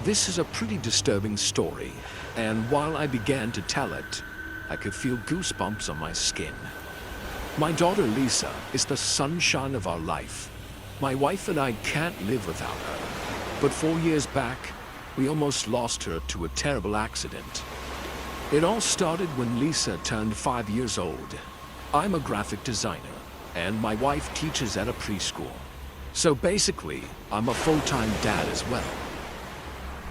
This is a pretty disturbing story, and while I began to tell it, I could feel goosebumps on my skin. My daughter Lisa is the sunshine of our life. My wife and I can't live without her. But 4 years back, we almost lost her to a terrible accident. It all started when Lisa turned 5 years old. I'm a graphic designer, and my wife teaches at a preschool. So basically, I'm a full-time dad as well.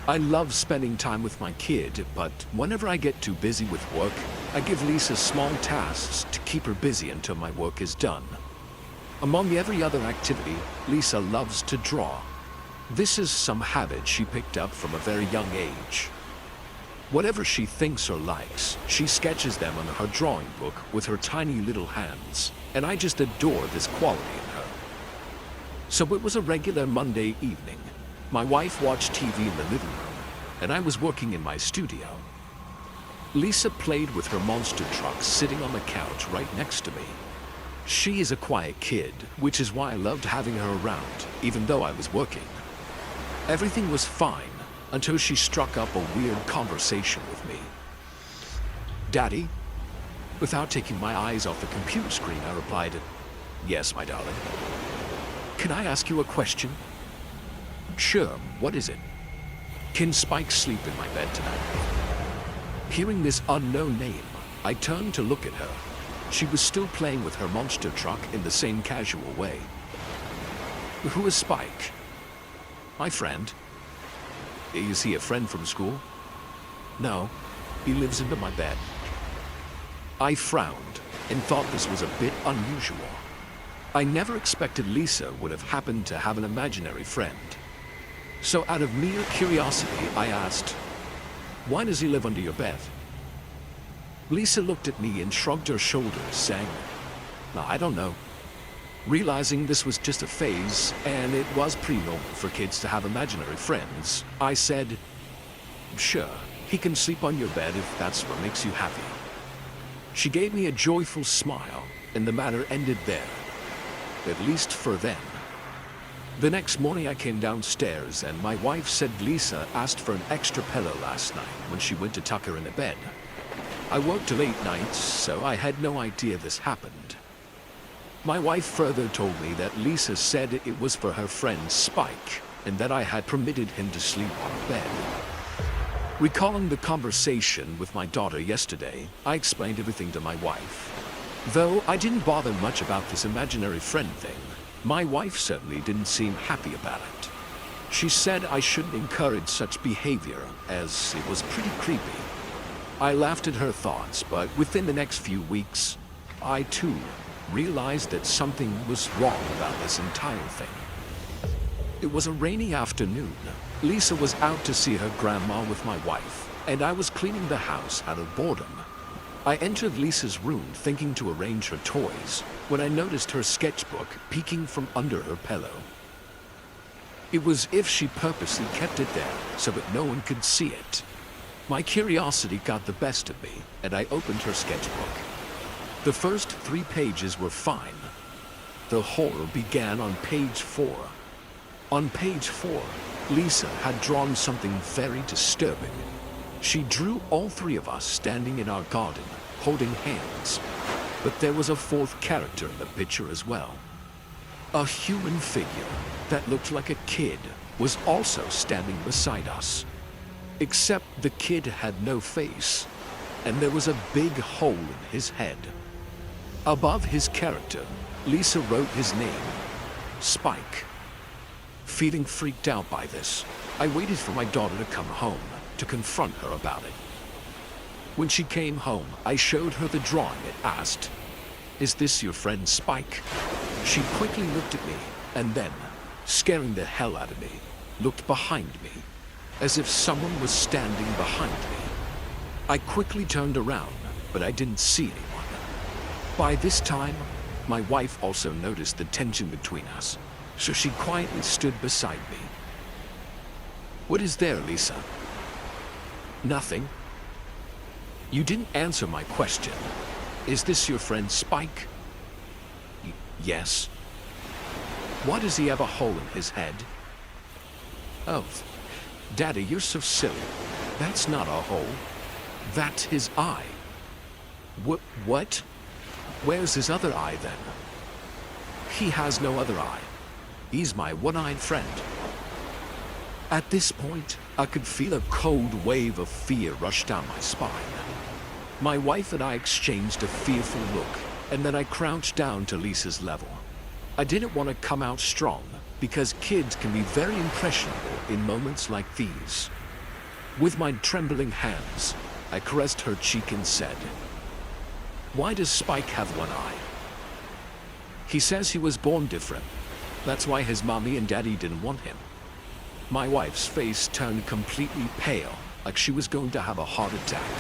I love spending time with my kid, but whenever I get too busy with work, I give Lisa small tasks to keep her busy until my work is done. Among every other activity, Lisa loves to draw. This is some habit she picked up from a very young age. Whatever she thinks or likes, she sketches them on her drawing book with her tiny little hands, and I just adore this quality in her. So it was a regular Monday evening. My wife watched TV in the living room, and I was working in my studio. Lisa played with her monster truck sitting on the couch right next to me. She is a quiet kid, which is why I loved having her around, even though I was working. Everything was fine until she struck up a weird conversation with me. "Daddy?" Without taking my eyes off the computer screen, I replied, "Yes, my darling." "Can I ask you a question?" "Sure, what is it?" "Can Spike sleep in my bed tonight?" Hearing this unknown name, I turned to look at her. She was still playing with her monster truck in the same casual way. "Who is Spike?" "My friend." "Is he a friend from school?" "No, he lives under my bed." I frowned and thought this was a bit unusual. I never expected Lisa would have happened to have an imaginary friend. So out of mere curiosity, I asked, "Why does he live under your bed?" Lisa looked at me and shrugged her shoulders, saying, "I don't know." Realizing this was just a phase, and it was pretty normal for kids to have imaginary friends, I said, "Sure, he can sleep on your bed if that's what makes you happy." She gave me a joyful smile, and the matter ended there, at least for then. The next morning I came downstairs, and my wife said Lisa asked for an extra pillow last night when she went to tuck her in the bed. I worked late nights, so I had no idea this happened. My wife further told me that Lisa said it was for her friend Spike, and that I had permitted him to sleep on her bed. Recalling the conversation with my daughter yesterday, I explained everything to my wife. Though I didn't bother much about this imaginary friend thing, my wife certainly didn't seem happy about it. She said I shouldn't encourage such behavior, as it was pretty creepy. I laughed at her thoughts, but within the next few weeks, I too realized that something was wrong about this entire thing. It was a rainy afternoon. Lisa was out to see her grandma with my wife, and I was cleaning the house out of boredom. I entered Lisa's room thinking to arrange her toys, when I noticed her sketchbook peeking from under her pillow. It was as if she purposely kept it there so that no one could see it. My curiosity got the best of me, and I opened her sketchbook. The first 3 pages were fine. The horror began on page 4. On page 4, Lisa had drawn something very disturbing. She drew all 3 of us standing in our garden, holding hands. But there was a 4th character in the picture as well. A human figure that looked like a kid was also standing beside us. Except the kid had no face, and there was a big hole in his head. Above his character, Lisa wrote his name, Spike. Feeling freaked out by this, I waited for my daughter to come home to confront her about it. When she came home, I showed her the drawing and asked, "Is this your friend Spike?" She quickly looked at me, and then, scaring the hell out of me, looked behind me, as if someone was standing behind me. I quickly turned around, but I didn't see anyone. By this time, my wife also noticed the tension between us, so she quietly stood beside me. "What is there, Lisa?" "Nothing." "You didn't answer my question. Is this your friend Spike?" "Yes." "Why does he have a hole in his head?" "Oh, Daddy, you're so silly. That's not a hole. That's his eye. What? Where's his other eye then? He has no other eye. He's my one-eyed friend. At this point, I could feel a cold wave of fear rush down my spine. My wife and I exchanged a fearful look, and then I crouched down to Lisa's level. I didn't want to come out strong, because kids can be very impressionable in moments like these. With my trembling hands, I caressed her cheek and said, "Why does Spike have one eye?" "He says he was born different. That's why his mommy and daddy didn't want him." My wife's face turned completely pale, like she was going to have a heart attack.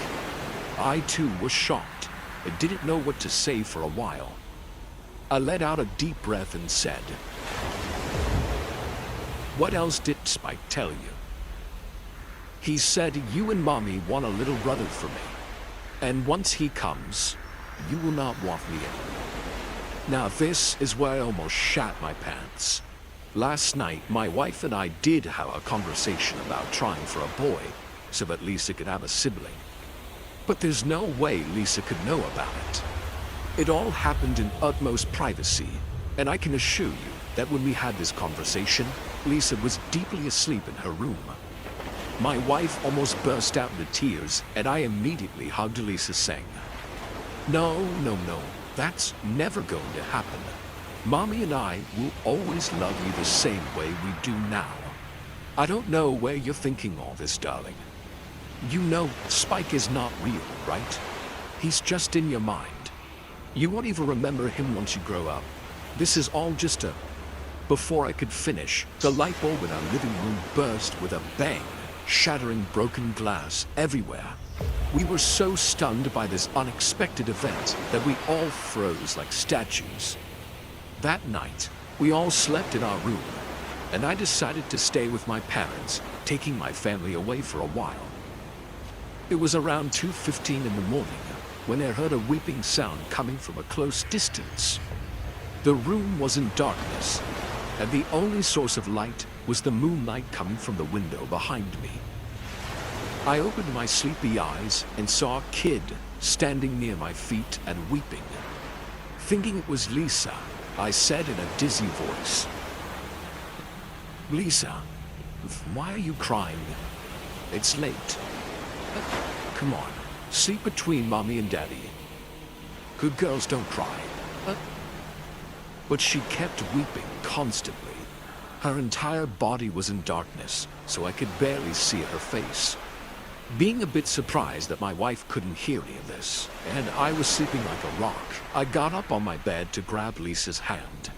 I too was shocked and didn't know what to say for a while. I let out a deep breath and said, "What else did Spike tell you?" "He said you and mommy want a little brother for me. And once he comes, you will not want me anymore." Now this is where I almost shat my pants. Last night, my wife and I did have a conversation about trying for a boy, so that Lisa could have a sibling. But there's no way Lisa could know about it. It all happened in utmost privacy, and I can assure you that when we had this conversation, Lisa was deeply asleep in her room. My wife almost burst out into tears, and I immediately hugged Lisa, saying, No, that's never going to happen. Mommy and I will always love you the same way we do now. I don't know where you're thinking all this, darling. You know Spike is not real, right? He's just in your mind. You won't even remember him once you grow up. This is all just a..." Before I could finish, the light bulb in our living room burst with a bang, shattering broken glass everywhere. We were so stunned by this unexpected event that we all froze like statues. That night, we all slept in our room, and I decided to stay with my parents, taking my family away for a while. It was around 2:15 in the morning when I heard a weeping sound coming from a close distance. The room was in darkness, and the only source of light was the moonlight coming from the window behind me. I opened my sleepy eyes and saw a kid standing near my feet and weeping. Thinking it was Lisa, I said in a dizzy voice, "Lisa, why are you crying? It's late. Come on, sleep between mommy and daddy. Good girls don't cry." But she kept weeping constantly. Her entire body was in darkness, so I could barely see her face. Being a bit surprised that my wife couldn't hear any of this, and I was sleeping like a rock, I got up on my bed to grab Lisa's hand.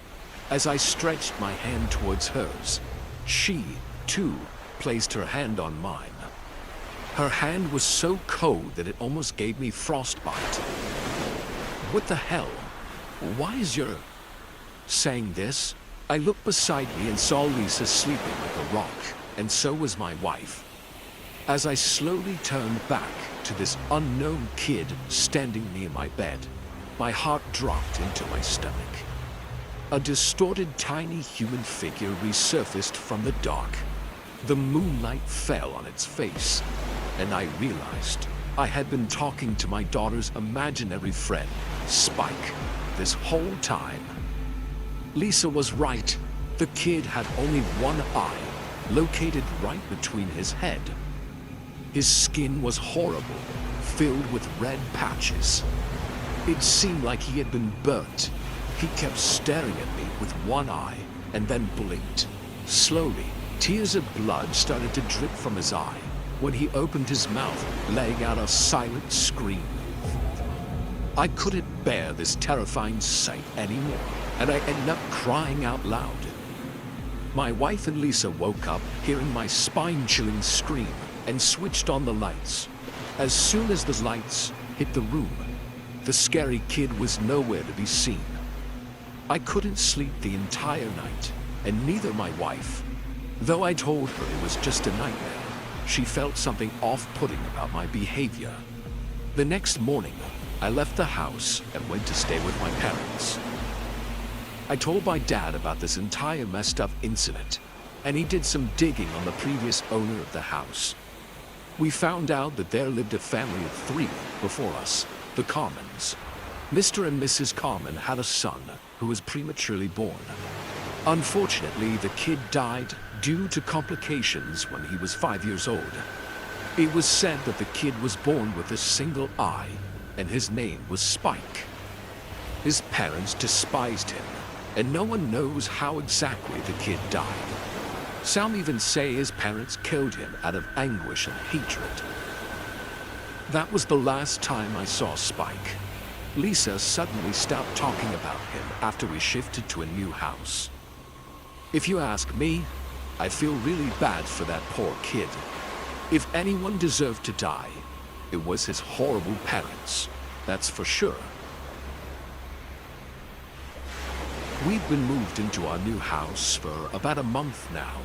As I stretched my hand towards hers, she, too, placed her hand on mine. Her hand was so cold that it almost gave me frostbite. "What the hell? Why is your..." Saying this, I looked beside me and saw Lisa sleeping like a rock, and so was my wife. As I slowly turned back to this unknown kid standing near my bed, my heart dropped into my stomach. A distorted, tiny human figure resurfaced from the dark. The moonlight fell on its face, and I realized I had been talking to my daughter's imaginary friend, Spike, this whole time. Lisa was right. The kid had only one eye, located right between his head. His skin was horrible, filled with red patches. It seemed like he had been burnt. He kept staring at me with one eye and then blinked. Slowly, tears of blood started to drip from his eye when he opened his mouth, letting out a silent scream. I couldn't bear this terrifying sight anymore, and I ended up crying out loud. My wife and Lisa woke up hearing my spine-chilling scream and switched on the lights. As soon as the lights hit the room, the scary kid was nowhere to be seen. I couldn't sleep the entire night, and neither my wife. Though I told her it was just a nightmare, she felt something off-putting about my behavior. The next morning, I left the house and went to stay with my parents. I told my dad about this entire messed up incident, and he did some digging on the previous owner of the house. We found out that there lived a family of 3 before us, the Carmens. Mr. and Mrs. Carmen had a son who was prematurely born. Unfortunately, the kid died due to complications when he was 5 years old. It was said that the kid was born with a single eye, and his name was Spike. His parents despised him, and no one knows how exactly the kid died. Some even say his parents killed him out of anguish and hatred. That was the last time I saw Spike. Lisa suddenly stopped talking about him after we shifted to a new house. If you ask me, I feel really bad for that poor kid. If anyone deserved to die, it was his horrible parents, that's for sure. We've been moved into our new house for about a month now,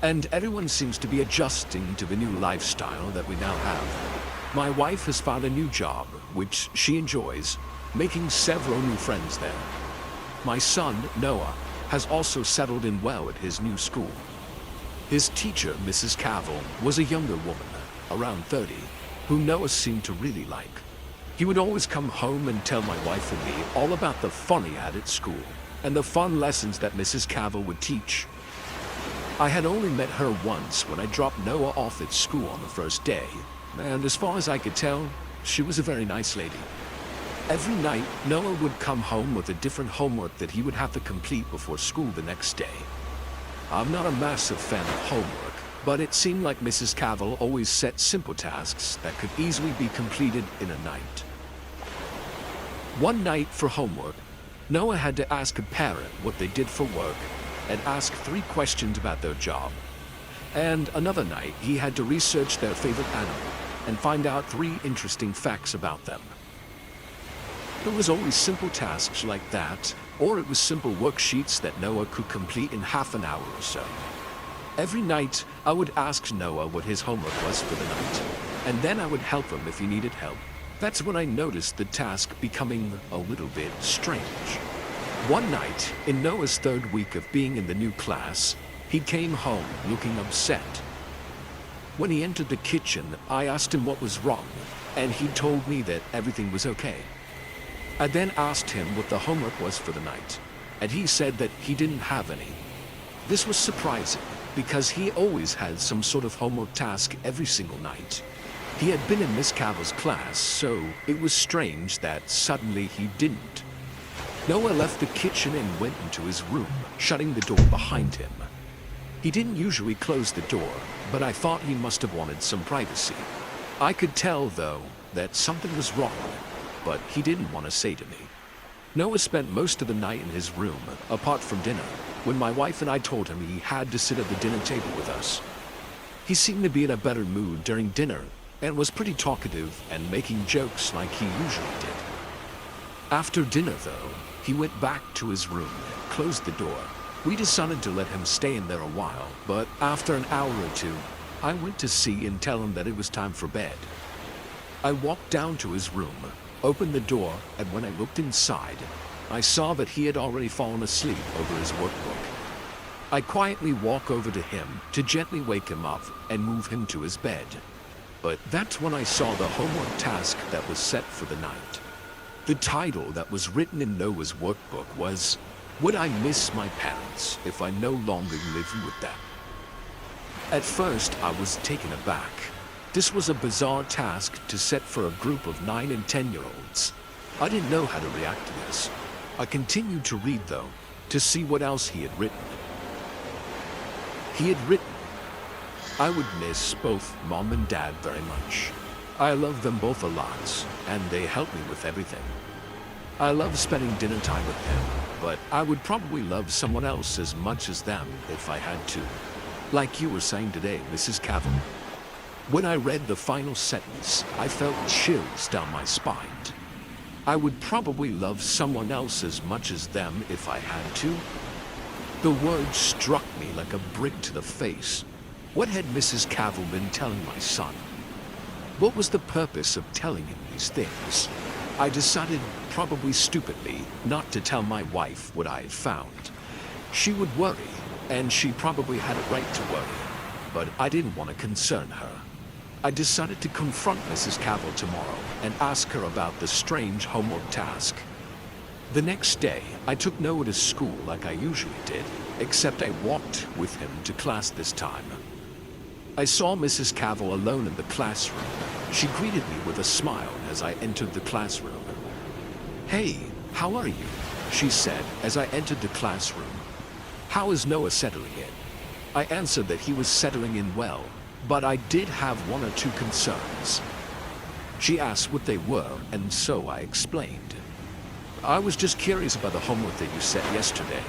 and everyone seems to be adjusting to the new lifestyle that we now have. My wife has found a new job, which she enjoys, making several new friends there. My son, Noah, has also settled in well at his new school. His teacher, Mrs. Cavill, was a younger woman, around 30, who Noah seemed to really like. He would always come home and tell my wife and me all about the fun he had at school, and the fun lessons that Mrs. Cavill would teach. I had only met her once when I dropped Noah off at school on the first day, and as far as I could tell, she was a very nice lady. Every night, Noah would come home with a different homework that he would have to complete before school the next day. I'm not a massive fan of homework, but it seemed like Mrs. Cavill always set simple tasks that could easily be completed in a night. One night for homework, Noah had to ask a parent what they did for work and ask 3 questions about their job. And another night, he had to research their favorite animal and find out 3 interesting facts about them. It was always simple tasks like that, or it was simple worksheets that Noah could complete in half an hour or so. Every night, I would ask Noah what his homework was for the night, and then I would help him if he needed help. That's when I noticed the task becoming a little bit strange. One night, in Noah's 3rd week of being in the new class, he came home looking upset. When he entered the kitchen, I asked him what was wrong, and he told me that everything was okay. I then asked him what the homework was for the night, and he said that he didn't have any. This was surprising, because he always had some sort of homework task every single night. He had been in Miss Cavill's class, so it was strange that suddenly he didn't. Noah left the kitchen and went into his room, shutting the door behind him. He didn't usually close the door, but I thought he must have wanted some privacy. I could tell, though, that something was wrong, but he didn't want to say to me. Noah spent most of the night in his room, apart from dinner, when my wife and I told him he had to sit at the dinner table with us. He seemed to be in a better mood during dinner, and was pretty talkative and making jokes like he usually did. After dinner, though, he went back to his room, closed the door. We decided to let him stay in there a while, but after an hour or 2, I went to see and tell him that it was time for bed. I walked down to his room, opened the door, and when I looked inside, I saw that he had already fallen asleep over his workbook. I quietly walked over to him to gently wake him up and move him to his bed. But that's when I saw the homework task that was set for the night. The title that was written in Noah's workbook was, "Would I miss my parents if I no longer live with them?" At first, I was taken aback. This was a bizarre task to set for a group of 9 and 10-year-olds. I didn't know how to react to this. I continued to read, though, to see what else he had written. He had written, "I would miss both Mom and Dad very much. I love them both a lot, and they help me with everything. I love spending dinner time with them, but I would probably love someone else as much as them if I had to. Like you were saying today, Mrs. Cavill." When I read the final sentence, I felt chills down my spine. I would probably love someone else as much as them if I had to. The words struck me like a brick to the face. What had Mrs. Cavill been telling my son? What was the purpose of telling him these things? I decided, probably stupidly, not to tell my wife what I had found. She would worry, and she probably had a right to worry, but I didn't want to concern her. I decided to confront Mrs. Cavill tomorrow and ask her about the strange homework task. The next day, I took Noah to school like I usually did, except I walked with him to class this time. I saw Mrs. Cavill alone in the classroom. She greeted me with a smile as I entered the classroom. "Hey, how are you?" she said as I entered the classroom. "How is Noah settling in?" I answered that he was settling in well, but I did have one or two concerns. She asked what they were, and so I explained. "I was just curious about the homework that you said yesterday,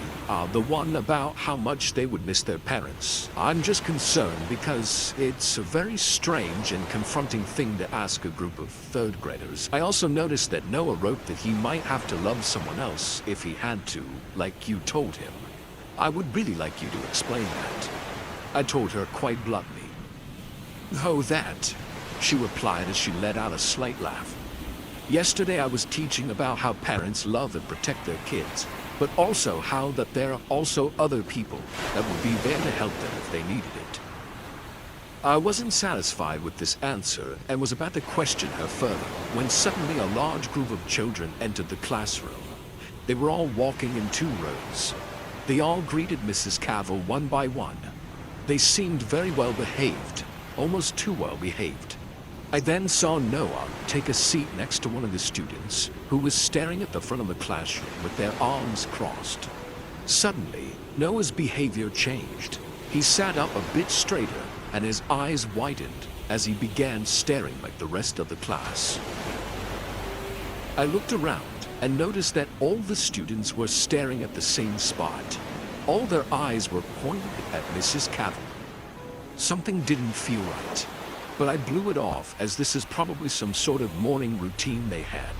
the one about how much they would miss their parents. I'm just concerned because it's a very strange and confronting thing to ask a group of third graders. I also noticed that Noah wrote that he might have to love someone else if he had to, like you told him. I would really like you to explain that." I told her quite bluntly. "Oh, that," she replied as she let out a slight laugh. "Yesterday I was teaching about how parents love and protect their kids, but also how that there are also other people that would be there to help them if they needed it." I wasn't satisfied with this answer and was about to question her further when suddenly a large group of children entered the classroom. They were all walking in 2 rows. They all greeted Mrs. Cavill one by one. They seemed very well behaved, almost too well behaved. I then saw Noah take a seat next to one of the students who was staring at the front of the classroom with their arms crossed. Suddenly, Noah's behavior changed. He sat up a bit straighter and his eyes widened as he began staring like the rest of the class. I looked around and noticed that all the students were staring at the same spot. All their eyes were pointed at Mrs. Cavill. Something didn't feel right, but I blew it off as this is probably some sort of morning routine they had.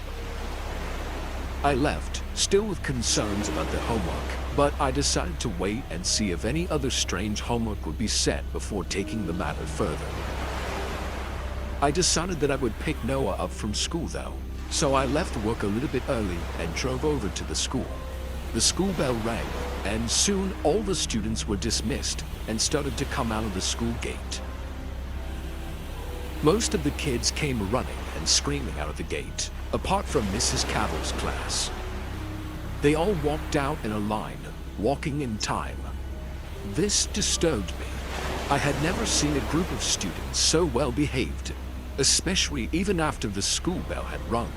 I left, still with concerns about the homework, but I decided to wait and see if any other strange homework would be set before taking the matter further. I decided that I would pick Noah up from school though, so I left work a little bit early and drove over to the school. The school bell rang, and soon all the students were dismissed and started to come out of the school gate. Most of the kids came running and screaming out of the gate, apart from Mrs. Cavill's class. They all walked out in a line, walking in time. This disturbed me. I had never seen a group of students so well behaved, especially even after the school bell had rung.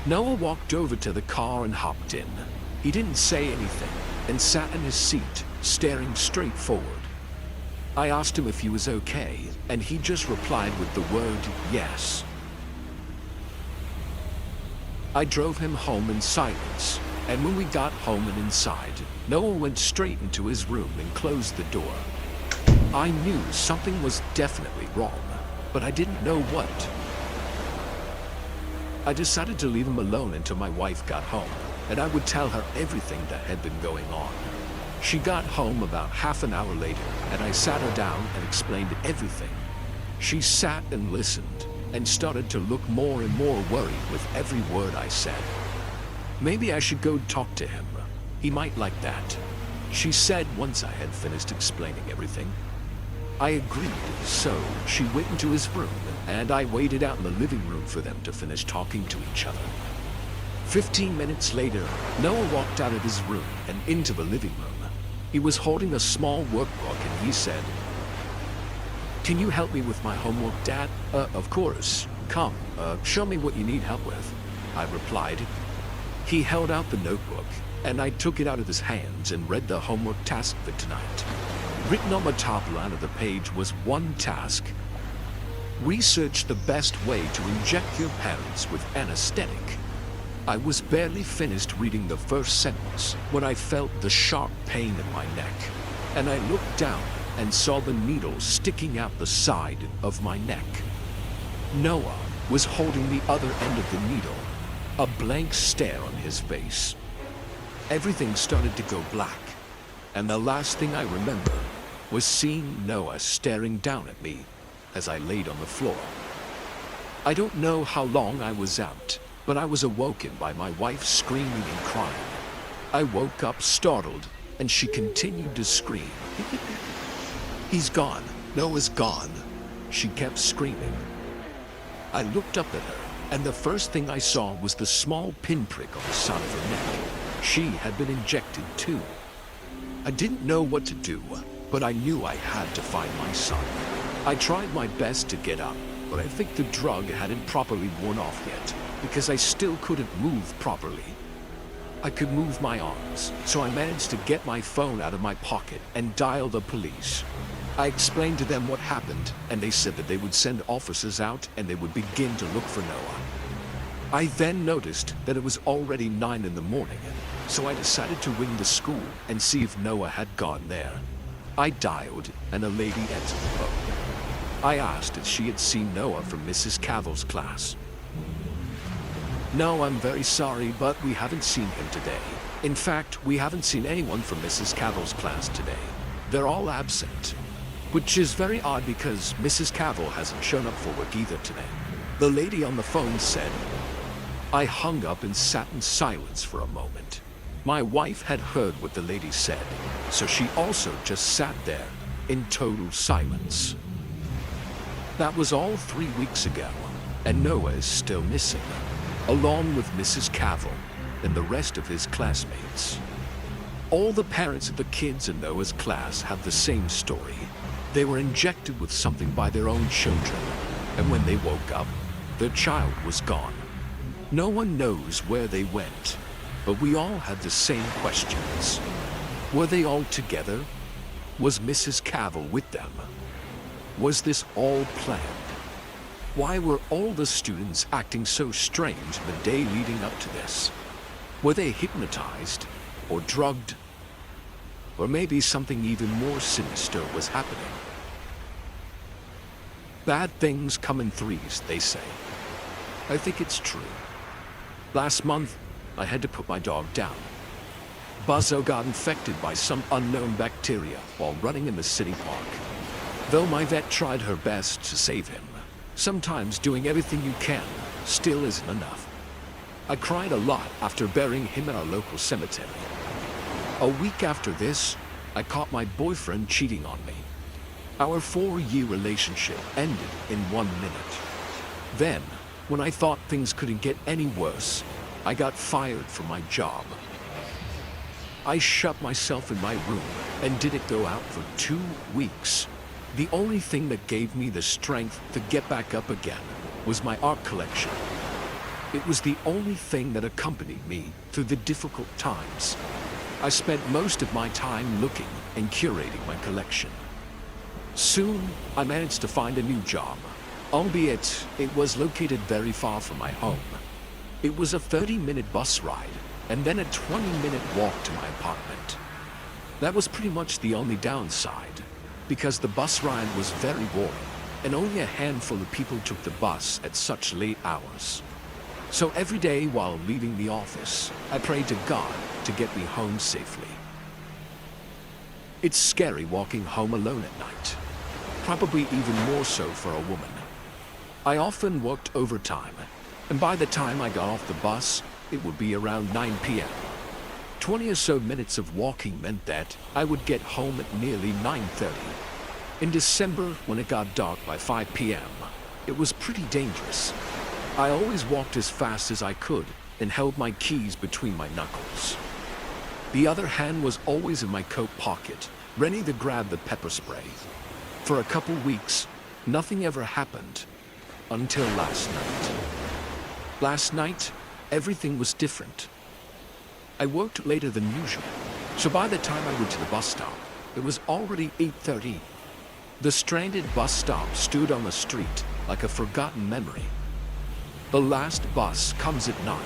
Noah walked over to the car and hopped in. He didn't say anything and sat in his seat, staring straight forward. I asked him if he was okay, and he just replied with the word yes. I drove him home in silence, and when we got home and inside, Noah went straight into his room and closed the door. I knew something was definitely wrong, but I didn't know what. I decided to leave him alone until my wife got home, and I would tell her everything that had been going on. She got home about half an hour later, and I sat her down and explained everything. She sat and listened, and started to look more and more worried with every word I said. Maybe I should go talk to him. He might like that, she said once I had finished explaining everything. I agreed, so she went into his room, and I waited out in the living room for them to finish talking to each other. 15 minutes later, Noah walked out of his room and into the living room. He was holding a small workbook and he said, "Can you help me with my homework, Dad?" Of course. Come, show me what you need help with," I replied. He held out the notebook, and I took it out of his hands and read the homework task for tonight. Written on the top line of the page was one task: research the best way to inject your parents with anesthetic. I was barely finished reading the first sentence when I felt the sharp pain in my neck, and I looked down and saw the needle sticking out the side of my neck. Noah was holding the other end of the needle, a blank stare on his face. Everything started to go black, and the last thing I remember was seeing Noah staring down at me as I laid on the floor. I don't know how long I was out, but I was awoken by my wife screaming and crying. I woke up startled and she continued to scream. "He's gone. Noah's gone." She kept screaming. I looked up at her, and the first thing I saw was the small pinprick on the side of her neck. She had been injected too. I didn't know what to do, but I knew I had to find my son. I tried my best to get up, but I think the drug hadn't properly worn off yet, because I still couldn't move properly. I could move my arms, so I managed to get my phone out of my pocket and dial the police. I explained to them what happened, and they said that they would send officers out and they would begin to look for Noah. I then noticed that it was already 9 in the morning, so I decided to ring the school and see if Noah had gone there. I dialed, and a lady answered the phone. I asked if she had seen Noah from Mrs. Cavill's class. "No, I'm very sorry, but we haven't seen him today. In fact, we haven't seen anyone from Mrs. Cavill's class today. They're all absent." Which is very odd because Mrs. Cavill hasn't shown up for work either today. The lady on the phone said. I hung up and sat in silence for a moment. My wife had heard what the lady said, so she also just sat there in total silence. That was all 3 weeks ago, and Noah is still missing, along with Mrs. Cavill and the rest of his classmates. All the parents of the kids in Noah's class have the same story. They were injected with something by their own children, and when they woke up, their child was gone. No one knows where they went, but we all had the same questions. Were they all together? Was Mrs. Cavill with them? Was this all planned? Why were all the students acting so strange the day leading up to this? Were they hypnotized or drugged? Or maybe something even more sinister was happening. Bad things come in threes, they say. I think it's true. Last month, I had to put my dog down. Buzzo got infected by some unknown bacteria while running in the city park. Though my vet tried her best to save him, sometimes doing everything you can still isn't enough. I cried a lot after burying him at our local cemetery. A week after this, I caught my boyfriend cheating on me. Our 4-year relationship ended in 1 minute. Then, when I thought things couldn't get any worse, I got fired from my job. I shut myself in my room and didn't go out for 2 weeks. The only thing that gave me the strength to get back up again was my art collection. It was the only thing that accompanied me through the difficult times. I spent most of my time looking and curating my collection. Soon, I managed to find a new job, albeit it was located very far from my home. It was a 30-minute bus ride, and then a 20-minute walk to my apartment. That was pretty much the only downside, because the bus ride was very boring, and only a handful of people took the bus at such late hours. So every day while leaving the office, I prayed to God to get me home safely. It's scary walking home alone at night, probably even more so for a woman. I often worked overtime, and by the time I got off the bus, it would be around 9 p.m. 20 or so minutes of walking meant that I would get home at nearly 9:30. In December, when it got dark by 5 p.m., it was pretty dangerous. I always walked as fast as I could and held my keys between my knuckles. The other hand was always in my coat pocket, ready to grab the pepper spray. For a couple weeks, nothing ever happened until last night. Last night, everything was different. I worked later than usual, so by the time I went to the bus stop, it was already 8:30. The stranded bus stop stood on the street like a forgotten memory. The last bus comes at 9,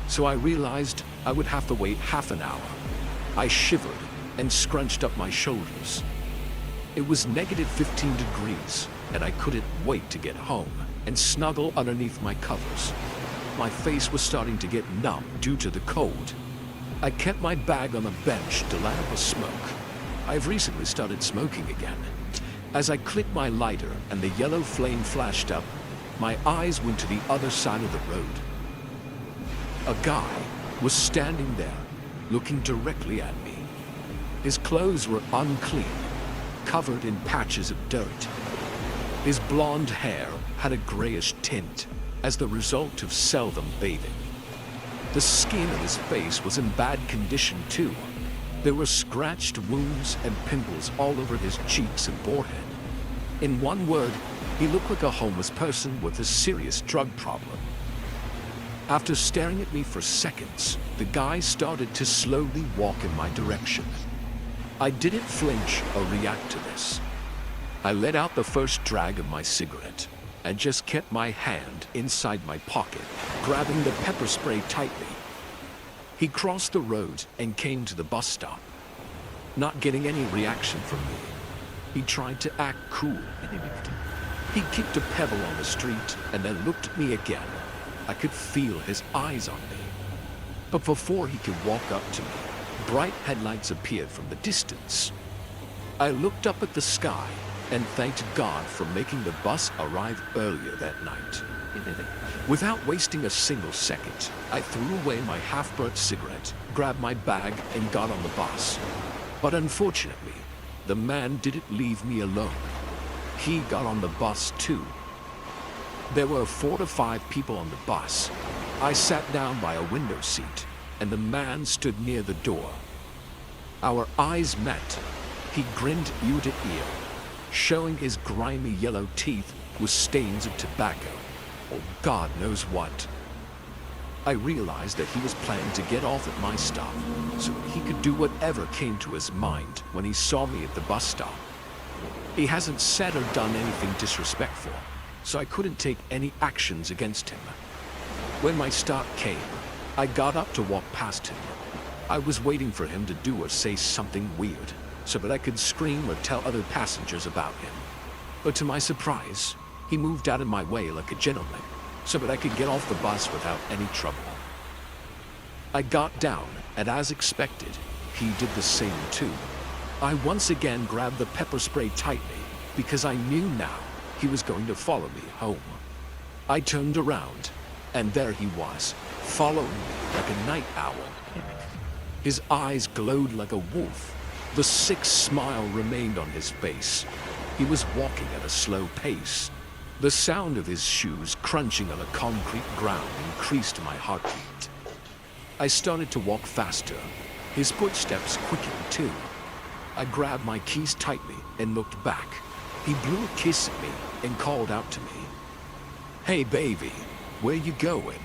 so I realized I would have to wait half an hour. I shivered and scrunched up my shoulders. It was -15 degrees, and I couldn't wait to get home and snuggle underneath my covers. My face was starting to get numb due to the cold. I kept my bag on the bench to light up a smoke. I've recently started smoking again. As I clicked my lighter and the yellow flame flashed up, my eyes went to the other side of the road. A guy was standing there, looking directly at me. His clothes were unclean, covered in patches of dirt. His blonde hair had a grayish tint as the result of seldom bathing. The skin of his face was in bad condition too. There were scratched wounds and pimples all over his cheeks and forehead. In one word, he looked like a homeless person with a serious drug problem. After staring at me for seconds, the guy started to slowly walk in my direction. I didn't flinch or react to this. I let out the first drag of my cigarette and just kept my hand inside my pocket, grabbing the pepper spray tightly. He crossed the road and came to the bus stop. Not getting any reaction from me, he tried to act cool. He kicked a pebble on the street and then looked at me again. I could feel his eyes on me. But before he could walk up to me, bright headlights appeared from the distance. I looked up at the sky and thanked God for making the bus arrive earlier that night. Without wasting a single second, I threw away my half-burnt cigarette, grabbed my bag, and got on the bus. But unfortunately, the man didn't leave me alone. He got on the bus too. There were 4 to 5 people on the bus. I sat down by a window seat, and the man stood near the door. Our eyes met. He grinned ear to ear, showing his grimy yellow teeth with stains of tobacco, or God knows what. I realized that he was planning to get off at my stop, so he could do whatever came to his mind when he saw me at the bus stop. He hasn't said or done anything disrespectful, so I couldn't take any actions against him. When my stop came, I got up to walk past him. I was waiting for him to do or say something weird, so that I could scream or tell other passengers about him. But to my surprise, he moved out of my way like a gentleman, so that I could get off the bus without any trouble. I got down, and as expected, he did the same too. I once again grabbed the pepper spray tightly, because I knew now he was going to follow me home. I turned around, and there he was, following me like a night owl. His eyes glowed like a wolf. The sick smile remained on his face. He was walking at a slow pace. The sound of his shoes crunching on the concrete ground increased my heartbeat. I started to walk faster. His footsteps quickened too. I grabbed my keys tightly and looked back. He blew a kiss at me and called out to me. "Hey baby, where you going?"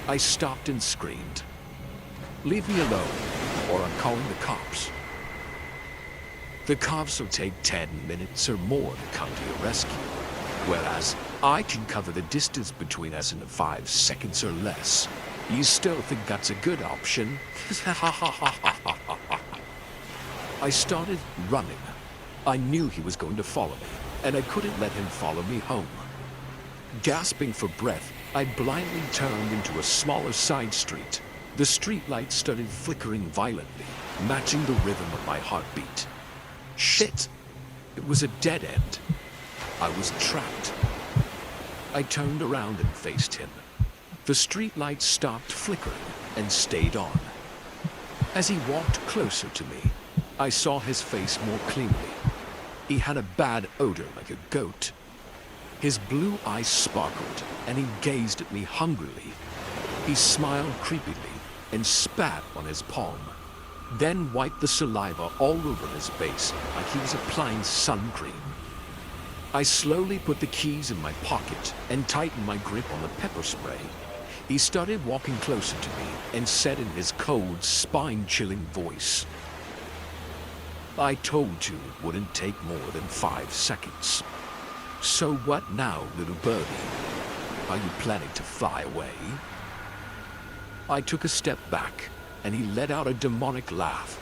I stopped and screamed. "Leave me alone, or I'm calling the cops." The cops will take 10 minutes or more to come to your rescue, whereas I can cover the distance between us in 5 seconds or less. You still think that's a good option? I started running. I knew he was going to follow me, and I couldn't let him follow me home. Gasping for breath, I blindly turned into a smaller side street. The street lights started flickering violently, matching the rhythm of my heartbeat. Shit! It was a dead end. I was trapped. I turned around and faced him. The street lights stopped flickering and stayed on. As he walked closer to me, I saw his face more clearly. He had a bad odor like a goat. His blue eyes sparkled, and he gazed at me hungrily. He smiled creepily and spat on his palm, then wiped the saliva all over his face like he was applying sun cream. I slowly put the keys in my pocket and tightened my grip on the pepper spray. He started walking closer to me and said in his cold, spine-chilling voice, "I told you it wouldn't take more than 5 seconds. So what now, little birdie? Are you planning to fly away?" I took a step back, and he let out a demonic laugh.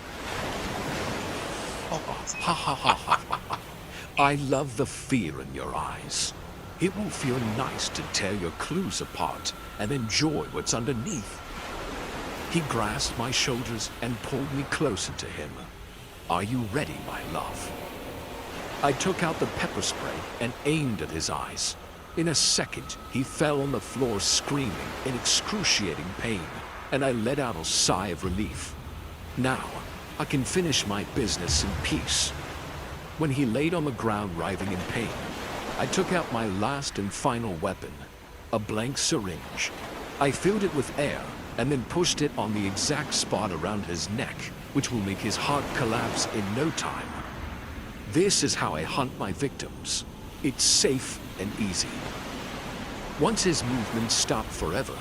Ha ha ha ha. I love the fear in your eyes. It will feel nice to tear your clues apart and enjoy what's underneath. He grasped my shoulders and pulled me closer to him. Are you ready, my love? I took out the pepper spray and aimed at his eyes. In a second, he fell on the floor screaming in excruciating pain, and I let out a sigh of relief. Now, I can finish my business in peace. When he laid on the ground writhing in pain, I took out my last and final weapon, a blank syringe. I filled it with air and then pushed it on the exact spot around his neck, which will make his heart collapse in no time. This is how I hunt my victims. It's safe and easy. Once his movements stopped forever,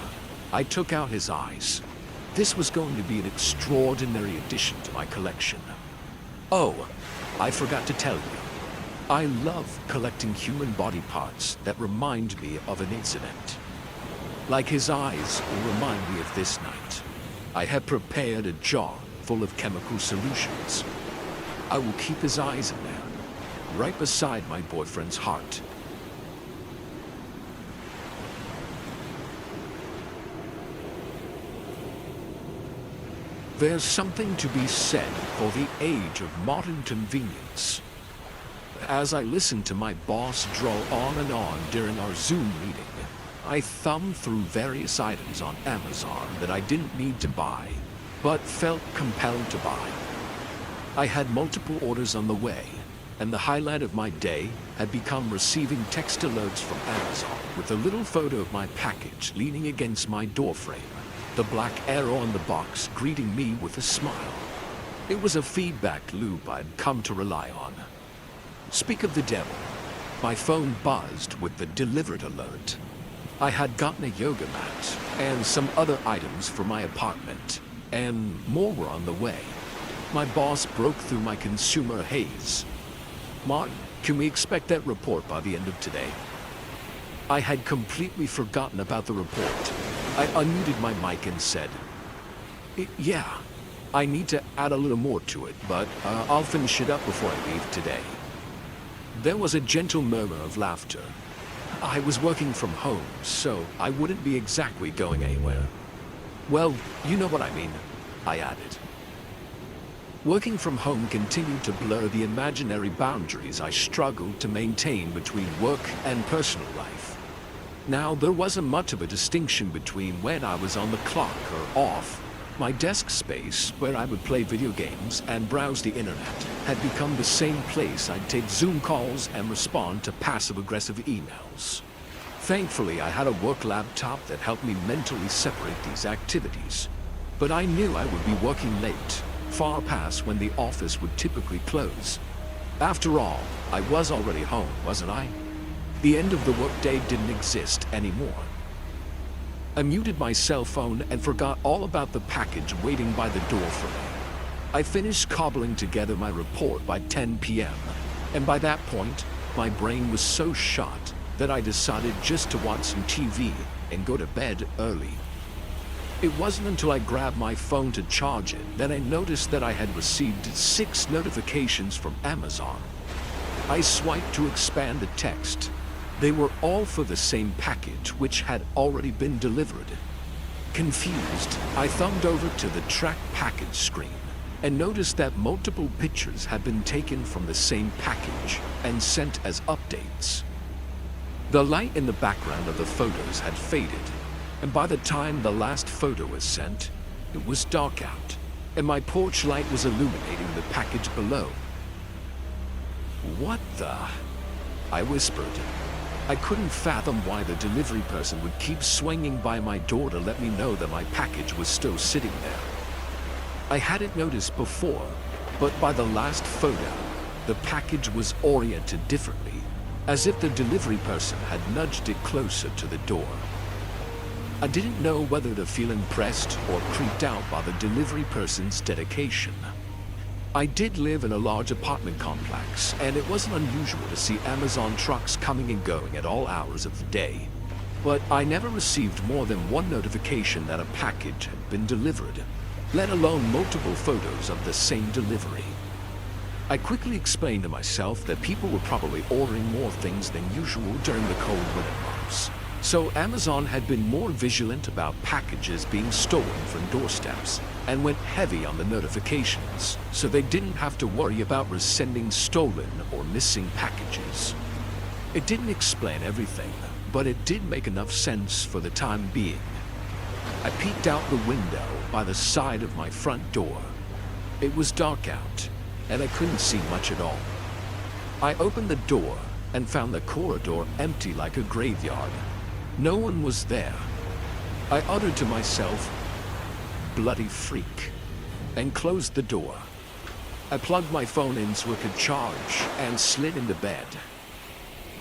I took out his eyes. This was going to be an extraordinary addition to my collection. Oh, I forgot to tell you. I love collecting human body parts that remind me of an incident. Like his eyes will remind me of this night. I have prepared a jar full of chemical solutions. I will keep his eyes in there, right beside my boyfriend's heart. There's something to be said for the age of modern convenience. As I listened to my boss drawl on and on during our Zoom meeting, I thumbed through various items on Amazon that I didn't need to buy, but felt compelled to buy. I had multiple orders on the way, and the highlight of my day had become receiving text alerts from Amazon with a little photo of my package leaning against my doorframe, the black arrow on the box greeting me with a smile. It was a feedback loop I'd come to rely on. Speak of the devil, my phone buzzed with the delivered alert. I had gotten a yoga mat and some other items for my apartment, and more were on the way. My boss broke through my consumer haze. Martin, can we expect that report by the end of today? I had completely forgotten about the report. I unmuted my mic and said, yeah, I need to add a little more to it, but I'll finish it up before I leave today. There was a gentle murmur of laughter. I was working from home, so I wouldn't be exactly going anywhere. Well, you know what I mean, I added. Working from home continued to blur the imaginary boundaries I struggled to maintain between work and personal life. Now, there wasn't much of a distinction between when I was on the clock or off. My desk space, where I would play video games and browse the internet, had become the same place I'd take Zoom calls and respond to passive-aggressive emails. Thankfully, I had a work laptop that helped me mentally separate these activities. But I knew I would be working late, far past when the office would typically close. After all, I was already home, wasn't I? The end of the workday didn't exist anymore. I muted my cell phone and forgot all about the package waiting by the door for me. I finished cobbling together my report by 10 p.m., and by that point, my brain was so shot that I decided just to watch some TV and go to bed early. It wasn't until I grabbed my phone to charge it that I noticed that I had received 6 notifications from Amazon. I swiped to expand the text. They were all for the same package, which had already been delivered. Confused, I thumbed over to the track package screen and noticed that multiple pictures had been taken from the same package and sent as updates. The light in the background of the photos had faded, and by the time the last photo was sent, it was dark out, and my porch light was illuminating the package below. What the? I whispered. I couldn't fathom why the delivery person would keep swinging by my door to let me know that my package was still sitting there. I hadn't noticed before, but by the last photo, the package was oriented differently, as if the delivery person had nudged it closer to the door. I didn't know whether to feel impressed or creeped out by the delivery person's dedication. I did live in a large apartment complex, and it wasn't unusual to see Amazon trucks coming and going at all hours of the day. But I never received more than one notification that a package had been delivered, let alone multiple photos of the same delivery. I quickly explained to myself that people were probably ordering more things than usual during the cold winter months. So Amazon had been more vigilant about packages being stolen from doorsteps and went heavy on the notifications, so they didn't have to worry about resending stolen or missing packages. It didn't explain everything, but it did make enough sense for the time being. I peeked out the window by the side of my front door. It was dark out, and I couldn't see much at all. I opened the door and found the corridor empty like a graveyard. No one was there. I uttered to myself, "Bloody freak," and closed the door. I plugged my phone in so it could charge and slid into bed.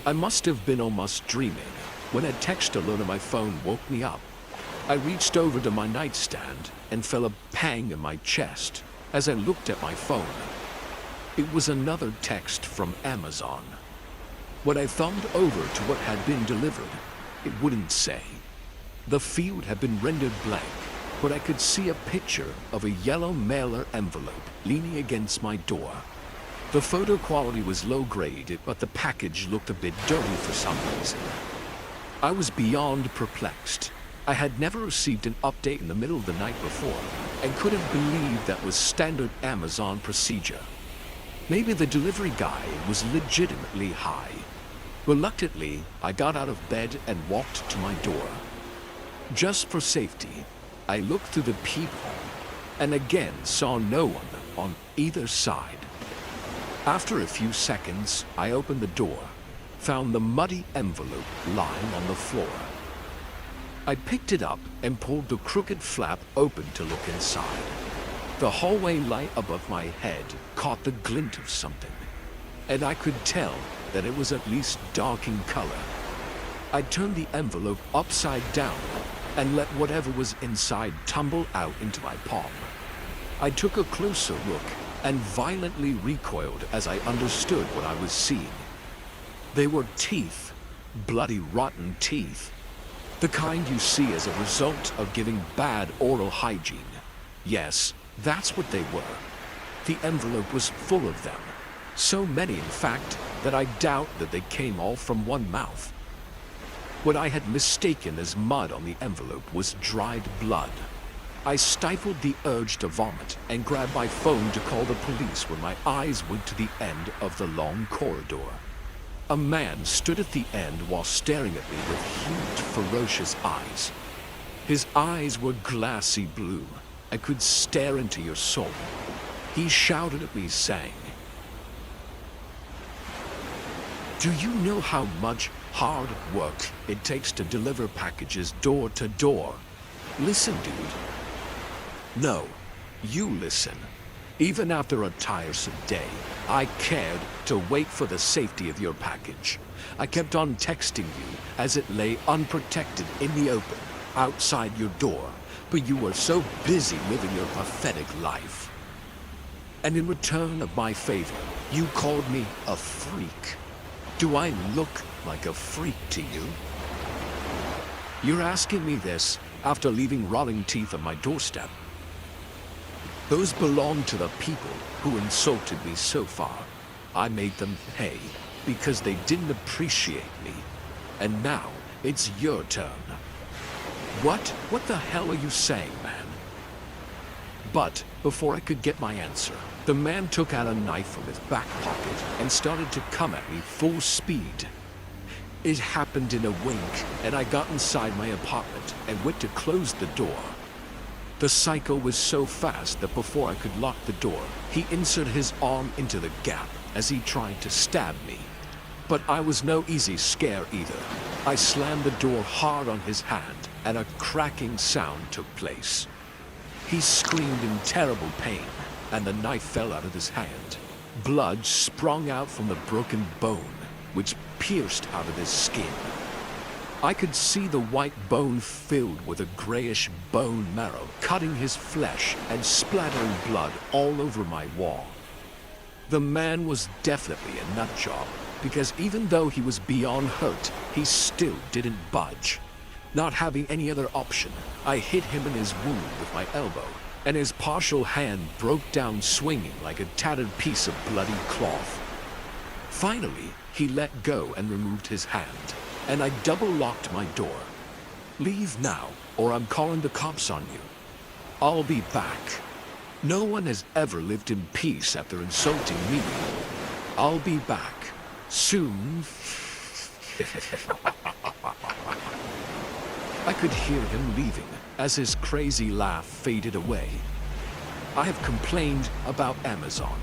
I must have been almost dreaming when a text alert on my phone woke me up. I reached over to my nightstand and felt a pang in my chest as I looked at my phone. It was another text from Amazon. When I thumbed over to what had been delivered, it wouldn't say. The field had been rendered blank, but I could see a picture of a yellow mailer envelope leaning against my door. The photo quality was low grade, but the package looked a bit dirty for some reason. I was beyond perplexed. I had never received an update in the middle of the night before, and couldn't believe that was standard Amazon procedure. Maybe the delivery guy was legitimately high. Reluctantly, I got out of bed and walked to my door. Just for safety, I looked through the peephole and again saw no one on either side. After a few seconds, I opened the door, found the muddy envelope lying on the floor. I picked it up and pulled the crooked flap open to look inside. The hallway light above my head caught the glint of something, and I could tell that it was at least dark in color. I turned the envelope upside down and let whatever was inside tumble out into my palm. I took a closer look and violently recoiled as I understood what I was seeing. They were teeth, bloody rotten teeth. The kind you see as a result of giving bad oral hygiene. Yes, that's what they were. The envelope was full of them. So many, in fact, that I doubt that they came all from one mouth. What I had mistaken as mud on the envelope was dried blood. I stifled the urge to vomit and grabbed my phone to call the police when my eyes went to the end of the long corridor. A man stood at the end while staring at me with huge, ferocious eyes. His eyes were glassy blue and could stare into your soul. He shouted at me saying, "Do you know how much hard work it takes to deliver packages door to door? Listen, dude. No, you listen. Even after a tiresome day, I cared to wait for the safety of your package. I kept on texting you as it lay unprotected in the open, outside your door, but you were so busy living your pathetic life. And in return of my favor, you called me a freak. Do I look like a freak to you? You're asking me this after leaving rotting teeth on my doorstep. Those belong to the people who insulted me so far. I made them pay because they didn't appreciate me. And now it's your turn." What the hell are you saying, man? But before I could get my answer, the man took out a knife from his back pocket and started to come at me full speed. It happened in a wink, and I got inside my apartment and went to close the door. The psycho was so fast that before I could lock the door, he inserted his arm into the gap as he tried to stab me. But I was no easy scare either. I slammed the door hard on his hand, and a cracking sound took place. He screamed in terrible pain, and the knife fell out of his hand. Blood sprung out from the broken bone, which pierced out of his skin. I could see the white bone filled with a grayish bone marrow, cutting his flesh and splattering blood all over my wall. The man was definitely a nut job, because even though he was beyond hurt, he still didn't budge. Not having any other option, I hit him in his wound with my elbow, and his partial hand broke down swinging like a tattered piece of bloody cloth. Finally, he let go and removed his hand, and I double-locked my door. "Leave now, or I'm calling the cops on you. I'll be back. No one has ever lived in peace after insulting me. I'll be back. Soon." I could hear him leaving as his crazy laugh faded away. I have complained about Amazon,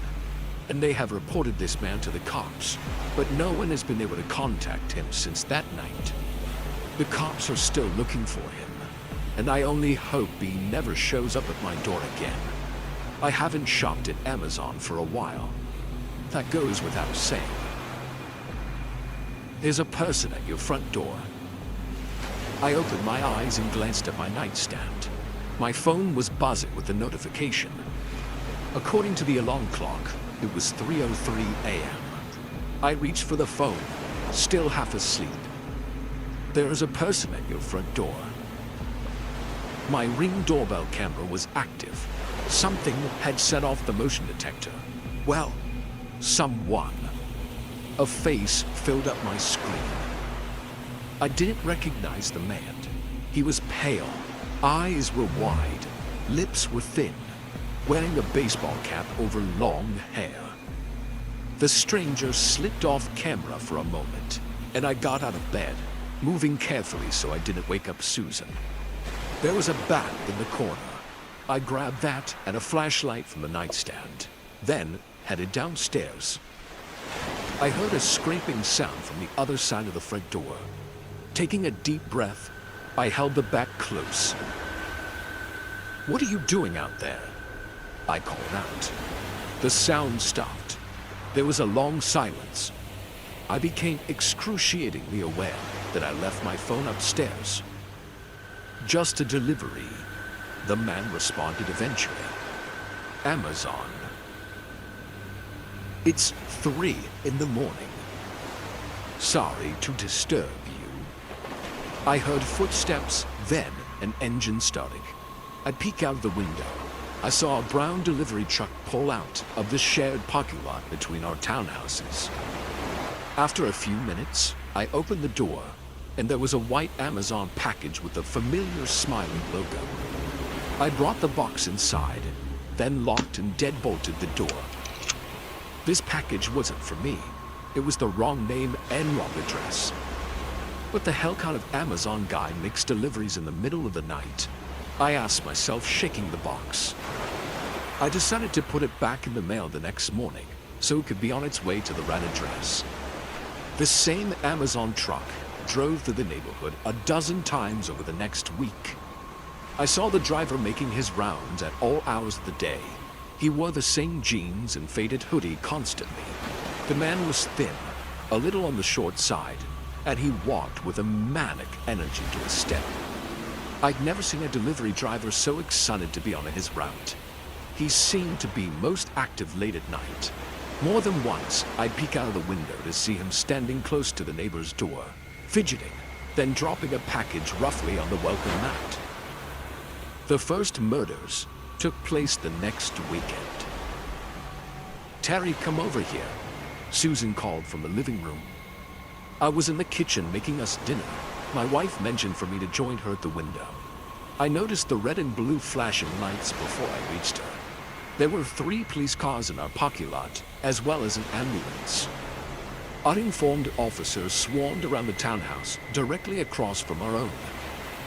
and they have reported this man to the cops, but no one has been able to contact him since that night. The cops are still looking for him, and I only hope he never shows up at my door again. I haven't shopped at Amazon for a while. That goes without saying. There's a person at your front door. I opened my eyes and glanced at my nightstand. My phone was buzzing with a notification. According to the alarm clock, it was 3:03 a.m. I reached for the phone, still half asleep. There is a person at your front door. My Ring doorbell camera was active. Something had set off the motion detector. Well, someone. A face filled up my screen. I didn't recognize the man. He was pale. Eyes were wide. Lips were thin. Wearing a baseball cap over long hair. The stranger slipped off camera for a moment, and I got out of bed, moving carefully so I didn't wake up Susan. There was a bat in the corner. I grabbed that and a flashlight from the nightstand, then headed downstairs. I heard a scraping sound from the other side of the front door. Taking a deep breath, I held the bat close. "What are you doing out there?" I called out. The sound stopped. There was a long silence. I became excruciatingly aware that I left my phone upstairs. "Just a delivery," the man responded eventually. "Amazon." "It's 3 in the morning. Sorry to disturb you." I heard footsteps, then an engine starting. I peeked out of the window. I saw a brown delivery truck pull out of the shared parking lot between our townhouses. After a few minutes, I opened the door, and there was a white Amazon package with a familiar smiling logo. I brought the box inside, then locked and deadbolted the door. This package wasn't for me. It was the wrong name and wrong address. What the hell kind of Amazon guy makes deliveries in the middle of the night? I asked myself, shaking the box. I decided to put it back in the mail the next morning, so it could be on its way to the right address. The same Amazon truck drove through the neighborhood a dozen times over the next week. I saw the driver making his rounds at all hours of the day. He wore the same jeans and faded hoodie constantly. The man was thin, a little on the short side, and he walked with a manic energy to his step. I'd never seen a delivery driver so excited to be on his route. He seemed to be most active late at night. More than once, I'd peek out of the window to see him standing close to the neighbor's door, fidgeting, then dropping a package roughly on the welcome mat. The first murders took place the next weekend. "Terry, come over here," Susan called from the living room. I was in the kitchen making us dinner. My wife mentioned for me to join her at the window. I noticed the red and blue flashing lights before I reached her. There were 3 police cars in our parking lot, as well as an ambulance. Uninformed officers swarmed around the townhouse directly across from our own.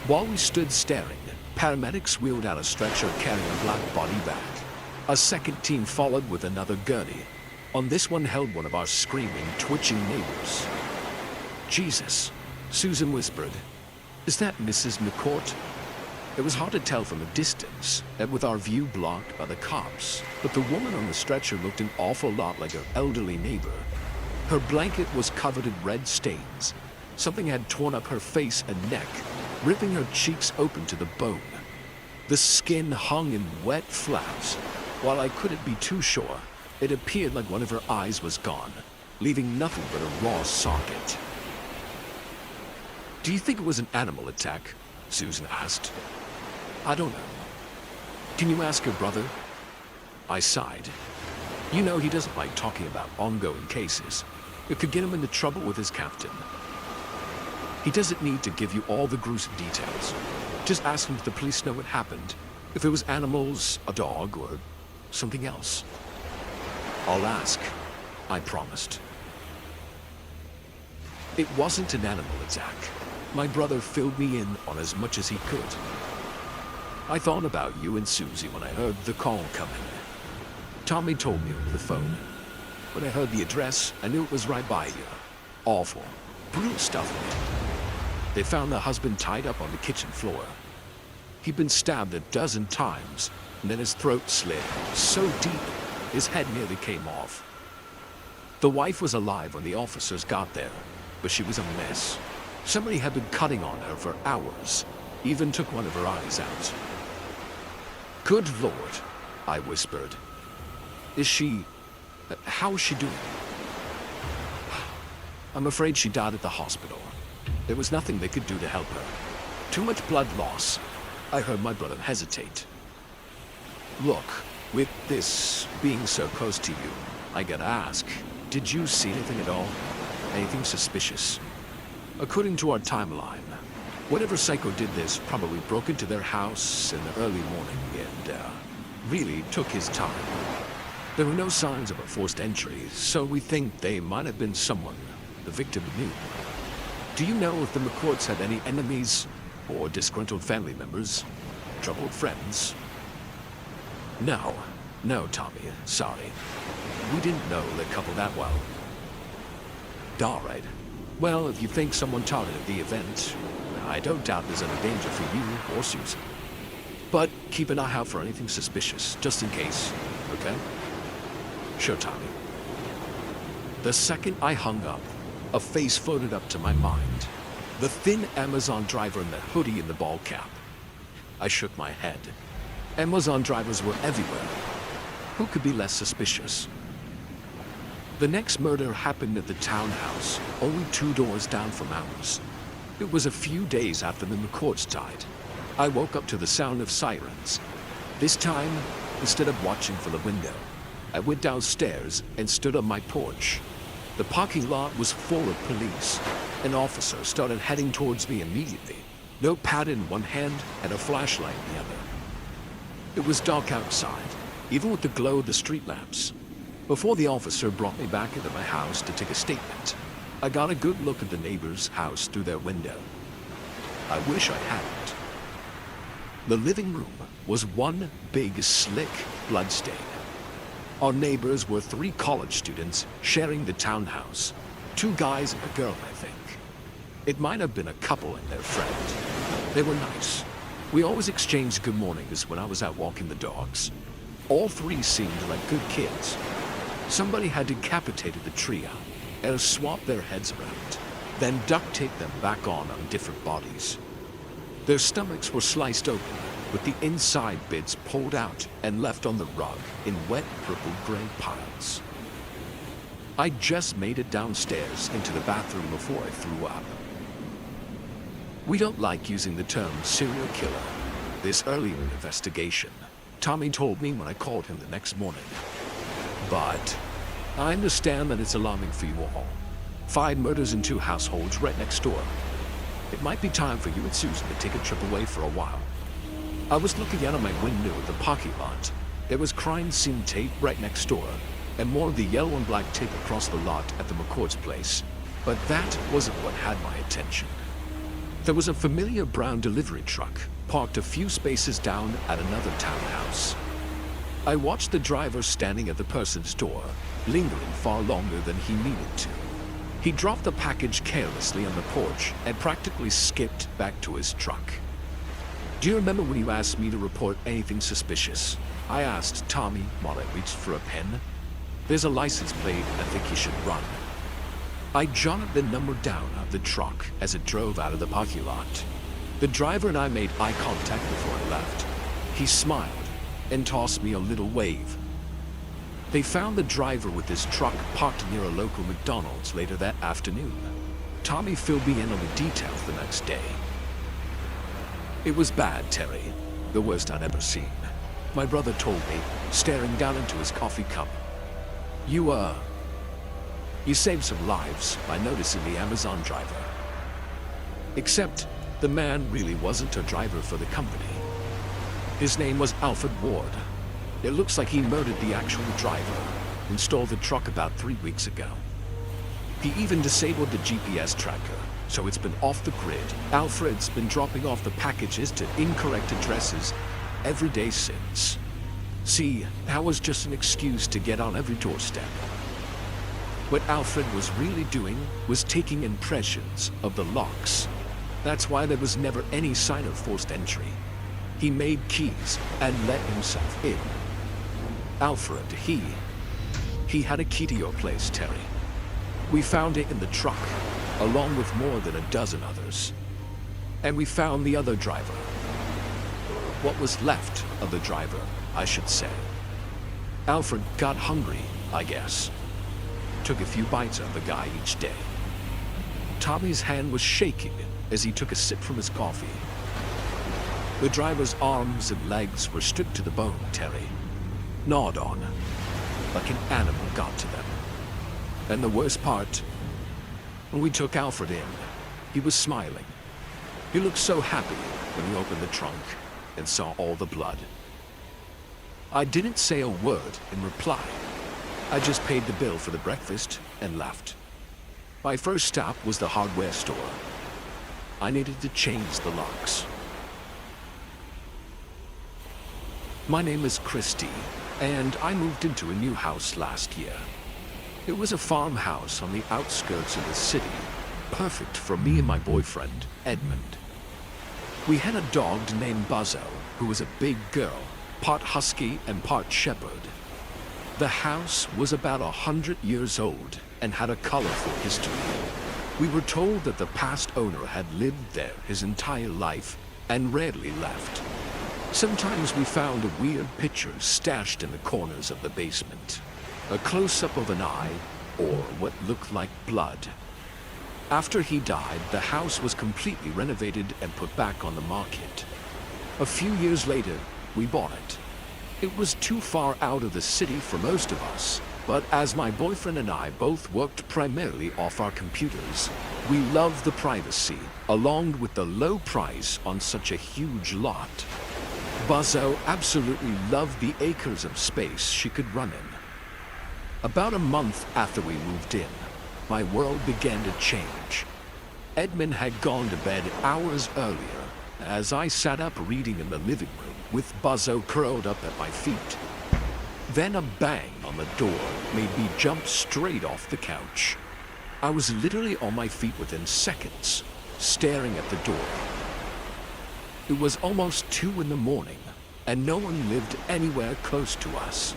While we stood staring, paramedics wheeled out a stretcher carrying a black body bag. A second team followed with another gurney. On this one held one of our screaming, twitching neighbors. "Jesus," Susan whispered. "Is that Mrs. McCourt?" It was hard to tell from a distance, and with our view blocked by the cops, but the woman on the stretcher looked an awful lot like her elderly neighbor. Her blanket was covered in red stains. Something had torn up her face and neck, ripping her cheeks open to the bone. The skin hung in wet flaps. While I couldn't be too sure, it appeared like one of her eyes was gone, leaving nothing but a raw socket. "Do you think it was an animal attack?" Susan asked. "I don't know. Can you ask your brother?" I sighed. "You know, he doesn't like talking about ongoing cases. It could get him into trouble with his captain. He doesn't need to give you all the gruesome details. Just ask him if the police know what happened. If it was animals, a dog, or something else." "I'll ask," I promised. It wasn't an animal attack. My brother filled me in on as much as he could. I thought about you and Susie when I heard the call coming. Tommy told me over the phone. When I heard the address, I knew it was right by you. Awful, brutal stuff in it. They found the husband tied up on the kitchen floor. He'd been stabbed a dozen times, and then his throat slit so deep, his head nearly came off. The wife was alive when the officers got there, but she was a mess. Somebody had been cutting on her for hours, even took one of her eyes out. Good Lord, I whispered. How is she doing? I'm afraid she died at the hospital. There was nothing they could do to help her. Too much blood loss. I heard my brother hesitate. Look, with this being so close to you, I gotta ask, did you see anything at all? Anything suspicious? According to our timeline, whatever psycho did this probably broke into their house in the early morning and really took his time. There were no signs of a forced entry, so we think they might have been someone the victim knew. Do you know if the McCourts had any enemies or disgruntled family members? Troubled friends? No, Tommy, sorry. We didn't know the couple that well. All right. Well, if you think someone targeted the event, I don't doubt there's any danger for you or Susan. But keep an eye out for anything suspicious, just in case, okay? Sure, Tommy. The second I hung up, a face floated up to my mind. The thin Amazon driver in the hoodie and the ball cap. I shook my head. Amazon drivers were everywhere. Who could be less suspicious? The next murder happened at the townhouse, only 2 doors down from ours. It was a few days after the McCourts died. I woke up to the sound of sirens. This time, instead of watching from the window, I went downstairs and stood on my porch. The parking lot was full of police. An officer started heading towards me immediately. Notepad in one hand and a flashlight in the other. It was dark outside, even with the glow of the street lamps. Before the officer brought me back into my house to take a statement, I got a good look at the neighbor's house through their window. I wish I hadn't. The living room was one big, slick bloodstain. Our neighbors were 3 college students sharing the townhouse. 2 guys and a girl, I think. It might have been a couple and their friend. They were nice. We always exchanged good mornings when I was out walking the dogs. All 3 seemed like good kids. Somebody had decapitated the trio and swapped their heads around, then duct taped them back on different bodies. Their stomachs were sliced open, with the inside bits pulled out and left on the rug in wet purple-gray piles. I just made it downstairs into the bathroom before I threw up. We don't like using the term serial killer this early in the investigation, Tommy told me when I called him the next morning. But I understand that it's alarming for you all. 5 murders in 2 households right next door. It might be time for you and Susan to take a trip away for a while. I was looking out of my window at the parking lot. There was crime scene tape right next door, and more of the yellow and black tape across the lot at the McCourt's place. But that wasn't what had my attention. There was a familiar brown delivery truck parked a few spaces down at another townhouse. I watched the driver standing at the person's door, lingering far longer than he needed to. He dropped the package carelessly on the porch and practically skipped back to his truck. Do you remember when you asked me to report anything suspicious? I asked Tommy while I reached for a pen. There's a license plate I think you should run. I jotted the number down of the truck as it drove out of the parking lot. The driver and I made eye contact before I left. He smiled and tossed me a little wave. They found the driver with his truck parked near a local McDonald's later that afternoon. Tommy filled me in on the details the next day. It was bad, Terry. The worst I'd ever seen. My brother told me, staring down into his coffee cup. You saved some lives by noticing the Amazon driver. Except the man really wasn't a driver for the company. His name was Alfred Ward. It looks like he murdered the actual driver and stole the truck about 3 weeks ago. He even disabled the GPS tracker, so it's been off the grid. Alfred's been dropping off the packages to incorrect addresses every day since. See, that was just an excuse to get on every doorstep. What Alfred was really doing was taking impressions of the locks. That's why there was never any sign of forced entry. He made keys and let himself in. Alfred, he had a key to your place, Terry. We found it in the truck, along with more than a dozen others. And we found the other driver. What was left of the driver, I should say. Alfred got hungry, I guess. Took a few bites of the guy each day. Tommy's hand was shaking as he took a sip from his coffee. The driver's arms and legs were stripped to the bone, Terry. Gnawed on, like an animal got to them. And the worst part, when we took Alfred in, he was smiling. He looked so happy when he opened the trunk and saw all the blood. I didn't say a word in reply. I just paid the bill for the breakfast and left. My first stop was the hardware store. I needed to change the locks. My name is Christy, and I moved into a new house last year. It was a farmhouse on the outskirts of the city, perfect for me and my boyfriend, Edmund. We had a dog named Buzzo, who was a big girl, part husky and part shepherd. The house was about 100 years old and had a colorful history. We were told that the past owner had lived there his entire life and rarely left. Sometimes we found weird pictures stashed in the corners of the basement. A close-up of an eye, or what looked like blood. After he died, the house was completely renovated and put back on the market. A few years later, we bought it. It was too far out of the city for most of us, but as my boyfriend and I both worked primarily off our computers, we loved the privacy, along with the low price on such a huge lot. Buzzo absolutely loved the acres of space she could run in. About a month after we moved in, my world began to change. Edmund had gone to bed hours earlier, as I sat up reading in the living room with Buzzo curled up at my feet. Then a bang on the door made me jump straight off the couch. I was literally on my feet within seconds, staring at the door. It was almost 2 in the morning, and no one lived anywhere close to us.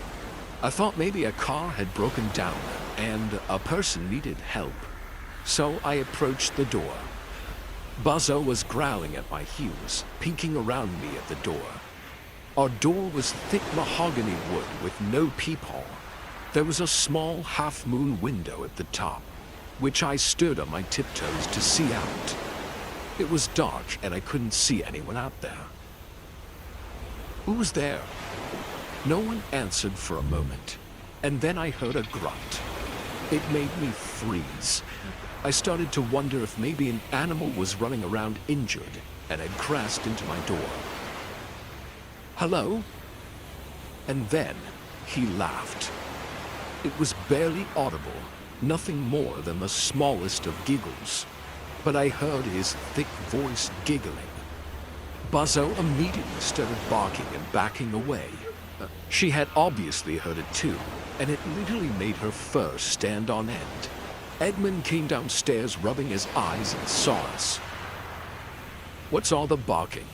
I thought maybe a car had broken down and a person needed help, so I approached the door. Buzzo was growling at my heels, peeking around me at the door. Our door was thick mahogany wood with no peephole. There was a small half-moon window at the top, which I stood on my tiptoes to see out. It was dark and I couldn't see anyone out there. Who was there? No one answered for a moment, and then I heard a grunt. It made me freeze. I started to wonder if maybe an animal was running around injured and had crashed into my door. Hello? And then he laughed. It was barely audible, nothing more than the smallest of giggles, but I heard his thick voice giggling. Buzzo immediately started barking and backing away. She had obviously heard it too, and it literally made her fur stand on end. Edmund came downstairs rubbing his eyes and saw us. What's all the barking?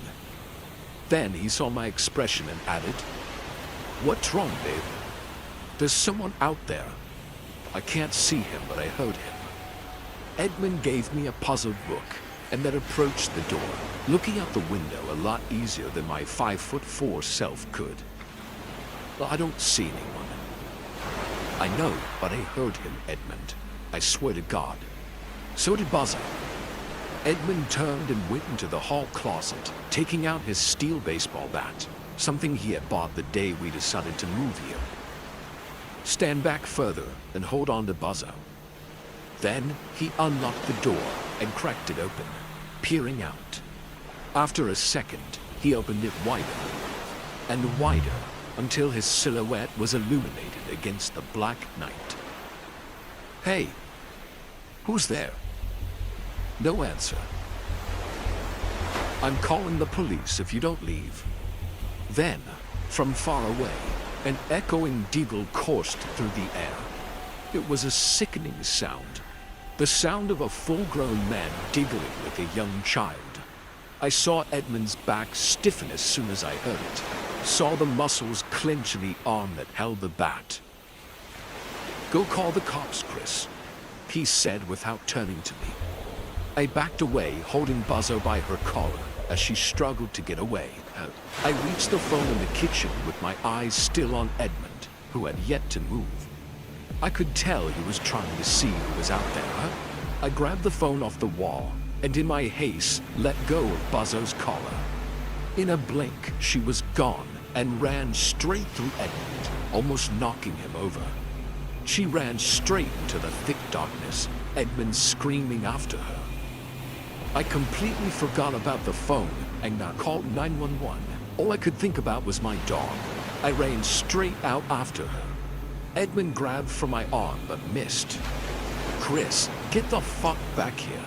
Then he saw my expression and added, What's wrong, babe? There's someone out there. I can't see him, but I heard him. Edmund gave me a puzzled look and then approached the door, looking out the window a lot easier than my 5'4" self could. I don't see anyone. I know, but I heard him, Edmund. I swear to God. So did Buzzo. Edmund turned and went into the hall closet, taking out his steel baseball bat, something he had bought the day we decided to move here. Stand back further and hold on to Buzzo. Then he unlocked the door and cracked it open, peering out. After a second, he opened it wider and wider until his silhouette was illuminated against the black night. Hey, who's there? No answer. I'm calling the police if you don't leave. Then, from far away, an echoing deagle coursed through the air. It was a sickening sound, the sound of a full-grown man giggling with a young child. I saw Edmund's back stiffen as soon as I heard it, saw the muscles clench in the arm that held the bat. "Go call the cops, Chris," he said without turning to me. I backed away, holding Buzzo by her collar as she struggled to get away. I reached the phone in the kitchen with my eyes still on Edmund, who had yet to move. I could tell he was trying to see who was out there. I grabbed the phone off the wall and in my haste let go of Buzzo's collar. In a blink, she was gone and ran straight through Edmund, almost knocking him over. She ran straight into the thick darkness, Edmund screaming after her. I completely forgot about the phone and I called 911. All I could think about was my dog. I ran straight out after her. Edmund grabbed for my arm but missed. "Chris, get the fuck back here."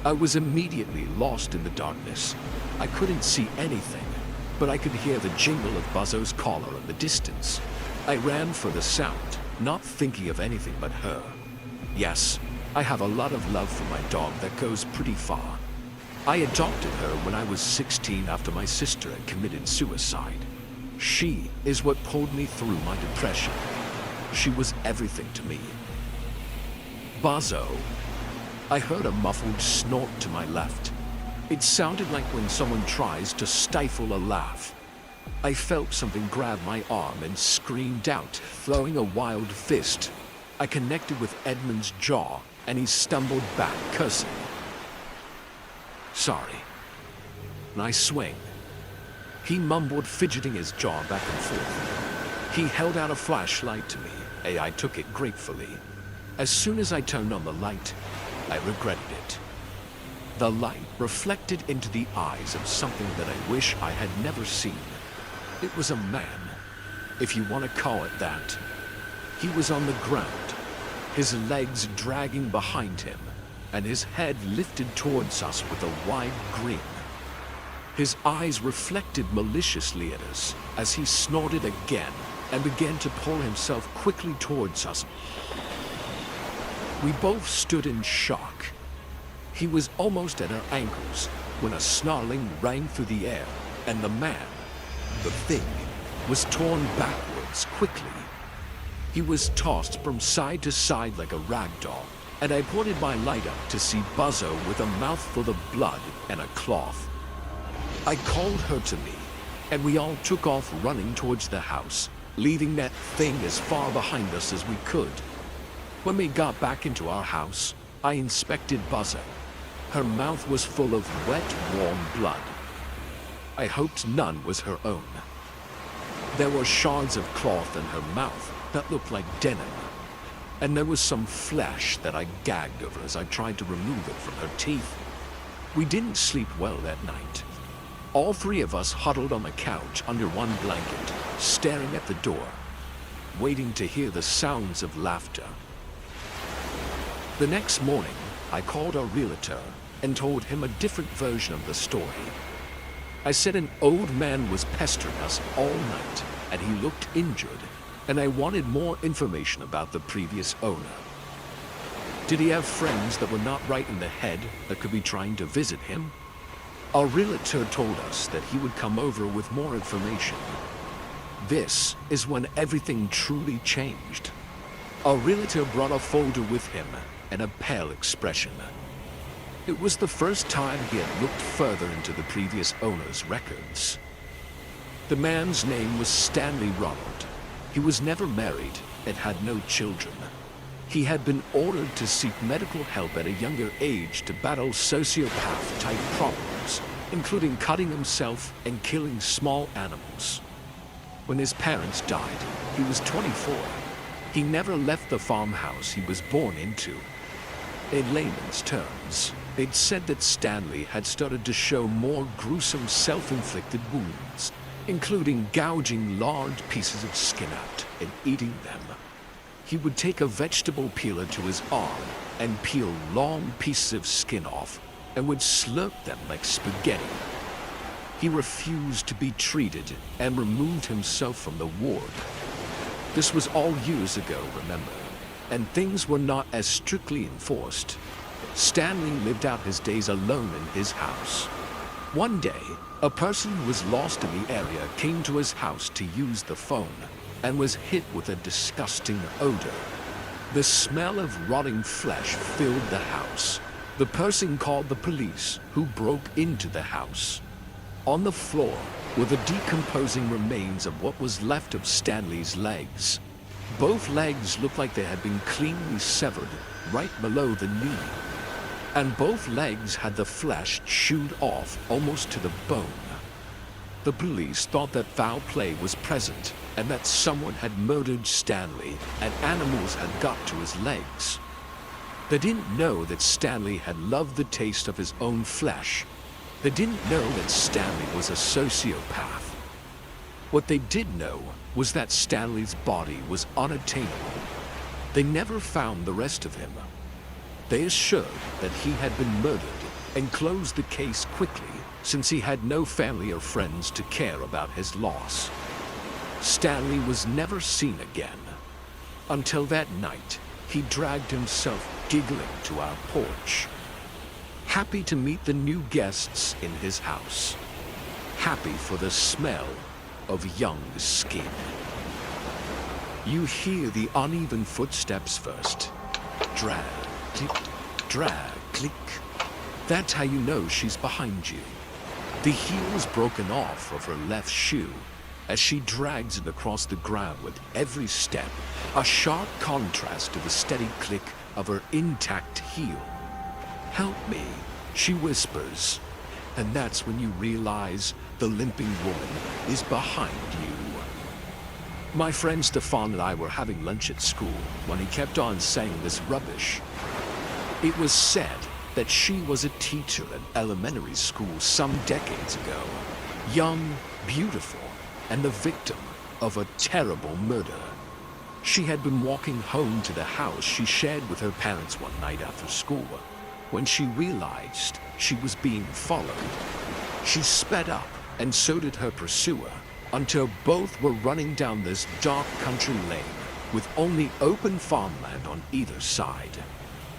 I was immediately lost in the darkness. I couldn't see anything, but I could hear the jingle of Buzzo's collar in the distance. I ran for the sound, not thinking of anything but her. Yes, I have a lot of love for my dog that goes pretty far. I adopted her when I was 16 after my sister had committed suicide. She is what pulled me through my depression. She was everything to me. "Buzzo." I heard a muffled snort to my left. It sounded like when someone tries to stifle a laugh. I felt something grab my arm and screamed out, throwing a wild fist. I connected with Edmund's jaw, and he stumbled back, cursing. "Sorry." And I swing. He mumbled, fidgeting his jaw back and forth. He held out a flashlight to me, and I took it gratefully. As soon as I turned on the light, I regretted it. The light reflected into the eyes of something that I wish I had never seen. It was a man, if you want to call it that. He was on the ground, his legs dragging behind him, and his head lifted towards us with a wide grin. His eyes reflected maliciously at us as he snorted again and began to pull himself quickly towards us. We both stood in shock. He was almost at our ankles when a snarling rang through the air, and the man, the thing, was torn backwards quickly. He was tossed from side to side like a rag doll, and I pointed my light up to see Buzzo with a mouthful of blood and a cloth. I called her to me, and we all took off running towards the house, leaving that thing as far behind us as we could. When we got back into our house, I inspected Buzzo. Her mouth was full of wet, warm blood. I hoped none was her own. There were shards of cloth in her mouth that looked like denim, and there was some flesh that I gagged over as I tried to remove it from her teeth. We didn't sleep well that night. All three of us huddled on the couch under one blanket, staring at the door, waiting to hear the sounds of laughter. The next morning, I called our realtor and told him a different version of the story. I said an old man was pestering us all night, and he looked injured, and I wanted more information about the previous owner. Did he have friends that were not right in the head that could be trying to visit him? Our realtor told us that he would come over with more information. This is when everything truly changed. Our realtor brought a folder with him and a pale expression. It was the first time he had looked further into the previous owner's records. The man's name was Stanley Ronald. He was never married and had no children. He had been ordered to seek medical help at a younger age to battle sociopath-type problems, including cutting himself and killing small animals. When his parents died, he was 24. He never left the farmhouse he was born into. In layman's terms, they'd said that Stanley had started to show more gruesome self-inflicted wounds, including gouging large pieces of skin out and eating them. He would take a vegetable peeler to his arm and peel long pieces of skin off and would slurp them like spaghetti. He refused to be treated and removed himself from the ward. This was all years ago, remember, and things were not as strictly enforced. Stanley lived out his days alone in his house. One day, a person who was lost in the area came to his house to use the phone and was hit with a disgusting odor. The smell of rotting flesh filled the house. The person called the police, who broke into the house. On the floor were the decomposing remains of what was left of Stanley's legs. Both legs looked like they had been cleanly severed right below the knee. And both legs had the flesh chewed off almost to the bone. The police thought that foul play was present and that someone had murdered Stanley and animals had got to his legs. They didn't know that Stanley had loved the taste of his own flesh. They didn't know that Stanley was a sociopath. What they did know was that Stanley's body was unattainable. They never found the rest of him. They assured that he had been murdered and closed the case quickly since he had no family or friends to care about his loss. Stanley was never seen again. Until that night, he dragged himself giggling to our porch. Happy to meet the new guests in his house. Happy for the smell of young skin. You hear the uneven footsteps first. Drag, click, drag, click. That's how you know she's behind you. The heel is broken off of her left shoe as she drags it across the ground with every step, a sharp contrast to the steady click of her intact heel. "Help me," she whispers, and that's when you realize the limping woman is behind you. My friend Stefan and I were having lunch at school when he kept on saying this rubbish. It was said that she was a teacher at elementary school some decades ago, young, beautiful, and the victim of a terrible murder. She had been walking home to the house she shared with her parents one night after school when she realized she was being followed. She sped up, and so did her pursuer, until both were running down this dark country lane with only open farmland on either side.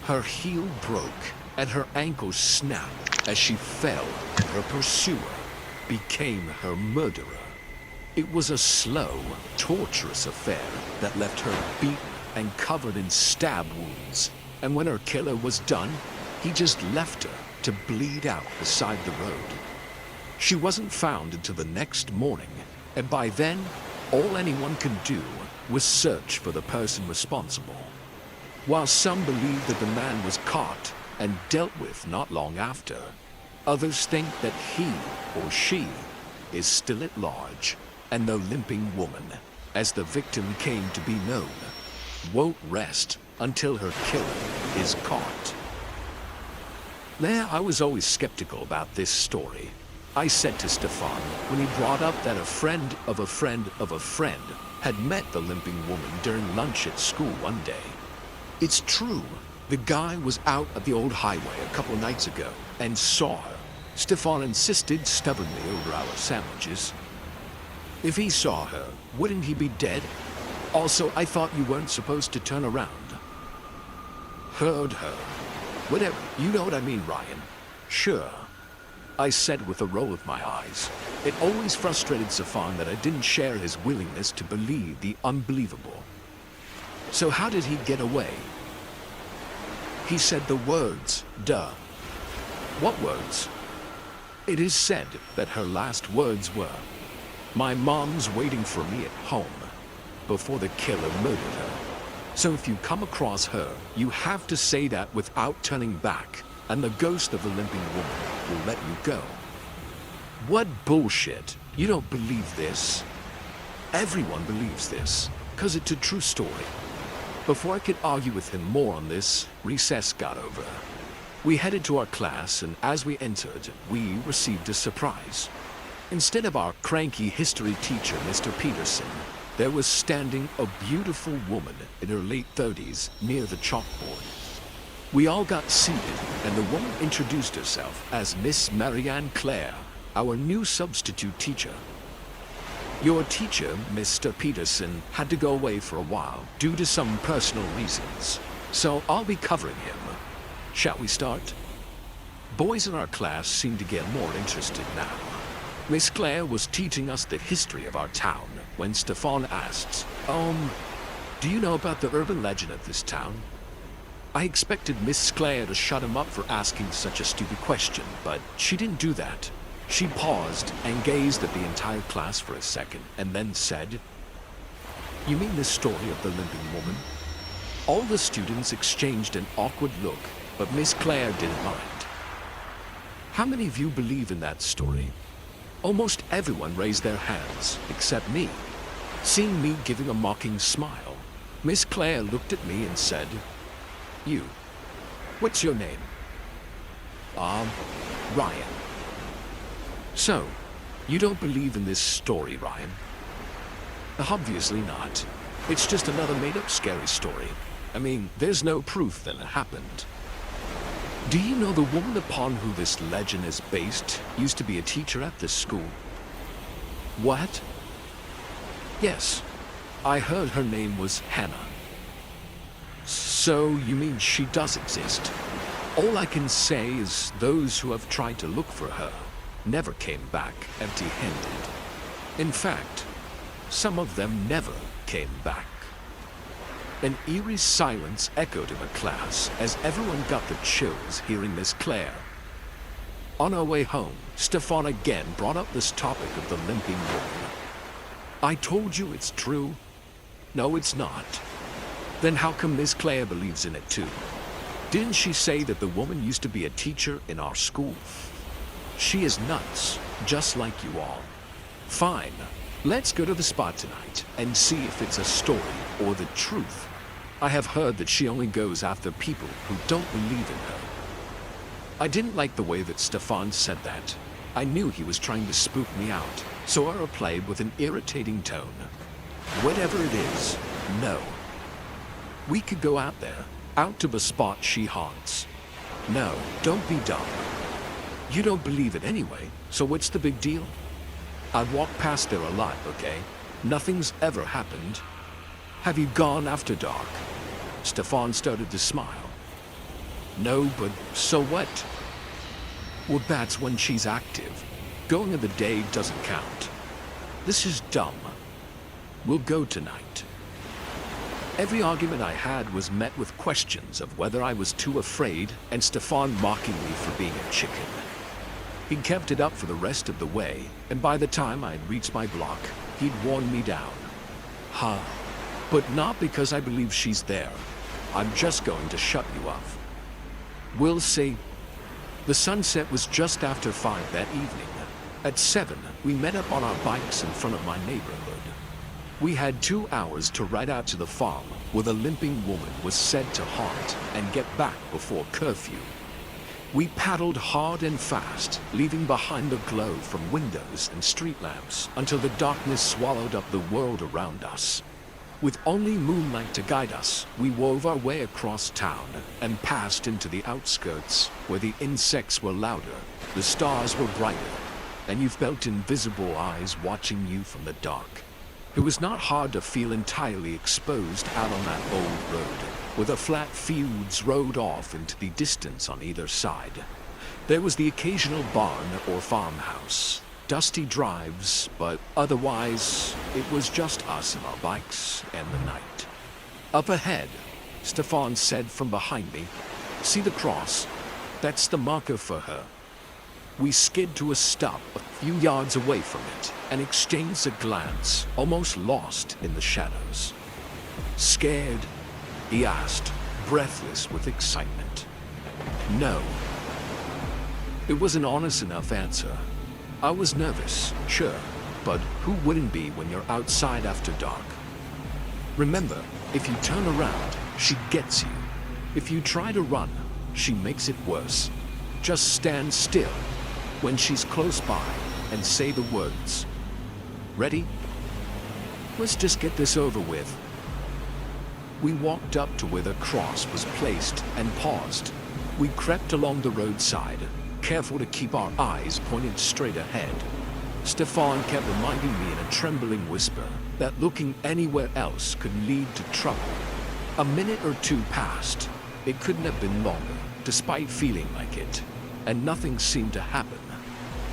Her heel broke and her ankle snapped as she fell. Her pursuer became her murderer. It was a slow, torturous affair that left her beaten and covered in stab wounds. And when her killer was done, he just left her to bleed out beside the road. She wasn't found until the next morning, and by then, all anyone could do was search for the person responsible. While some believe that the man was caught and dealt with not long after, others think that he or she is still at large, and the limping woman, as the victim came to be known, won't rest until her killer is caught. There, I was always skeptical about this story. I said to Stefan when he brought up that a friend of a friend of a friend had met the limping woman during lunch at school one day. It's true, the guy was out at the old highway a couple nights ago and saw her. Stefan insisted stubbornly over our sandwiches. If he saw her, wouldn't he be dead? Also, I thought you weren't supposed to turn around. Heard her. Whatever, you know what I mean, Ryan. Sure, I said with a roll of my eyes. It always frustrated Stefan that I didn't share his willingness to believe the unbelievable. So how did he get away? He said the words, duh. What words? It is said that her last words were, "My mom's waiting for me at home," before the killer murdered her. So if you come across her, you have to say that without turning back, and the ghost of the limping woman will let you go. What bullshit? You don't believe this? Everyone believes this, 'cause it's a true story. Before I could argue with him more on this, recess got over. We headed to our class, and as we entered, we received a surprise. Instead of our cranky history teacher, Mr. Peterson, there was standing a beautiful woman in her late 30s near the chalkboard. We all got seated, and the woman introduced herself as Miss Marianne Clare. our new substitute teacher. Your teacher, Mr. Peterson, had to go away for a while due to some personal reasons, so I'll be covering him. Shall we start? Boys in our class seem to get more interested now. Miss Claire was teaching us the history of our town when Stefan asked, do you know about the urban legend of this town? I expected Miss Claire to shut him up for asking such a stupid question, but she didn't do that. She paused and gazed at the entire class for a second, and then said, "You mean the story of the limping woman?" All the students exchanged an awkward look, but Miss Claire didn't mind. "How many of you believe in that story?" Almost everyone raised their hands, except me. Seeing me giving a mocking smile, Miss Claire looked at me and said, "You, what's your name?" Ryan. "So, you don't believe in this story, Ryan?" "Obviously not. It's just another made-up scary story. I mean, there's no proof that it happened." "Do you know the woman upon who this legend is based used to be a teacher at this school?" "What?" "Yes. I heard her name was Hannah." "So you mean she does exist?" "All I can say is those who have tried to look for her never came back empty-handed. In fact, some of them never came back." An eerie silence echoed in the class as everyone got the chills hearing Miss Claire. On our way home, Stefan again brought up this topic of the limping woman. "I told you it's true." "No, it's not." "Then how come Miss Claire believes in it too? Didn't she say that the woman used to be a teacher in our school?" "She is nuts, just like you all." "Fine. Let's go to the spot tonight and see if it's a story or the truth. I have heard that she only goes after people who don't believe in her." I didn't like the way that Stefan said that. I knew he was trying to spook me out, so I replied with an irritating tone, "Whatever it is, no. We could go out there, out to the spot she haunts." "No, don't be dumb. You don't believe it anyway, so what's the big deal? I walk past there a lot, okay? Nothing's ever happened." "Have you gone after dark?" Stefan started to smile. "No, but so what?" "Well, that's when she's active. Going in the day doesn't count." "This is dumb. We'll go tonight." Every argument I had was met with questions of whether I was too afraid and Stefan mocking me for being a chicken. He kept it up for the rest of the way, and by the time I'd reached my block, he'd worn me down. But not because I believe she's there. I'm just going to shut you up. We'll see. The sunset was just after 5 that evening. At 7, we met up on our bikes in front of my neighborhood. We had 2 hours to ride out to the farm where the limping woman was said to haunt and get back before curfew. We paddled hard and fast, leaving behind the glow from windows and street lamps until the darkness swallowed up the world around us. With only moonlight to guide us, we wove our way across town and passed into the outskirts where the insects were louder, the stars were brighter, and you felt invisible eyes watching you from the dark. It was not hard to feel entirely exposed out on that old road, where the flat fields rode off into the distance on either side. There was the occasional barn or farmhouse, dusty drives, but otherwise, it was just us and our bikes and the night. Up ahead, Stefan said from behind me, "See the cross? That's the marker for her." We skid to a stop a few yards away from it and exchanged a glance, almost lost in the shadows. "Scared?" he asked, breathless with excitement. "No." It was an honest enough answer. I was nervous, sure, but who wouldn't be when you're outside after dark? Remember, if you turn around, she gets you. If you try to run, she makes it worse. Just stand still when she's close by and say the words. "Ready? Let's just get this over with." We walked up to where the cross was placed and paused. We crept along the roadside, careful to keep our eyes pointed straight ahead. Stefan kept reminding me in a trembling whisper that looking anywhere else could lead to trouble. A minute or two passed. It couldn't have been longer, despite feeling like it, and nothing seemed to happen.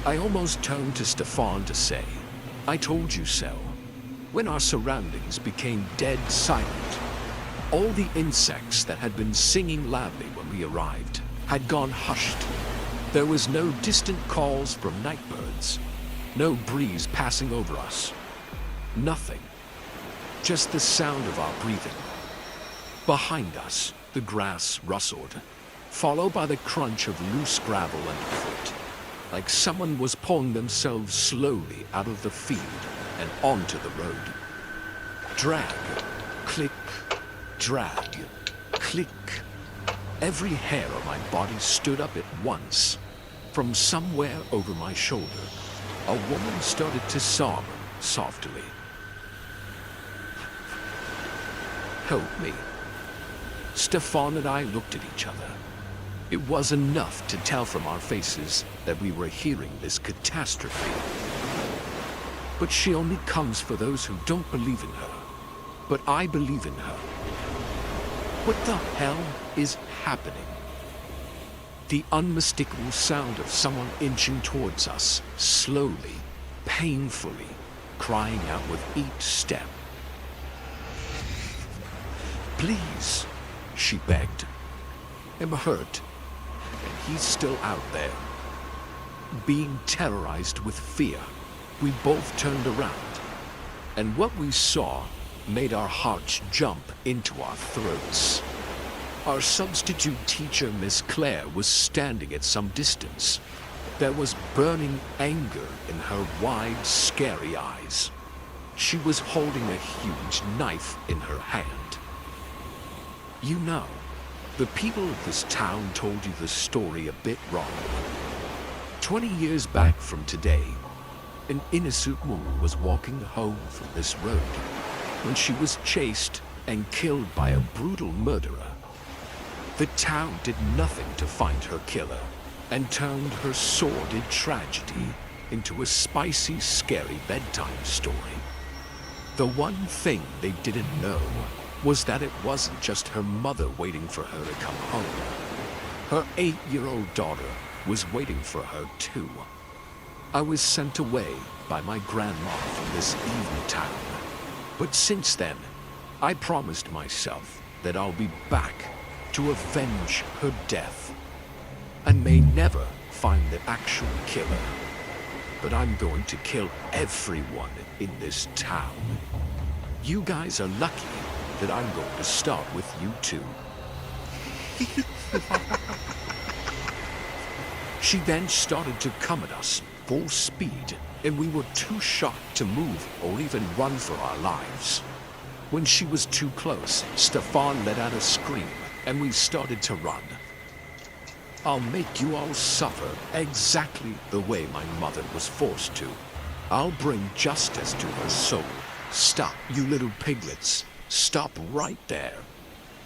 I almost turned to Stefan to say, "I told you so," when our surroundings became dead silent. All the insects that had been singing loudly when we arrived had gone hushed. There was no distant calls from night birds, no breeze passing over us. Nothing. Just the sound of our breathing. Behind us, the grass rustled, followed by the crunch of loose gravel underfoot, like someone was pulling themselves slowly out of the field and onto the road. Drag, click, drag, click. Every hair on my body stood up at once. From somewhere over my shoulder, a woman started to sob softly. "Help me." Stefan and I looked at each other. It was enough to tell from our faces that we were hearing this catastrophe. But she only comes for those who don't believe in her. But I believe in her. What the hell is happening? The unmistakable sound of someone inching towards us, slowly, painfully, crying out with each step. "Please," she begged. "I'm hurt, and he's still out there." Being terrorized with fear, we both turned around, and what we saw made our hearts jump into our throats. Our substitute teacher, Miss Claire, was standing at some distance. There was burning anger in her wide, scary eyes. She was holding a huge knife in her hand. "You know, the people of this town told you the story a bit wrong. 20 years back from today, an innocent woman was walking home from this road when she was chased and killed by a brutal murderer. The town did nothing to find her killer and turned her sordid tragedy into a spicy, scary bedtime story. The one thing they didn't know was that it wasn't just her mother waiting for her to come home. Her 8-year-old daughter was waiting for her too. I was sent away by my grandma from this evil town. But since then, I promised myself that I'll be back to avenge her death. I may never find the actual killer, but I'm going to kill everyone in this town. You guys are lucky that I'm going to start with you two." She then started to come at us full speed, and we were too shocked to move or even run for our lives. When she was too close, Stefan let out a scream, and we started to run. "I'll make you all suffer exactly the way my mother was forced to. I'll bring justice to her soul. Stop, you little piglets. Stop right there."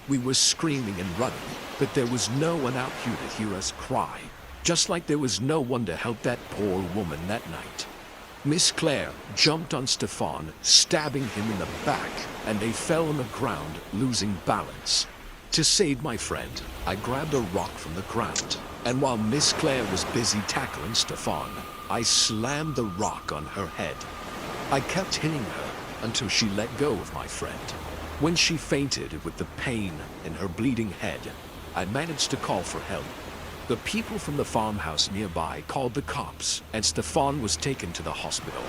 We were screaming and running, but there was no one out here to hear us cry, just like there was no one to help that poor woman that night. Miss Claire jumped on Stefan, stabbing him in the back, and they fell on the ground, losing balance. To save my friend, I grabbed a rock from the ground, and while Miss Claire was busy tackling Stefan, I slammed the rock on her head. I kept hitting her until she let go of my friend. When she fainted with the pain in her bleeding head, I managed to call for help. The people from the farmhouse nearby called the cops, and Stefan was taken to the hospital.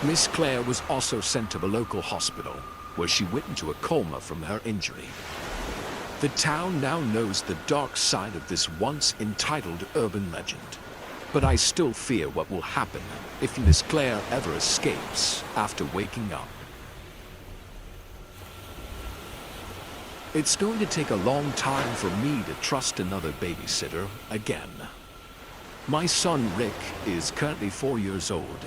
Miss Claire was also sent to the local hospital, where she went into a coma from her injury. The town now knows the dark side of this once entitled urban legend, but I still fear what will happen if Miss Claire ever escapes after waking up. It's going to take a long time for me to trust another babysitter again. My son Rick is currently 4 years old,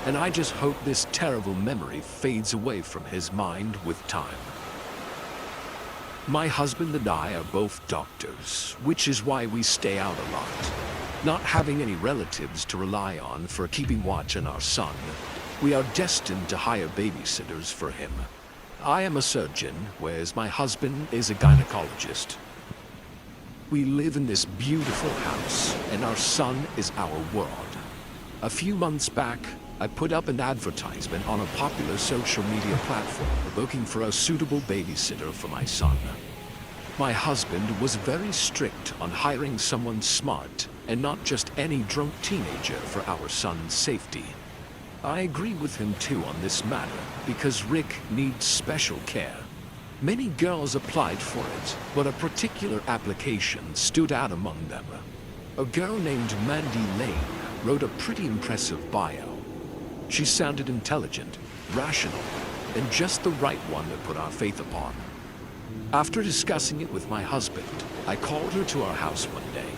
and I just hope this terrible memory fades away from his mind with time. My husband and I are both doctors, which is why we stay out a lot. Not having any relatives to rely on for keeping watch on our son, we are destined to hire babysitters for him. I am a surgeon, whereas my husband is a gynecologist. We live in this beautiful house, and our son is our world. A few months back, I put up an advertisement on a popular social media platform looking for a suitable babysitter for my son. My husband was very strict on hiring someone smart and not just any drunk teenager for our son's safety. I agree with him too on this matter because Rick needs special care. Many girls applied for it, but a particular application stood out among them. A girl named Mandy Lane wrote a pretty impressive bio. She sounded intelligent, rational, and just the right one to put our faith upon. After discussing it with my husband, I called her to our house one day.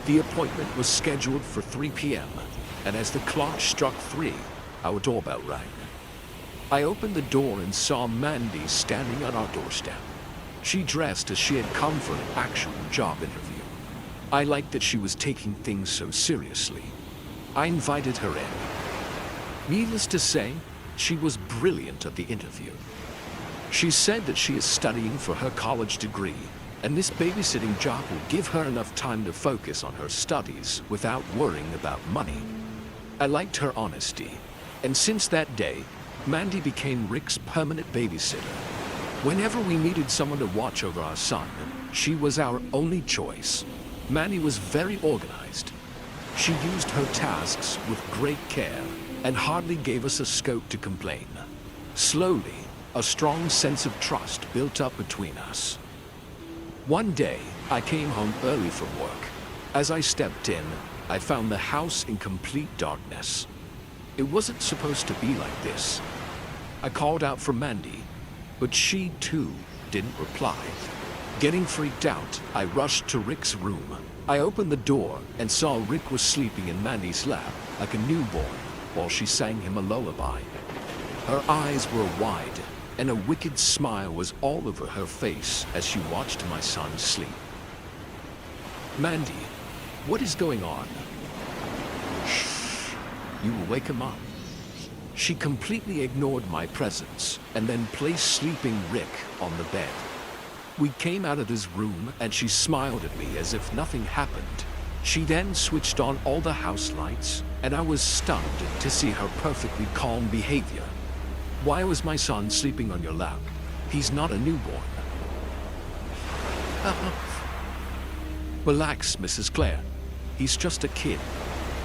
The appointment was scheduled for 3 p.m., and as the clock struck 3, our doorbell rang. I opened the door and saw Mandy standing on our doorstep. She dressed as she had come for an actual job interview. I liked that she was taking things so seriously. I invited her in. Needless to say, she was brilliant at the interview. She said that she is studying for her college degree, and this babysitting job will give her enough time to focus on her studies without worrying about money. I liked her honesty, and since that day, Mandy became Rick's permanent babysitter. Whenever we needed someone to watch over our son, she was our only choice. Mandy was very organized. She used her tasks with great care and hardly gave us a scope to complain. Slowly, a strong sense of trust built up between us. One day, I came home early from work. As I stepped in, I found the house in complete darkness. It wasn't supposed to be like this. I called out for Mandy, but she too didn't reply. Getting freaked out, I rushed to Rick's room. I opened the door and saw Rick was sleeping in Mandy's lap like a newborn while she sang him a lullaby. Her eyes were wide, and a wicked smile was all over her face as she watched my son sleep. Mandy, what is going on? Shh, you will wake him up. She completely ignored my presence and then placed sleeping Rick on the bed. We came out of his room and she smiled at me as if nothing happened. She then switched on all the house lights, and I was stunned to see her perfectly calm behavior. Why was my son sleeping on your lap? He's not a newborn. Relax, Mrs. Claire. He's just a kid.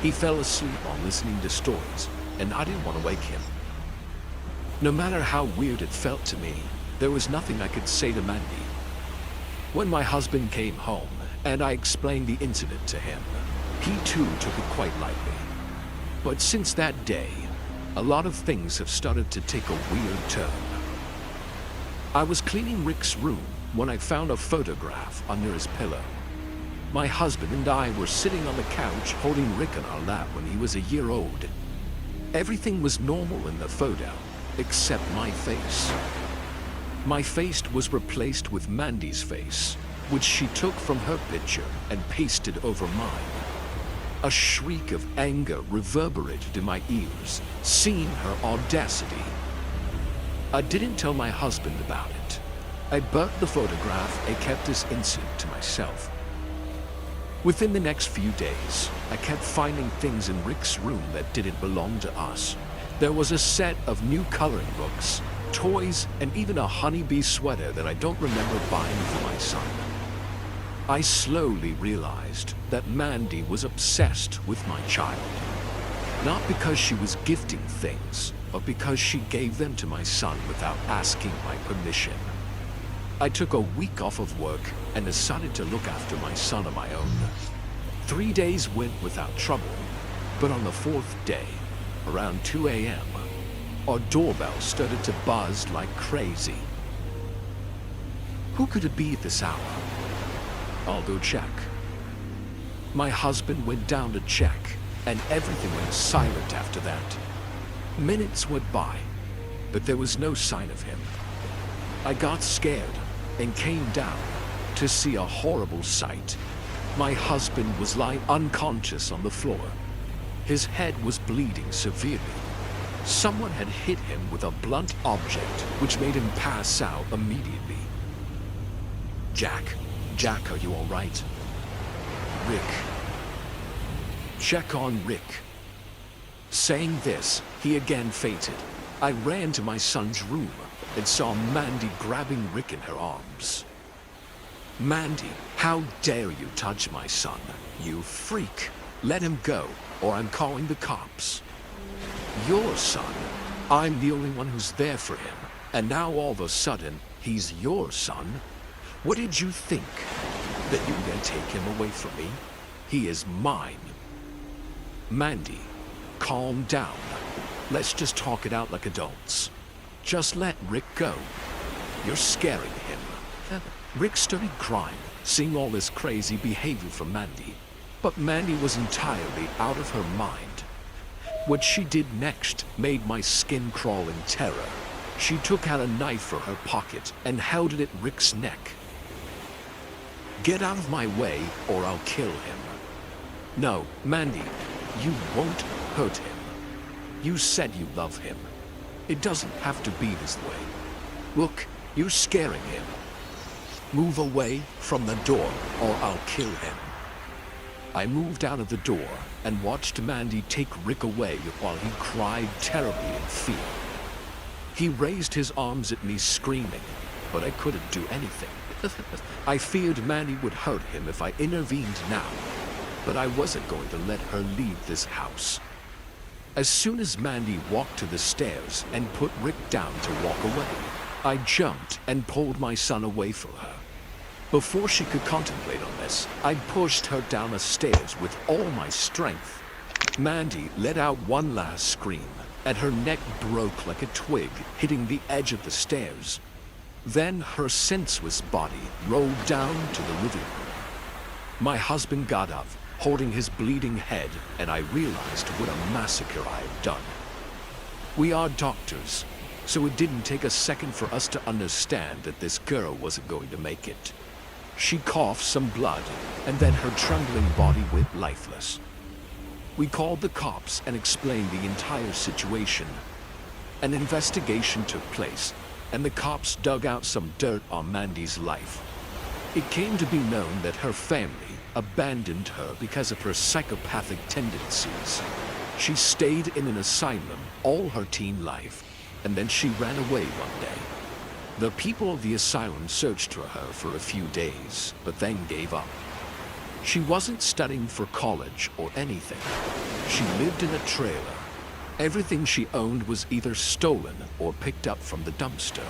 He fell asleep while listening to stories, and I didn't want to wake him. No matter how weird it felt to me, there was nothing I could say to Mandy. When my husband came home, and I explained the incident to him, he too took it quite lightly. But since that day, a lot of things have started to take a weird turn. I was cleaning Rick's room when I found a photograph under his pillow. My husband and I were sitting on the couch holding Rick in our lap when he was a year old. Everything was normal in the photo, except my face. My face was replaced with Mandy's face, which she took from her picture and pasted over mine. A shriek of anger reverberated in my ears, seeing her audacity. I didn't tell my husband about it. I burnt the photograph and kept this incident to myself. Within the next few days, I kept finding things in Rick's room that didn't belong to us. There was a set of new coloring books, toys, and even a honeybee sweater that I don't remember buying for my son. I slowly realized that Mandy was obsessed with my child. Not because she was gifting things, but because she gave them to my son without asking my permission. I took a week off of work and decided to look after my son on my own. 3 days went without trouble, but on the 4th day, around 2 a.m., our doorbell started to buzz like crazy. Who could it be at this hour? I'll go check. My husband went down to check, and everything went silent after that. Minutes went by, but there was no sign of him. I got scared and came down to see a horrible sight. My husband was lying unconscious on the floor. His head was bleeding severely. Someone had hit him with a blunt object, which made him pass out immediately. Jack, are you all right? Rick. Check on Rick. Saying this, he again fainted. I ran to my son's room and saw Mandy grabbing Rick in her arms. Mandy, how dare you touch my son? You freak. Let him go, or I'm calling the cops. Your son? I'm the only one who's there for him. And now all of a sudden, he's your son? What did you think? That you were going to take him away from me? He is mine. Mandy, calm down. Let's just talk it out like adults. Just let Rick go. You're scaring him. Rick started crying, seeing all this crazy behavior from Mandy. But Mandy was entirely out of her mind. What she did next made my skin crawl in terror. She took out a knife from her pocket and held it at Rick's neck. Get out of my way or I'll kill him. No, Mandy, you won't hurt him. You said you love him. It doesn't have to be this way. Look, you're scaring him. Move away from the door or I'll kill him. I moved out of the door and watched Mandy take Rick away while he cried terribly in fear. He raised his arms at me screaming, but I couldn't do anything. I feared Mandy would hurt him if I intervened now, but I wasn't going to let her leave this house. As soon as Mandy walked to the stairs and put Rick down to walk away, I jumped and pulled my son away from her. Before she could contemplate on this, I pushed her down the stairs with all my strength. Mandy let out one last scream, and her neck broke like a twig, hitting the edge of the stairs. Then her senseless body rolled down to the living room. My husband got up, holding his bleeding head, and I realized what a massacre I had done. We are doctors, so it didn't take a second for us to understand that this girl wasn't going to make it. She coughed some blood, and then her trembling body went lifeless. We called the cops and explained the entire situation. An investigation took place, and the cops dug out some dirt on Mandy's life. It came to be known that her family abandoned her because of her psychopathic tendencies. She stayed in an asylum all her teen life, and then she ran away one day. The people of the asylum searched for her for a few days, but then gave up. She wasn't studying for college or anything. She lived in a trailer. Everything she owned was either stolen or picked up from the dumpster.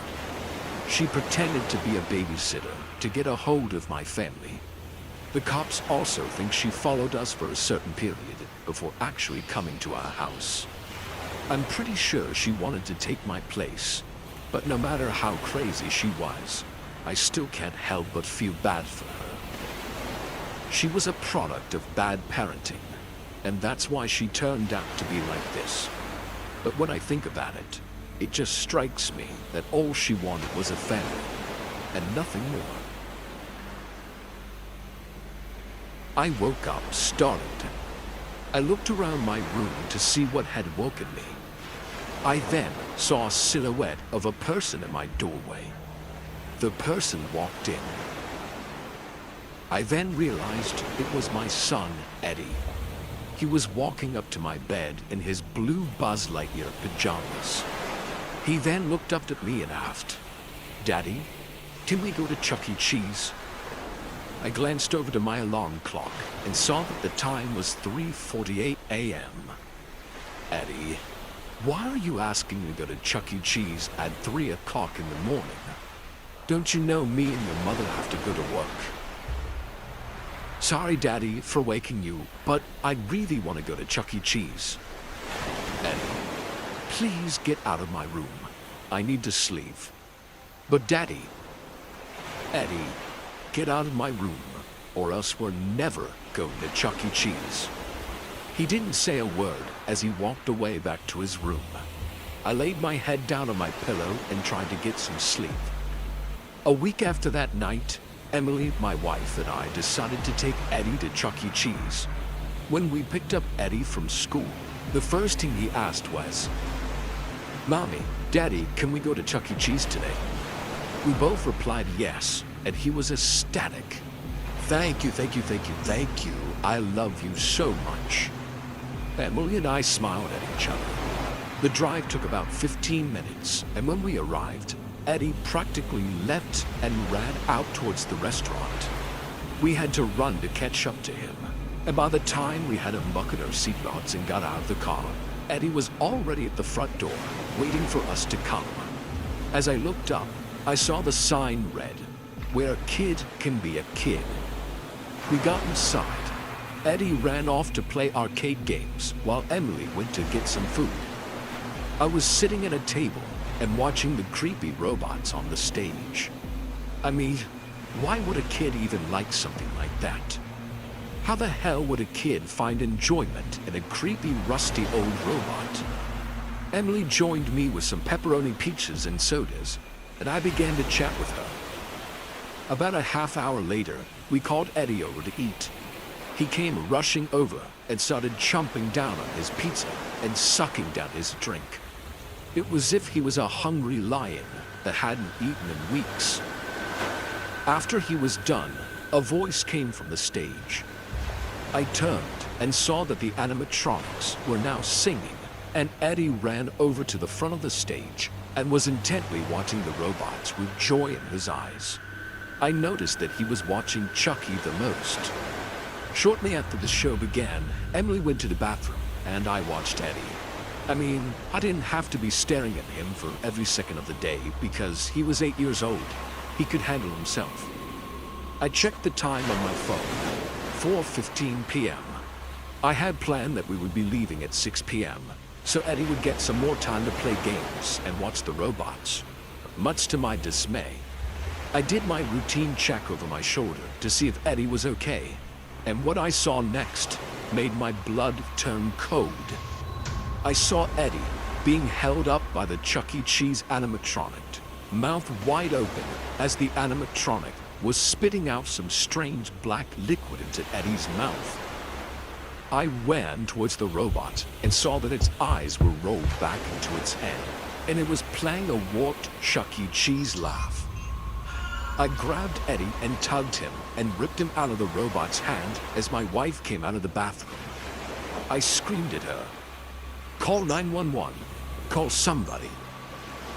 She pretended to be a babysitter to get a hold of my family. The cops also think she followed us for a certain period before actually coming to our house. I'm pretty sure she wanted to take my place, but no matter how crazy she was, I still can't help but feel bad for her. She was a product of bad parenting, and that's why she turned out to be like this. But when I think about it, it just strikes me that all she wanted was a family, and nothing more. I woke up startled. I looked around my room to see what had woken me. I then saw a silhouette of a person in my doorway. The person walked in. I then realized it was my son, Eddie. He was walking up to my bed in his blue Buzz Lightyear pajamas. He then looked up at me and asked, "Daddy, can we go to Chuck E. Cheese?" I glanced over to my alarm clock and saw that the time was 3:48 a.m. Eddie, why are you asking me to go to Chuck E. Cheese at 3 o'clock in the morning? Don't you know me and your mother have to go to work? Sorry, Daddy, for waking you, but I really want to go to Chuck E. Cheese. Eddie, please get out of my room. I need to sleep. But Daddy, Eddie, get out of my room, or else we're never going to Chuck E. Cheese. He didn't say a word as he walked away back to his room. I laid my head down on my pillow and tried to get some sleep. A week after that night, Emily, my wife, and I decided to take Eddie to Chuck E. Cheese. When we picked up Eddie from school, the first thing he asked was, "Mommy, Daddy, can we go to Chuck E. Cheese today?" We both replied yes, and he was ecstatic. Thank you, thank you, thank you, thank you. I love you so much." Emily and I smiled at each other. The drive took about 15 minutes, and when we arrived, Eddie practically leapt and ran out towards the restaurant. We had to run to catch up to him, and by the time we had unbuckled our seatbelts and got out of the car, Eddie was already at the front door, waiting for us to come. As I looked up, I saw the sign read, "Where a kid can be a kid." We got inside. Eddie ran off to play arcade games while Emily went to get some food. I was sitting at a table and watching the creepy robots on the stage. I mean, why would a kid even like something like that? How the hell would a kid find enjoyment in a creepy, rusty old robot? Emily joined me with some pepperoni pizzas and sodas, and I began to chat with her. About a half hour later, we called Eddie over to eat. He came rushing over and started chomping down on his pizza and sucking down his drink. It was as if he was a hungry lion that hadn't eaten in weeks. After he was done, a voice came from the stage. I turned and saw that the animatronics were now singing, and Eddie ran over to the front of the stage and was intently watching the robots with joy in his eyes. I noticed that he was watching Chucky the most. Shortly after the show began, Emily went to the bathroom, and I watched Eddie. I mean, I didn't have to be staring at him for every second of the day because he was 8 years old. He could handle himself. I checked the time on my phone, 4:15 p.m. I had planned that we would be leaving at 6 p.m., so Eddie would get some more time to play games and watch the robots. Much to my dismay, I did my routine check over my shoulder to see if Eddie was okay, and what I saw next made my blood turn cold. I saw Eddie being held up by the Chuck E. Cheese animatronic, mouth wide open as the animatronic was spitting out some strange black liquid into Eddie's mouth. I ran towards the robot and saw that its eyes were rolled back into its head, and it was playing a warped Chuck E. Cheese laugh. I grabbed Eddie and tugged him and ripped him out of the robot's hand as my wife came out of the bathroom. I screamed at her, "Call 911, call somebody."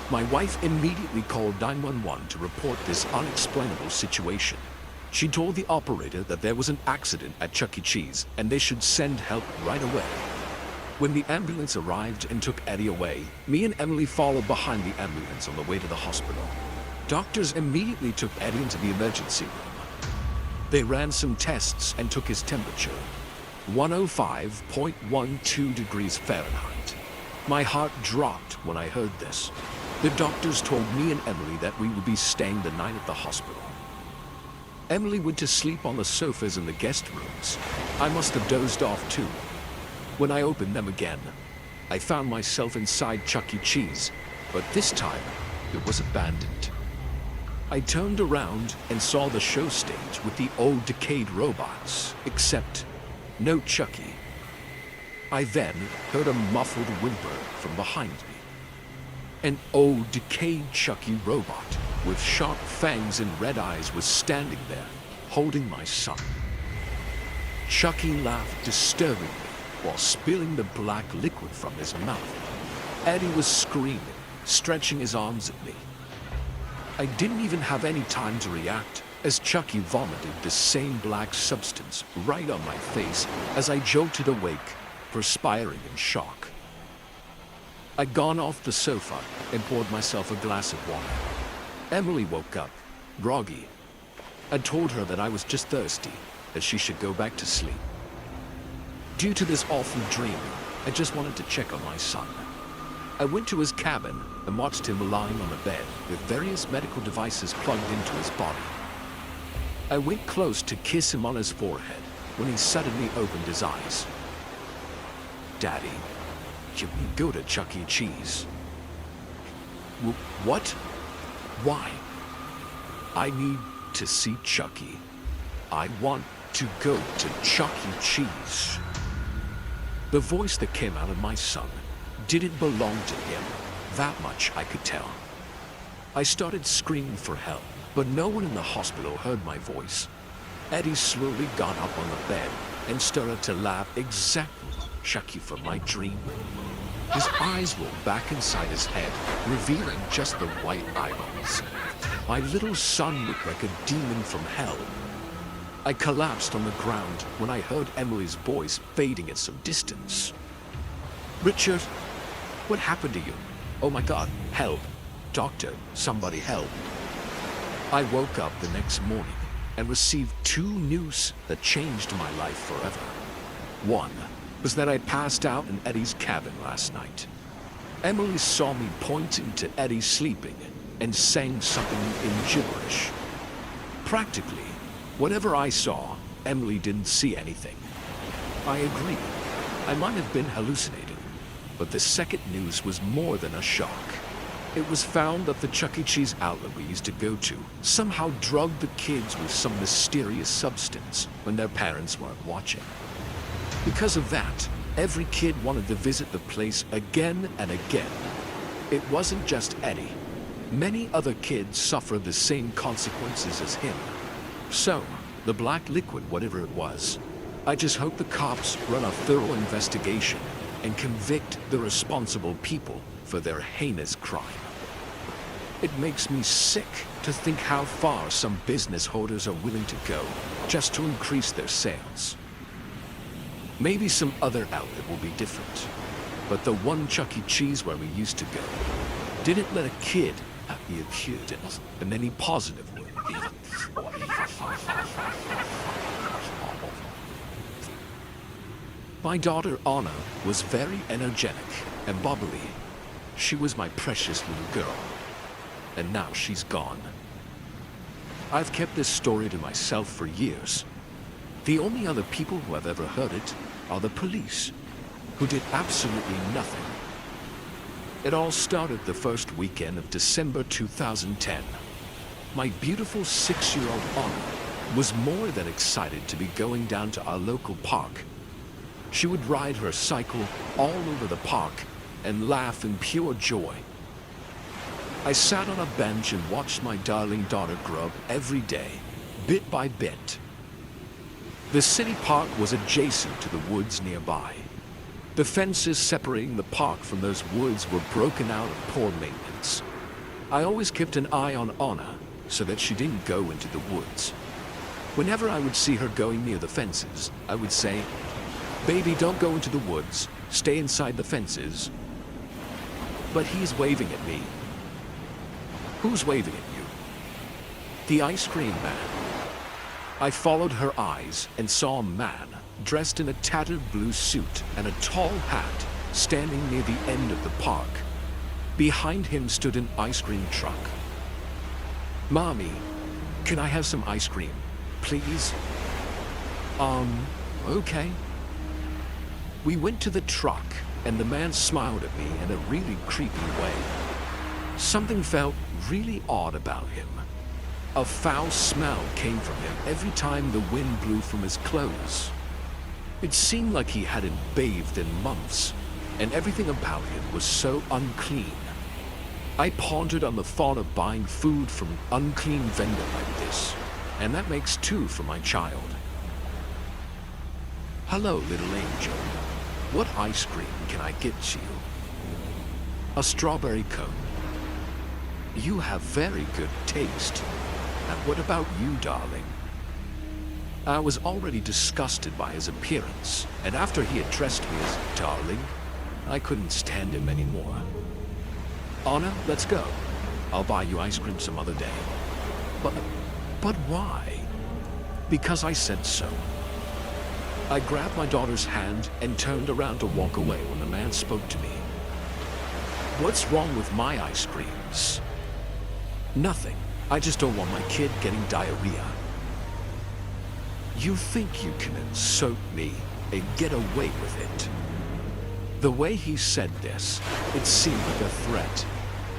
My wife immediately called 911 to report this unexplainable situation. She told the operator that there was an accident at Chuck E. Cheese and they should send help right away. When the ambulance arrived and took Eddie away, me and Emily followed behind the ambulance on the way to the hospital. Doctors immediately took Eddie into the emergency room. They ran some tests and took his temperature, 105.12 degrees Fahrenheit. My heart dropped when I heard this. The doctors told me and Emily that we would be staying the night at the hospital. Emily went to sleep on the sofas in the guest rooms. I must have dozed off too. When I opened them again, I found myself inside Chuck E. Cheese, but this time it was abandoned. I turned around and saw the show stage with the old decayed robots, except no Chucky. I then heard a muffled whimper from behind me. An old decayed Chucky robot with sharp fangs and red eyes was standing there, holding my son. Chucky laughed disturbingly while spilling the black liquid from his mouth. Eddie was screaming, stretching his arms at me. I didn't even have any time to react, as Chucky vomited the same black substance right on my face as I jolted awake, perspiring in shock. I'd gone off the sofa and poured myself a glass of water. Emily woke up, groggy. I told her that I was just thirsty, that she should go back to sleep. Due to this awful dream, I just wanted to check on my son. I went to his cabin and watched him lying on a bed with various medical devices plugged into his body. I went close to kiss him on his forehead when he suddenly opened his eyes. "Daddy, can we go to Chuck E. Cheese?" What? Why? I need to see Chucky. I want to go to Chuck E. Cheese. The voice that came out of my son didn't belong to him. That much I could tell. I started screaming for help, but no one in the hospital heard my voice. Eddie slowly got up on the bed and started to laugh exactly like Chucky from my dream. His eyes rolled back inside his head, revealing just the white eyeballs. My little son looked like a demon from hell. I collapsed on the ground when I heard Emily's voice fading at some distance. "Richard, what happened to you? Oh my God, help. Doctor, somebody help." I woke up the next morning and received 2 news that changed my life forever. One was that I passed out in Eddie's cabin last night. Emily saw me pointing to Eddie sleeping and saying something in gibberish. Practically, whatever I saw, Emily didn't see anything. I agree. I might have been hallucinating, but the second news was more than a shock. It was found that the Chuck E. Cheese outlet we used to go to somehow drugged the kids with some mysterious substance when their parents weren't watching. Because of that, every kid wanted to visit the place again and again. It wasn't just Eddie. Many other kids suffered the same consequences as him. So, the black liquid, whatever it was, I just hope the cops run a thorough investigation and convict the responsible people for their heinous crime. It makes me sick to think how far some business holders are willing to go just to increase their sales. Maybe some other outlet will be different, but the one Chuck E. Cheese where we used to go didn't let a kid be accused in any positive way. My daughter Anna was very energetic and bubbly. She was my precious little girl, and now she's gone. I've kept this story to myself for years. The only other people who have ever heard it are the police, who did absolutely nothing. It all started the first weekend of December 2010. My beautiful 6-year-old Anna was more than excited to be going down to our local park. She would ride her cycle all over the park and laugh in pure joy. I sat on a bench and watched my darling daughter grow up every day, bit by bit. The city park was adjacent to the woods nearby. The fences separating the park from those woods were broken out of poor maintenance. I always kept an eye on Anna so that she didn't go into the woods. Whenever I would see her going near the fences, I would say, "Baby, don't go into the woods. Stay inside the fences." But he's waving at me. Who's waving at you? The ice cream man. I followed her eyes and saw a man dressed in a tattered blue suit and a tall hat standing near the end of the park. Behind him stood an ice cream truck. "Mommy, can I have some ice cream, please?" Okay. We went to the truck, and the man smiled at me in a really creepy way. Something felt really odd about him. A foul smell came from him every time the wind blew from his clothes. It seemed like he hadn't bathed in months, and everything about him was so unclean. I pondered on the thought of buying food from an unclean vendor like this, and that makes 2 for my child. "Hello, little angel. What ice cream can I get you?" "A strawberry cone." "You have very good taste. And what about you, darling?" I was already disgusted by his appearance, and after he addressed me as darling, I couldn't stand him anymore. "Anna, let's go. I'll buy you ice cream some other day." But why?" "Because I said so." I grabbed my daughter's hand and turned around to walk away when the man spoke to me. "What's wrong with my ice creams?" "Nothing. I just don't want my kid getting diarrhea." "You think you can insult me and get away with it?" The way he said this, it seemed like a threat,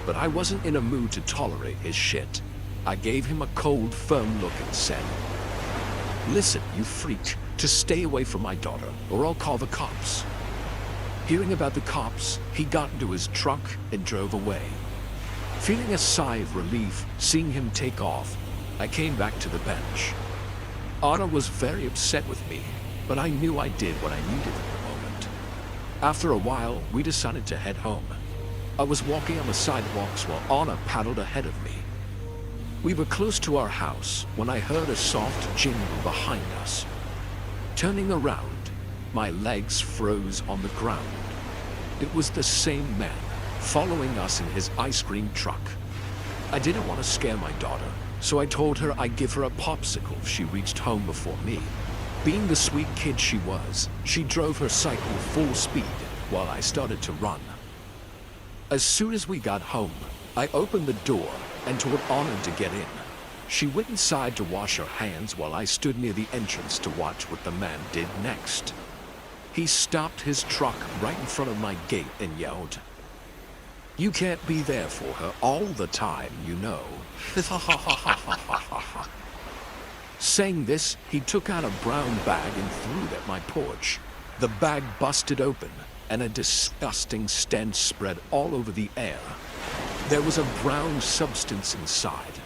but I wasn't in a mood to tolerate his shit. I gave him a cold, firm look and said, "Listen, you freak, to stay away from my daughter, or I'll call the cops." Hearing about the cops, he got into his truck and drove away. Feeling a sigh of relief seeing him take off, I came back to the bench. Anna was very upset with me, but I knew I did what I needed at the moment. After a while, we decided to head home. I was walking on the sidewalks while Anna paddled ahead of me. We were close to our house when I heard a soft jingle behind us. Turning around, my legs froze on the ground. It was the same man, following us in his ice cream truck. I didn't want to scare my daughter, so I told her I'd give her a popsicle if she reached home before me. Being the sweet kid she was, she drove her cycle full speed while I started to run. As soon as we got home, I opened the door and told Anna to get in. She went inside to wash her hands while I stood near the entrance to watch what the man did next. He stopped his truck right in front of my gate and yelled, "You can't be there for her all the time, you know." Saying this, he took out a brown bag and threw it at my porch. The bag busted open, and a disgusting stench spread all over the air. There was a brown substance inside.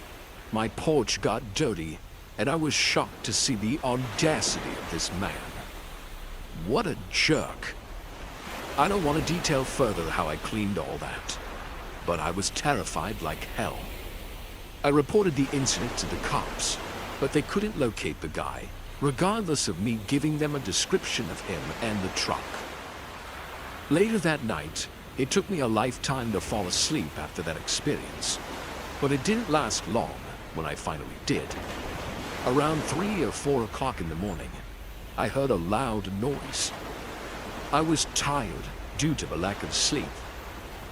My porch got dirty, and I was shocked to see the audacity of this man. What a jerk. I don't want to detail further how I cleaned all that, but I was terrified like hell. I reported the incident to the cops, but they couldn't locate the guy, regardless of me giving them a description of him and the truck. Later that night, it took me a lifetime to fall asleep after that experience, but it didn't last long when I finally did. Around 3 or 4 o'clock in the morning, I heard a loud noise. I was tired due to the lack of sleep,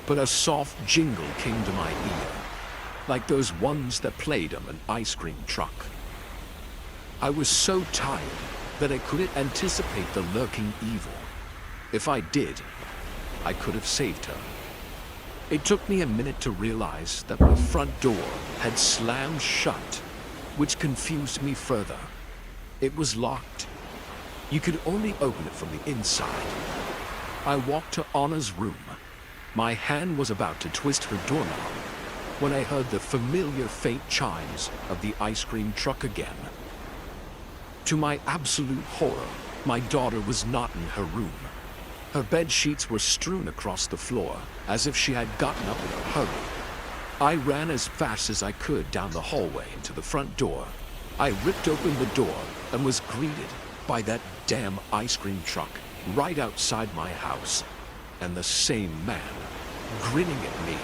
but a soft jingle came to my ear, like those ones that played on an ice cream truck. I was so tired that I couldn't anticipate the lurking evil. If I did, I could have saved her. It took me a minute to realize that my front door had slammed shut, which confused me further. It was locked. You could only open it from the inside. I walked to Anna's room. My hand was about to twist her doorknob when I heard the familiar faint chimes of the ice cream truck again. To my absolute horror, my daughter was not in her room. Her bed sheets were strewn across the floor, as if she had gotten up in a hurry. I ran as fast as I could down the hallway to the front door. I ripped open the door and was greeted by that damn ice cream truck right outside my house, and the same man, grinning at me.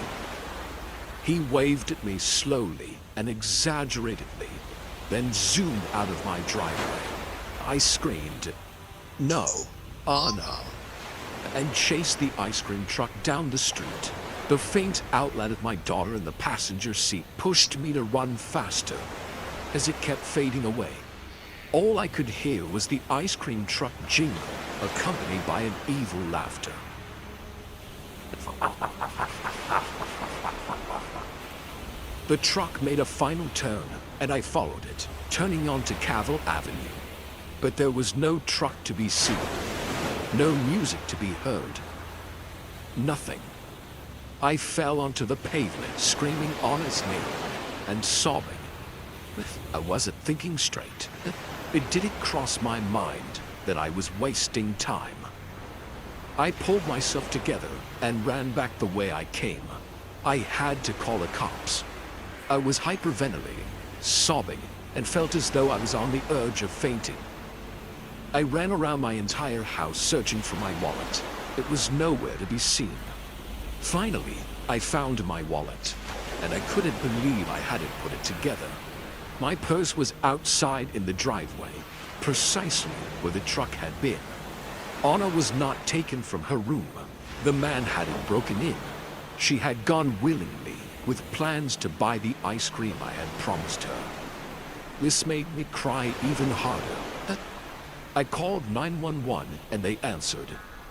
He waved at me slowly and exaggeratedly, then zoomed out of my driveway. I screamed, "No, Anna," and chased the ice cream truck down the street. The faint outline of my daughter in the passenger seat pushed me to run faster as it kept fading away. All I could hear was the ice cream truck jingle, accompanied by an evil laughter. The truck made a final turn, and I followed it, turning onto Cavell Avenue. But there was no truck to be seen, no music to be heard. Nothing. I fell onto the pavement, screaming Anna's name and sobbing. I wasn't thinking straight. It didn't cross my mind that I was wasting time. I pulled myself together and ran back the way I came. I had to call the cops. I was hyperventilating, sobbing, and felt as though I was on the edge of fainting. I ran around my entire house searching for my wallet. It was nowhere to be seen. Finally, I found my wallet, and I couldn't believe I hadn't put it together. My purse was outside in the driveway, precisely where the truck had been. Anna was not taken from her room. The man hadn't broken in. She had gone willingly, with plans to buy the ice cream I had promised her. This made me cry even harder. I called 911 and they answered.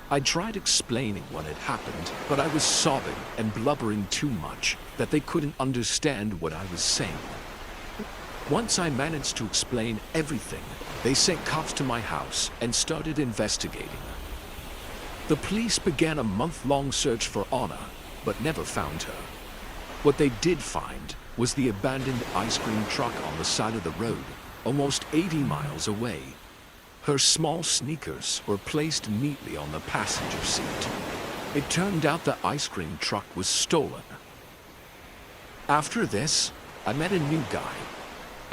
I tried explaining what had happened, but I was sobbing and blubbering too much that they couldn't understand what I was saying. Once I managed to explain everything, they sent cops to my house and started investigating. The police began a month-long search for Anna, but never found her. What they did find was the abandoned ice cream truck on the side of the road, almost 80 miles away. Her small sneakers were placed neatly on the passenger seat. It turned out the ice cream truck was stolen. After this, I met a new guy.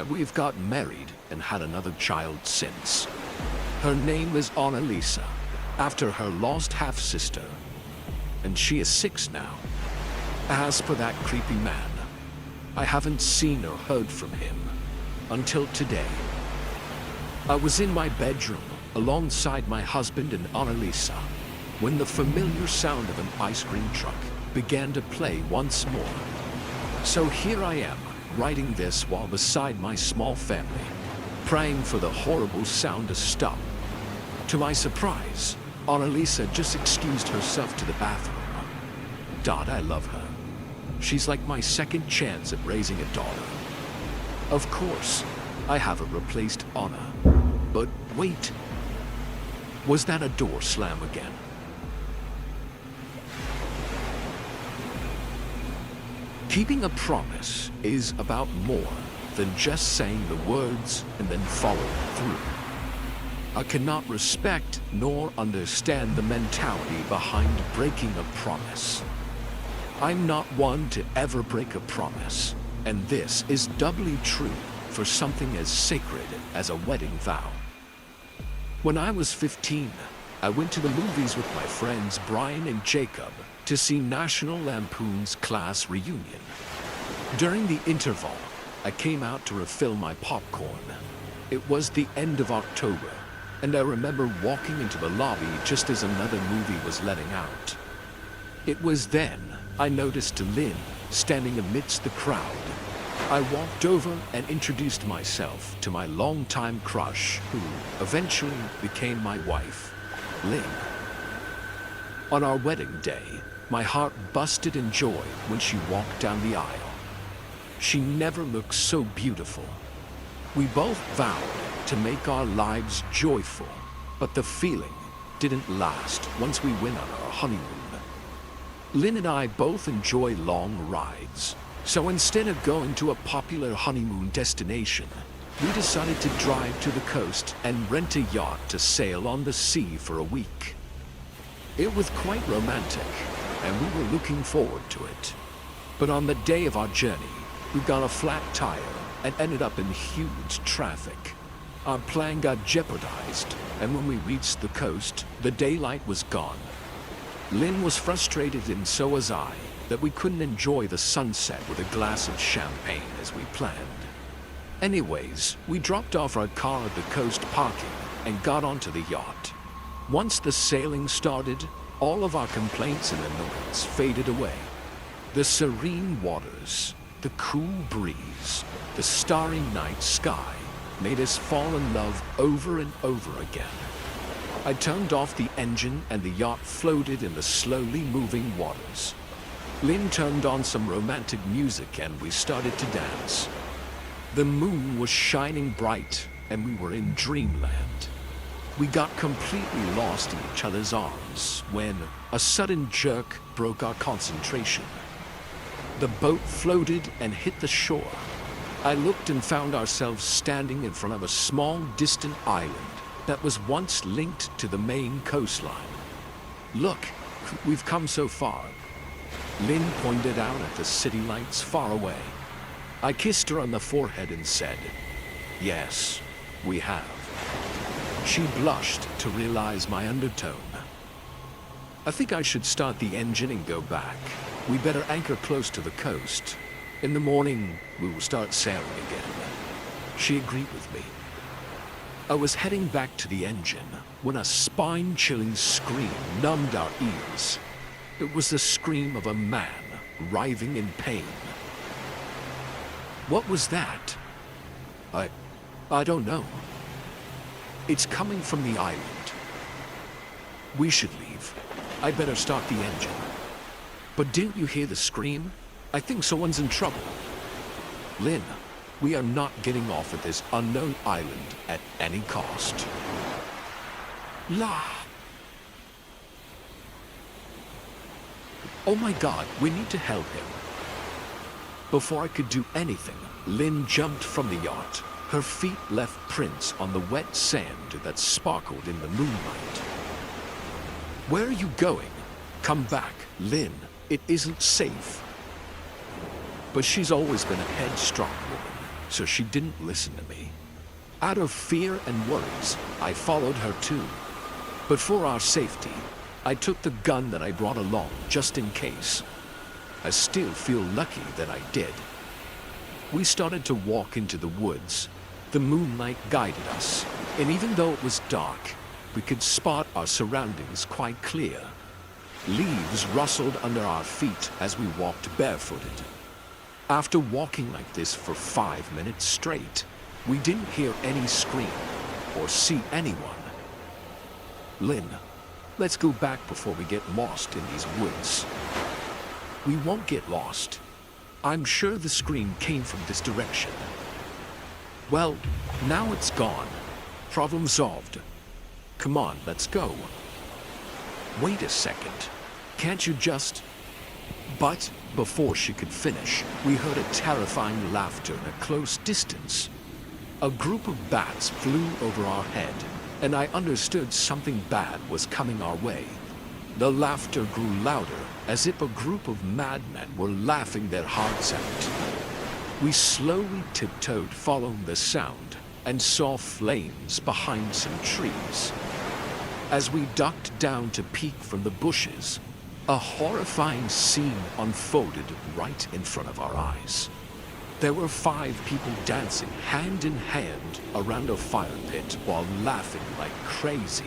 We've got married and had another child since. Her name is Annalisa, after her lost half-sister, and she is 6 now. As for that creepy man, I haven't seen or heard from him until today. I was in my bedroom alongside my husband and Annalisa when the familiar sound of an ice cream truck began to play once more. So here I am, writing this while beside my small family, praying for the horrible sound to stop. To my surprise, Annalisa just excused herself to the bathroom. God, I love her. She's like my second chance at raising a daughter. Of course, I haven't replaced Anna. But wait, was that a door slam again? Keeping a promise is about more than just saying the words and then following through. I cannot respect nor understand the mentality behind breaking a promise. I'm not one to ever break a promise, and this is doubly true for something as sacred as a wedding vow. When I was 15, I went to the movies with my friends Brian and Jacob to see National Lampoon's Class Reunion. During the interval, I came out to refill my popcorn. It was the end of October, and I remember walking into the lobby just as another movie was letting out. It was then I noticed Lynn standing amidst the crowd. I walked over and introduced myself to my longtime crush, who eventually became my wife, Lynn. On our wedding day, my heart busted in joy when she walked down the aisle. She never looked so beautiful. We both vowed to make our lives joyful, but the feeling didn't last once we went on our honeymoon. Lynn and I both enjoy long rides, so instead of going to a popular honeymoon destination, we decided to drive to the coast and rent a yacht to sail on the sea for a week. It was quite romantic, and we were looking forward to it. But on the day of our journey, we got a flat tire and ended up in huge traffic. Our plan got jeopardized, and when we reached the coast, the daylight was gone. Lynn was frustrated, and so was I, that we couldn't enjoy the sunset with a glass of champagne as we planned. Anyways, we dropped off our car at the coast parking and got onto the yacht. Once the sailing started, all of our complaints and annoyance faded away. The serene waters, the cool breeze, the starry night sky made us fall in love over and over again. I turned off the engine and the yacht floated in the slowly moving waters. Lynn turned on some romantic music and we started to dance. The moon was shining bright and we were in dreamland. We got completely lost in each other's arms when a sudden jerk broke our concentration. The boat floated and hit the shore. I looked and found ourselves standing in front of a small, distant island that was once linked to the main coastline. Look, we've come so far. Lynn pointed out at the city lights far away. I kissed her on the forehead and said, "Yes, we have." She blushed to realize my undertone. "I think I should start the engine and go back. We better anchor close to the coast. In the morning, we will start sailing again." She agreed with me. I was heading back to the engine when a spine-chilling scream numbed our ears. It was the scream of a man writhing in pain. What was that? I don't know. It's coming from the island. We should leave. I'd better start the engine. But didn't you hear the scream? I think someone's in trouble. Lynn, We are not getting off at this unknown island at any cost. La! Oh my God, we need to help him. Before I could do anything, Lynn jumped from the yacht. Her feet left prints on the wet sand that sparkled in the moonlight. Where are you going? Come back, Lynn. It isn't safe. But she's always been a headstrong woman, so she didn't listen to me. Out of fear and worries, I followed her too. But for our safety, I took the gun that I brought along just in case. I still feel lucky that I did. We started to walk into the woods. The moonlight guided us, and even though it was dark, we could spot our surroundings quite clear. Leaves rustled under our feet as we walked barefooted. After walking like this for 5 minutes straight, we didn't hear any scream or see anyone. Lynn, let's go back before we get lost in these woods. We won't get lost. I'm sure the scream came from this direction. Well, now it's gone. Problem solved. Come on, let's go. Wait a second. Can't you just... But before she could finish, we heard a terrifying laughter in a close distance. A group of bats flew over our head, and I understood something bad was coming our way. The laughter grew louder, as if a group of madmen were laughing their hearts out. We slowly tiptoed following the sound and saw flames behind some trees. As we ducked down to peek from the bushes, a horrifying scene unfolded right in front of our eyes. There were 5 people dancing hand in hand around a fire pit while laughing like crazy.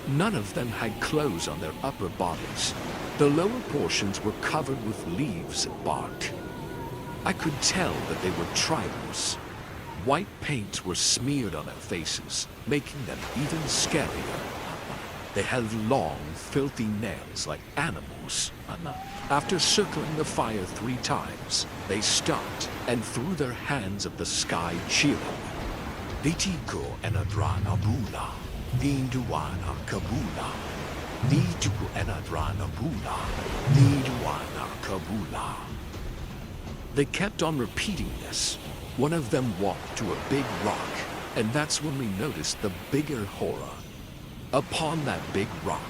None of them had clothes on their upper bodies. The lower portions were covered with leaves and bark. I could tell that they were tribals. White paint was smeared on their faces, making them even scarier. They had long, filthy nails like animals. After circling the fire 3 times, they stopped and threw their hands at the sky, cheering. Litiko enadrana bula, ninduana kabula. Nituku enadrana bula, ninduana kabula. They kept on repeating this. One of them walked to a big rock, and that's when we noticed the bigger horror. Upon that big rock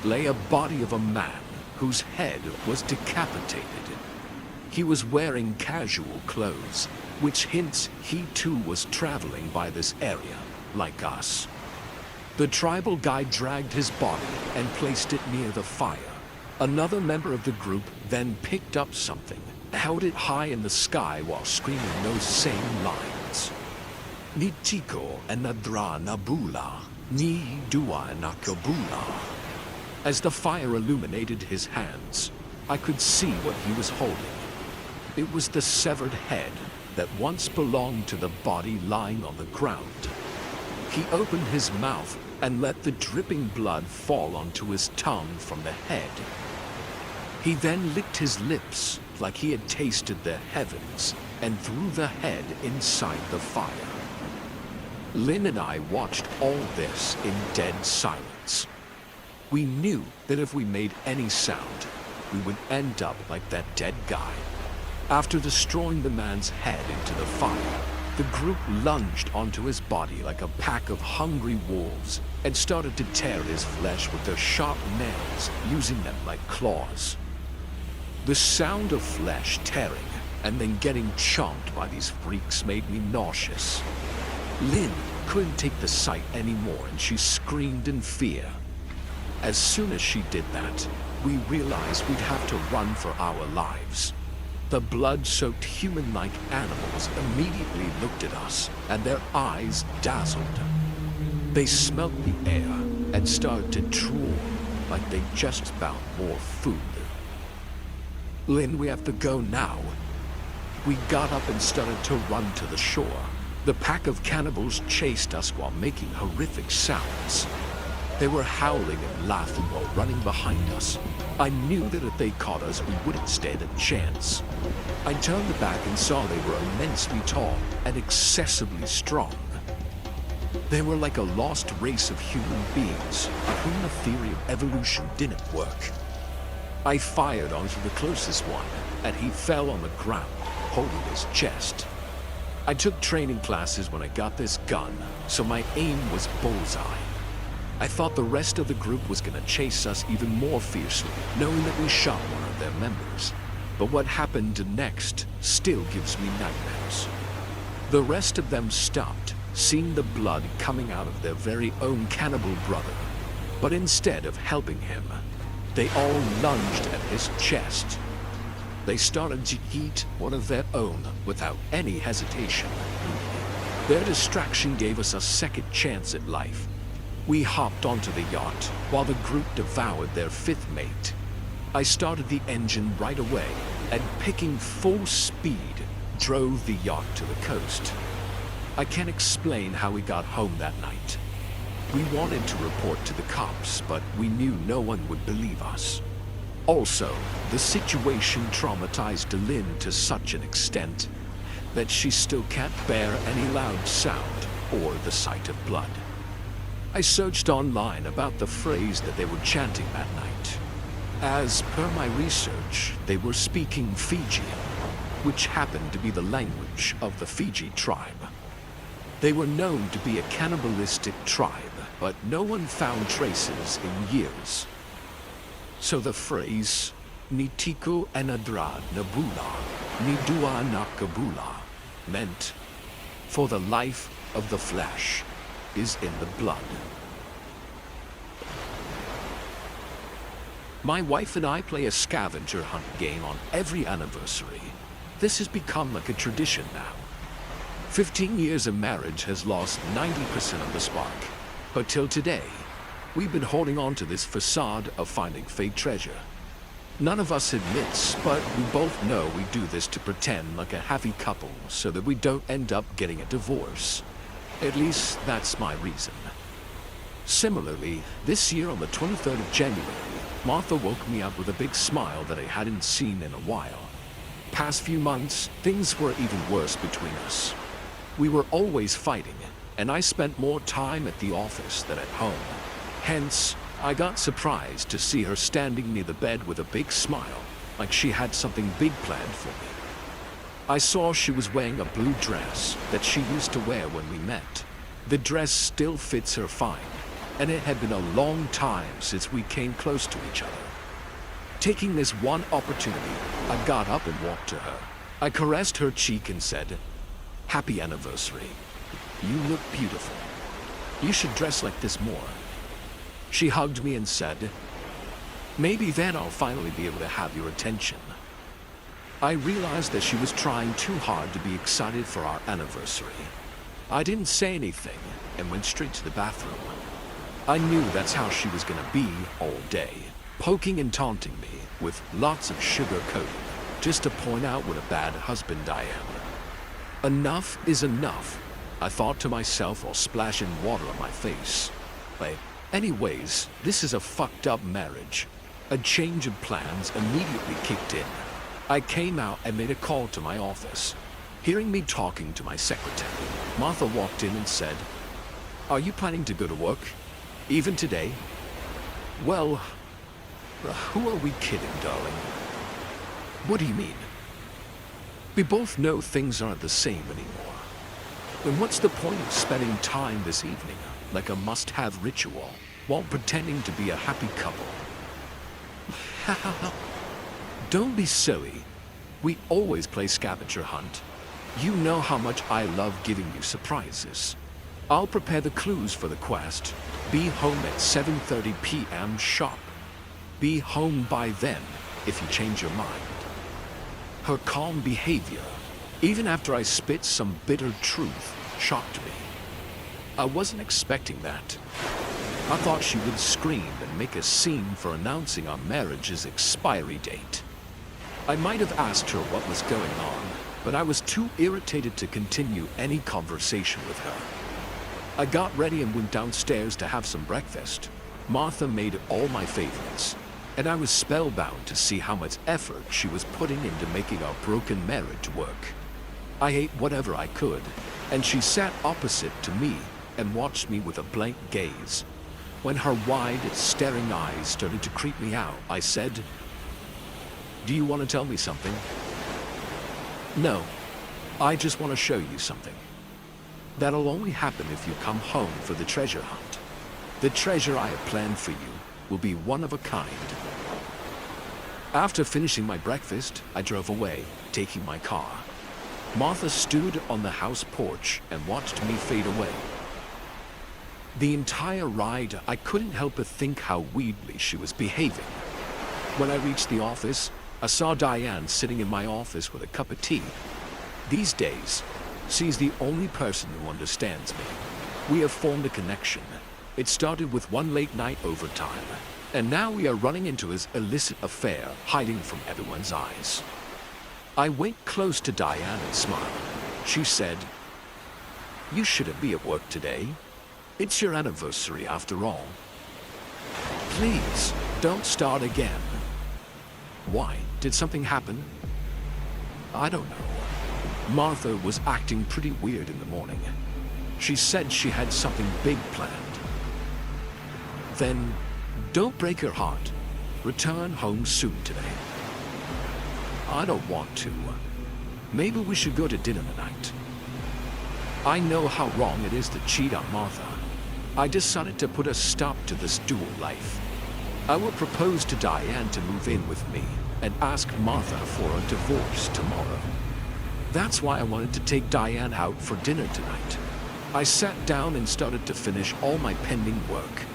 lay a body of a man whose head was decapitated. He was wearing casual clothes, which hints he too was traveling by this area, like us. The tribal guy dragged his body and placed it near the fire. Another member of the group then picked up something, held it high in the sky while screaming those same lines. Nitiko enadra nabula, ni dua nakabula. As the fire illuminated his hands, I could see what he was holding. It was the severed head that once belonged to the body lying on the ground. He opened his mouth and let the dripping blood fall onto his tongue from the head. He then licked his lips like he had tasted the heavens and threw the head inside the fire. Lynn and I watched all this in dead silence. We knew that if we made any sound, we would end up like that dead guy. After destroying the man's head into the fire, the group lunged onto his body like a pack of hungry wolves and started to tear his flesh with their sharp nails, using them like claws. The sound of flesh tearing and then getting chomped by these freaks made me nauseous. Lynn couldn't take the sight anymore and she screamed in fear. As soon as she did that, we realized we'd have to run for our lives. The blood-soaked human-like animals immediately looked at us, and their eyes dazzled. They smelt the air and started to drool like they just found more food. Lynn, we have to go now. We got up and started to run to the shore. The pack of cannibals chased us while making horrific sounds. They were howling and laughing while running behind us. I knew that if they caught us, we wouldn't stand a chance. I turned back and saw they were immensely tall and excessively strong. They were like a lost race of human beings on whom the theory of evolution didn't work. I fired onto the closest one, and he fell on the ground, holding his chest. I took training classes when I got this gun, so my aim was bullseye. I thought the rest of the group was gonna chase us even more fiercely, knowing that we shot one of their members. But what happened next still gives me nightmares. The rest of them stopped, seeing the blood coming out of their very own cannibal brother. But instead of helping him, they all lunged at his chest. They started to eat one of their own without any hesitation. Their distraction gave us a second chance at life. We hopped onto the yacht while the group devoured their fifth mate. I started the engine right away and, picking full speed, drove the yacht to the coast. I can't explain how we got home that night. We wanted to report to the cops, but we knew no one would believe us. Also, the situation traumatized Lynn to such an extent that she still can't bear any loud sound or the sight of blood. I searched online about the phrase that they were chanting that night. As per my research, they were speaking Fijian, which happened to be the language of the Fiji tribe. They were known to be a cannibalistic tribe, but no one found traces in years. So the phrase, Nitiku Enadra Nabula, Nidua Nakabula, meant, for the life of the flesh is in the blood. My wife and I play a scavenger hunt game on every anniversary. This has become like a tradition now. 15 years of marriage has lost 90% of the spark, but till today, we've been holding on to this facade of finding fake treasure. None of us admits, but we both know we do this to pretend like a happy couple so that we don't end up getting a divorce. At least that's my reason. Similarly, this year on the 23rd of January, Martha woke me up with a big smile that I hadn't seen in a while. Past few months, things were even worse between us. We were always fighting, and I spent more time at the office than at home. Hence, I got surprised to see her standing near the bed with a big smile, like she had something big planned for me. I saw she was wearing a blue dress that she used to wear when we met. The dress still fits her fine, and it had been a long time since we came close to each other. Taking this one opportunity, I got up and walked to her. I caressed her cheek and said, "Happy anniversary. You look beautiful. You should dress like this more." She hugged me and said, "Maybe then I'll finally be able to have your attention." I realized that she was trying too hard to be excited for our anniversary. I didn't say anything and went straight to the bathroom. I knew that's how she was gonna be all day, poking and taunting me with lots of sugar coating, just to point out what a bad husband I am. Enough is enough, I thought to myself while splashing water on my face. Anyways, this is a fucked up marriage. A change of plans immediately kicked in. I came out and made a call to my office. Hearing me talking to my secretary, Martha walked in and said, "Are you planning to go to work? Even today?" Well, who are we kidding, darling? What do you mean? We both know things aren't the same anymore. Then what's the point of spending time this evening like a must-have ritual while pretending to be a happy couple? Don't be silly. We always play scavenger hunt. You know how much I love giving you surprises. I'll prepare the clues for the quest. Be home at 7:30 p.m. sharp. Be home by then if you change your mind. Her calm behavior, even after I spit some bitter truth, shocked me. I wasn't expecting that. I thought she would scream and make a scene for announcing our marriage's expiry date. I might have asked her what was going on, but I was too irritated to continue any conversation with her. I got ready and went downstairs to have some breakfast. Martha made all my favorites, and I was spellbound to see how much effort she was putting into making our broken marriage work. I ate whatever I could, and she sat opposite to me and watched me with a blank gaze. When her wide, staring eyes started to creep me out, I said, "Do you want to tell me something?" "No, I just want to show you something. That'll only happen if you come home for the treasure hunt. The treasure I have planned for you will be one of a kind." After finishing my breakfast, I drove away, taking my car. Martha stood on the house porch and watched me fade away. The entire ride, I couldn't help but think how weirdly she was behaving. When I reached the office, I saw Diane sitting in my office with a cup of tea. These days, she's the only person who understands me. We have formed a connection. It started with one late night overtime, and now we are running into his illicit affair, hiding from everyone's eyes. I went close to Diane and smiled. She said, "You shouldn't be at work today. It's your anniversary after all. Please, don't start again." "Why? Did something happen?" "I don't know. Martha was acting pretty weird in the morning. She said she had something big planned." "Then, don't break her heart. Return home soon today." "I don't want to. Maybe we should go to dinner tonight." I know how wrong it is to cheat on Martha. I decided to put a stop to this dual life. I will propose to Diane to move in with me and ask Martha for a divorce tomorrow. That's why I wanted to take Diane out for dinner tonight. I sat down and started to finish all my pending work.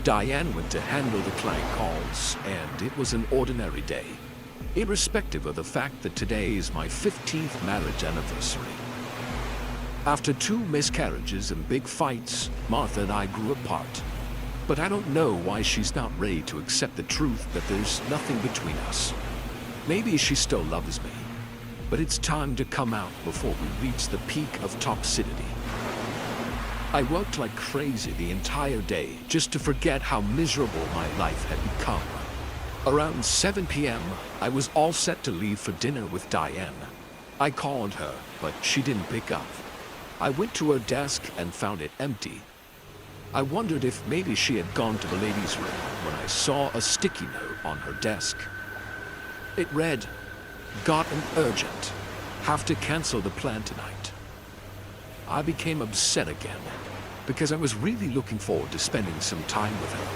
Diane went to handle the client calls, and it was an ordinary day, irrespective of the fact that today is my 15th marriage anniversary. After 2 miscarriages and big fights, Martha and I grew apart. But I don't know why she's not ready to accept the truth that there's nothing between us. Maybe she still loves me, but it's time to come out before we reach the peak of toxicity. I worked like crazy the entire day just to forget how miserable my life had become. Around 7 p.m., I was all set to leave for dinner with Diane. I called her, but she didn't pick up. I went to her desk and found it empty. I wondered if maybe she had gone to the ladies' room when I saw a sticky note on her desk. It read, "Got an urgent. Have to cancel the plan tonight." I became upset again because I was really looking forward to spending some time with her.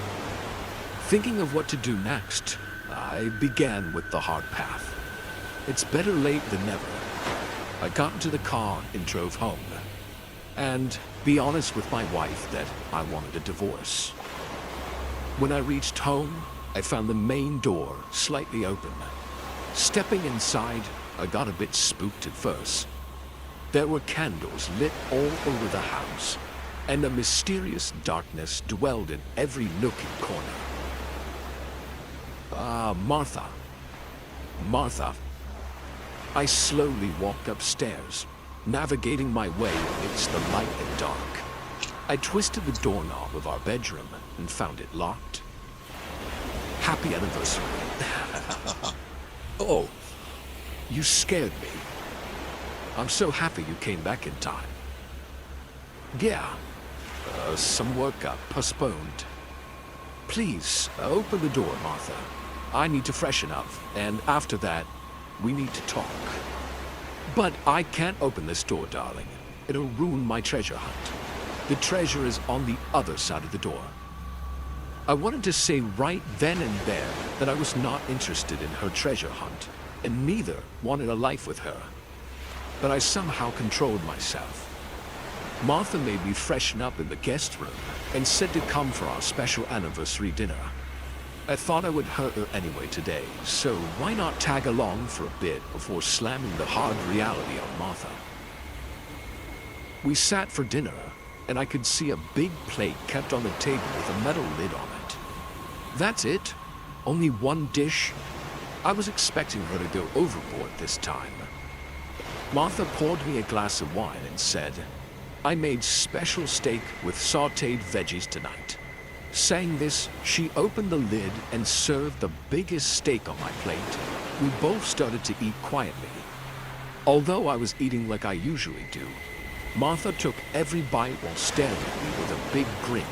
Thinking of what to do next, I began with the hard path. It's better late than never. I got into the car and drove home. And be honest with my wife that I wanted a divorce. When I reached home, I found the main door slightly open. Stepping inside, I got a bit spooked at first. There were candles lit all over the house, and a mysterious darkness dwelled in every nook and corner. Martha. Martha. I slowly walked upstairs, navigating my way amidst the light and dark. I twisted the doorknob of our bedroom and found it locked. Happy anniversary. Oh, you scared me. I'm so happy you came back in time. Yeah, some work got postponed. Please, open the door, Martha. I need to freshen up, and after that, we need to talk. But I can't open this door, darling. It'll ruin my treasure hunt. The treasure is on the other side of the door. I wanted to say right then and there that I was not interested in her treasure hunt, and neither wanted a life with her. But I somehow controlled myself. Martha made me freshen up in the guest room and said to come for our special anniversary dinner. I thought I would hurt her anyway today, so why not tag along for a bit before slamming the hard reality on Martha? We sat for dinner, and I could see a big plate kept on the table with a metal lid on it. That's it? Only one dish? I was expecting her to go overboard this time. Martha poured me a glass of wine and said, "I made special steak with sautéed veggies tonight. Saying this, she opened the lid and served the biggest steak on my plate. We both started to eat quietly. Although I was eating like I usually do, Martha took every bite while staring at me with a big grin.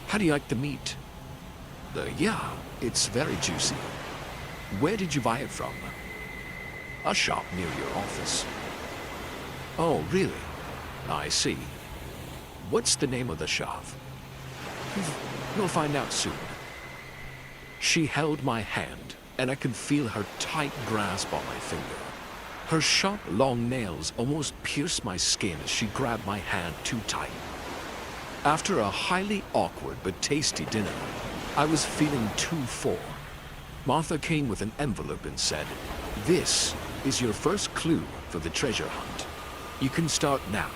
How do you like the meat? Yeah, it's very juicy. Where did you buy it from? A shop near your office. Oh, really? I see. What's the name of the shop? You'll find out soon. She held my hand, and I could feel her tight grasp on my finger. Her sharp, long nails almost pierced my skin as she grabbed my hand too tight. After a highly awkward but tasty dinner, I was feeling too full. Martha came with an envelope and said, "This is your first clue for the treasure hunt. You can start now."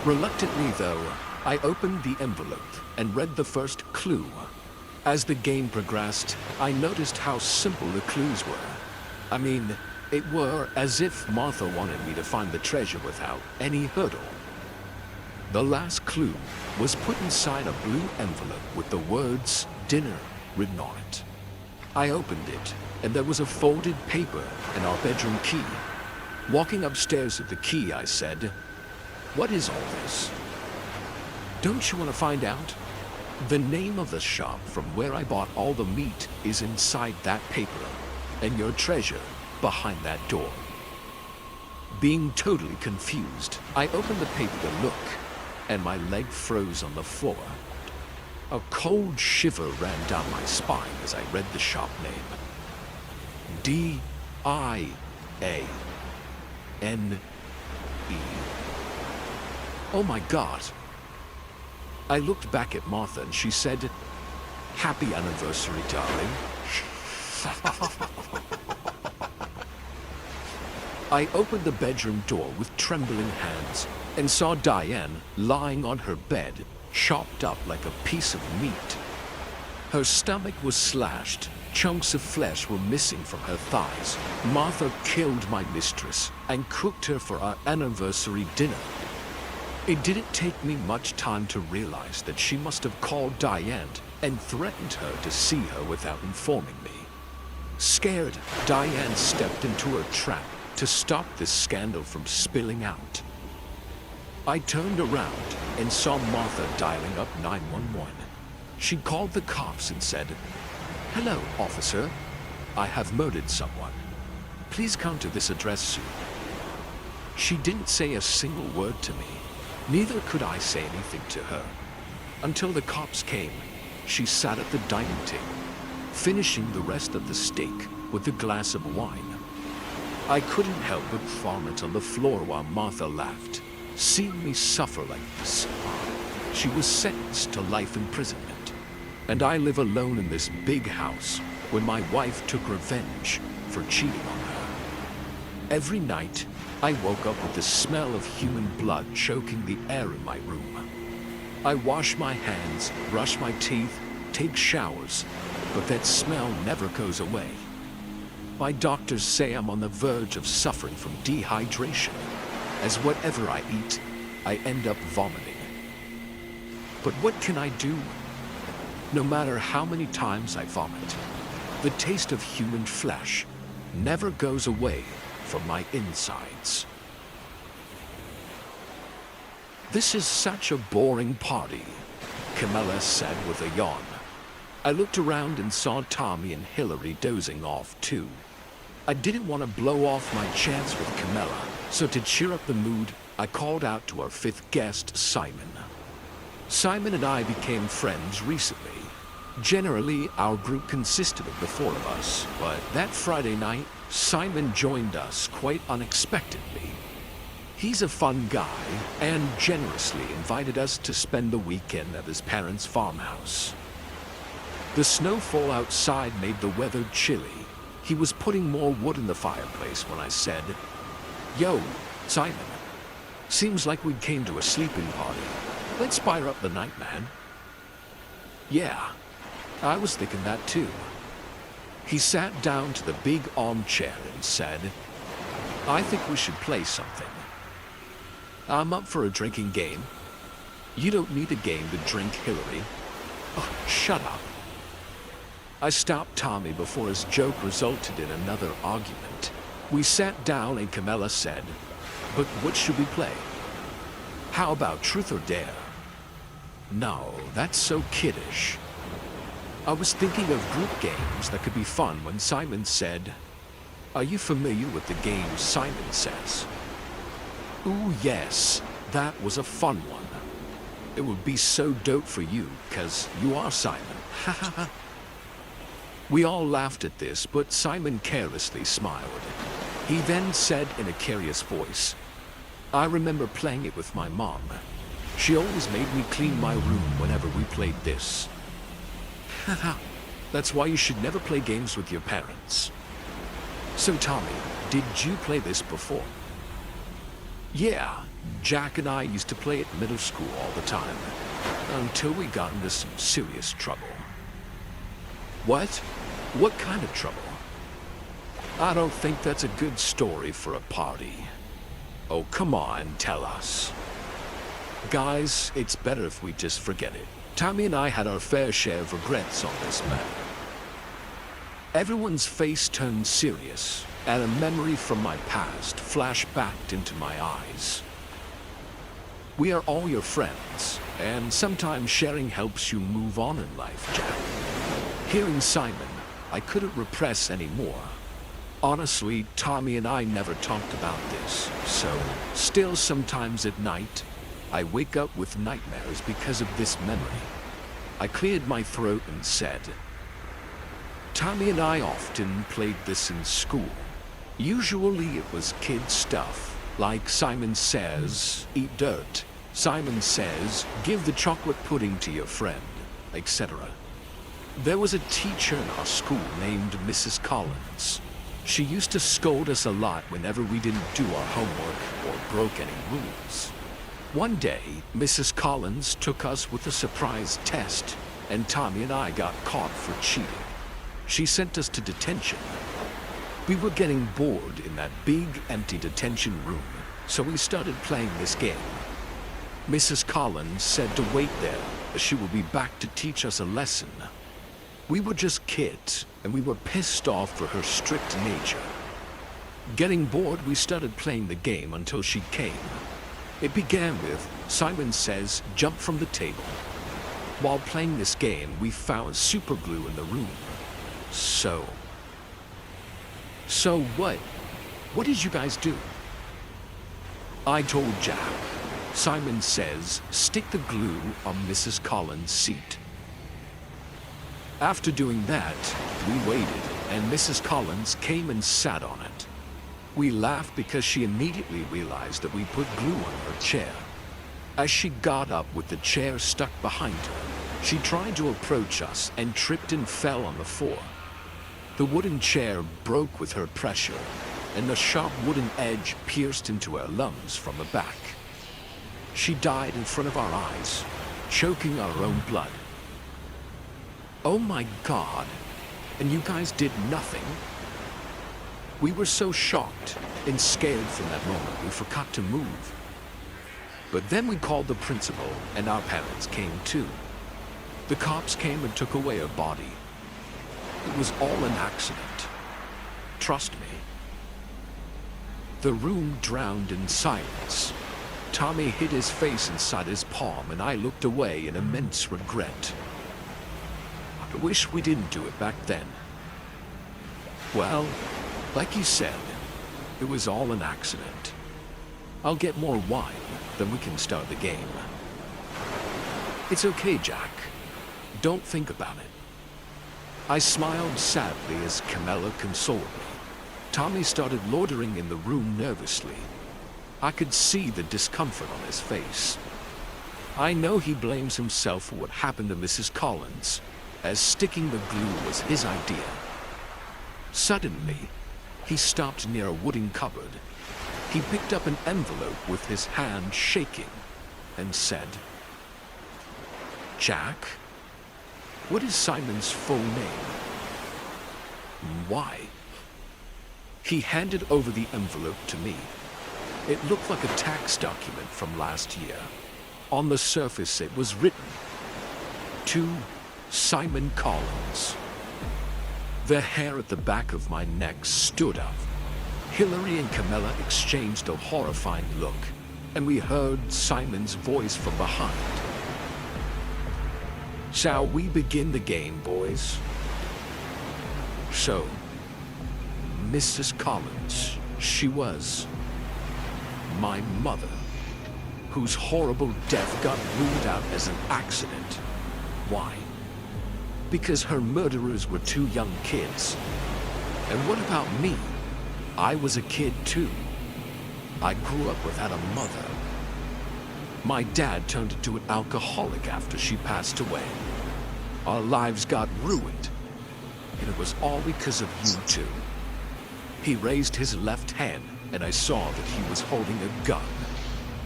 Reluctantly, though, I opened the envelope and read the first clue. As the game progressed, I noticed how simple the clues were. I mean, it were as if Martha wanted me to find the treasure without any hurdle. The last clue was put inside a blue envelope with the words "dinner" written on it. I opened it, and there was a folded paper and our bedroom key. Walking upstairs with the key, I said, "What is all this?" "Don't you want to find out? The name of the shop from where I bought all the meat is inside that paper, and your treasure behind that door." Being totally confused, I opened the paper to look, and my leg froze on the floor. A cold shiver ran down my spine as I read the shop name. D-I-A-N-E. Oh my God. I looked back at Martha and she said, "Happy anniversary, darling." I opened the bedroom door with trembling hands and saw Diane lying on her bed, chopped up like a piece of meat. Her stomach was slashed, chunks of flesh were missing from her thighs. Martha killed my mistress and cooked her for our anniversary dinner. It didn't take me much time to realize that she must have called Diane and threatened her to see her without informing me. Scared, Diane stepped into her trap to stop this scandal from spilling out. I turned around and saw Martha dialing up 911. She called the cops and said, "Hello, officer. I have murdered someone. Please come to this address soon." She didn't say a single word to me. Neither could I say anything to her. Until the cops came, she sat at the dining table, finishing the rest of the steak with a glass of wine. I couldn't help but vomit on the floor while Martha laughed. Seeing me suffer like this, she was sentenced to life imprisonment, and I live alone in this big house when my wife took revenge for cheating on her. Every night, I woke up with the smell of human blood choking the air in my room. I wash my hands, brush my teeth, take showers, but that smell never goes away. My doctors say I'm on the verge of suffering from dehydration, as whatever I eat, I end up vomiting. But what can I do? No matter how many times I vomit, the taste of human flesh never goes away from my insides. "This is such a boring party," Camilla said with a yawn. I looked around and saw Tommy and Hillary dozing off too. I didn't want to blow off my chance with Camilla, so to cheer up the mood, I called out to our fifth guest, Simon. Simon and I became friends recently. Generally, our group consisted of the four of us, but that Friday night, Simon joined us quite unexpectedly. He's a fun guy and generously invited us to spend the weekend at his parents' farmhouse. The snowfall outside made the weather chilly. He was putting more wood in the fireplace when I said, "Yo, Simon, seems like we came to a sleeping party. Let's fire up the night, man." "Yeah, I was thinking that too." He sat down to the big armchair and said, "I think we should play something. I'm up for a drinking game." You don't need a game to drink, Hillary. Oh, shut up. I stopped Tommy before his joke resulted in another argument. We sat down and Camilla said, "But what should we play? How about Truth or Dare?" No, that's so kiddish. I was thinking of group games that could be fun when Simon said, "Are you familiar with the game Simon Says?" Ooh, yes, that was a fun one. It would be so dope for you, 'cause you are Simon. Ha ha ha. We all laughed at this, but Simon carelessly smiled. He then said in a curious voice, "I remember playing it with my mom. She always made me clean my room whenever we played this." Haha. That's why you should never play games with your parents. So Tommy, did you play this before? Yeah, Jack and I used to play it middle school all the time, until we got into some serious trouble. What? What kind of trouble? I don't think that's a good story for a party. Oh, come on, tell us. Guys, it's better if we just forget it. Tommy and I had our fair share of regrets on this matter. Everyone's face turned serious, and a memory from my past flashed back into my eyes. We are all your friends, and sometimes sharing helps you move on in life, Jack. Hearing Simon, I couldn't repress anymore. Honestly, Tommy and I never talked about this, so still sometimes at night, I wake up with nightmares because of this memory. I cleared my throat and said, Tommy and I often played this in school. Usually it was kid stuff, like Simon Says, eat dirt. Simon Says, give the chocolate pudding to your friend, etc. There was a teacher in our school named Mrs. Collins. She used to scold us a lot whenever we didn't do our homework or broke any rules. One day, Mrs. Collins took us with a surprise test, and Tommy and I got caught for cheating. She sent us to detention. We were getting bored in that big, empty detention room, so we started playing this game. Mrs. Collins said to wait there, as she would be back to teach us a lesson. We were just kids, and we were pissed off for her strict nature. Getting bored, we started playing the game until she came. It began with, Simon Says, jump from the table. While playing this game, we found super glue in the room. So what? What did you guys do? I told Jack. Simon Says, stick the glue on Mrs. Collins' seat. After doing that, we waited, and Mrs. Collins came and sat on it. We laughed because she immediately realized that we put glue on her chair. As she got up with the chair stuck behind her, she tried to approach us and tripped and fell on the floor. The wooden chair broke with her pressure, and the sharp wooden edge pierced into her lungs from the back. She died in front of our eyes, choking our own blood. Oh my God, and you guys did nothing? We were so shocked and scared from that moment we forgot to move. But then we called the principal, and our parents came too. The cops came and took away her body. It was all an accident. Trust me. The room drowned in silence. Tommy hid his face inside his palm, and I looked away in immense regret. I wish we didn't do it back then. Well, like you said, it was all an accident. I'll get more wine, then we can start the game. It's okay, Jack. Don't think about it. I smiled sadly as Camilla consoled me. Tommy started loitering in the room nervously. I could see the discomfort on his face. I know he blames himself for what happened to Mrs. Collins, as sticking the glue was his idea. Suddenly, he stopped near a wooden cupboard. He picked up an envelope with his hand shaking and said, Jack, what is Simon's full name? Why? He handed over the envelope to me. It looked like a tax document from last year. On the surface, it was written, "To Simon Collins." The hair at the back of my neck stood up. Hillary and Camilla exchanged a horrifying look, and we heard Simon's voice from behind. "Shall we begin the game, boys?" So, Mrs. Collins, she was my mother, whose horrible death got ruled out as an accident. Why? Because her murderers were two young kids. And what about me? I was a kid too. I grew up without a mother. My dad turned into an alcoholic after she passed away. Our lives got ruined. And it was all because of you two. He raised his left hand, and I saw that he was holding a gun.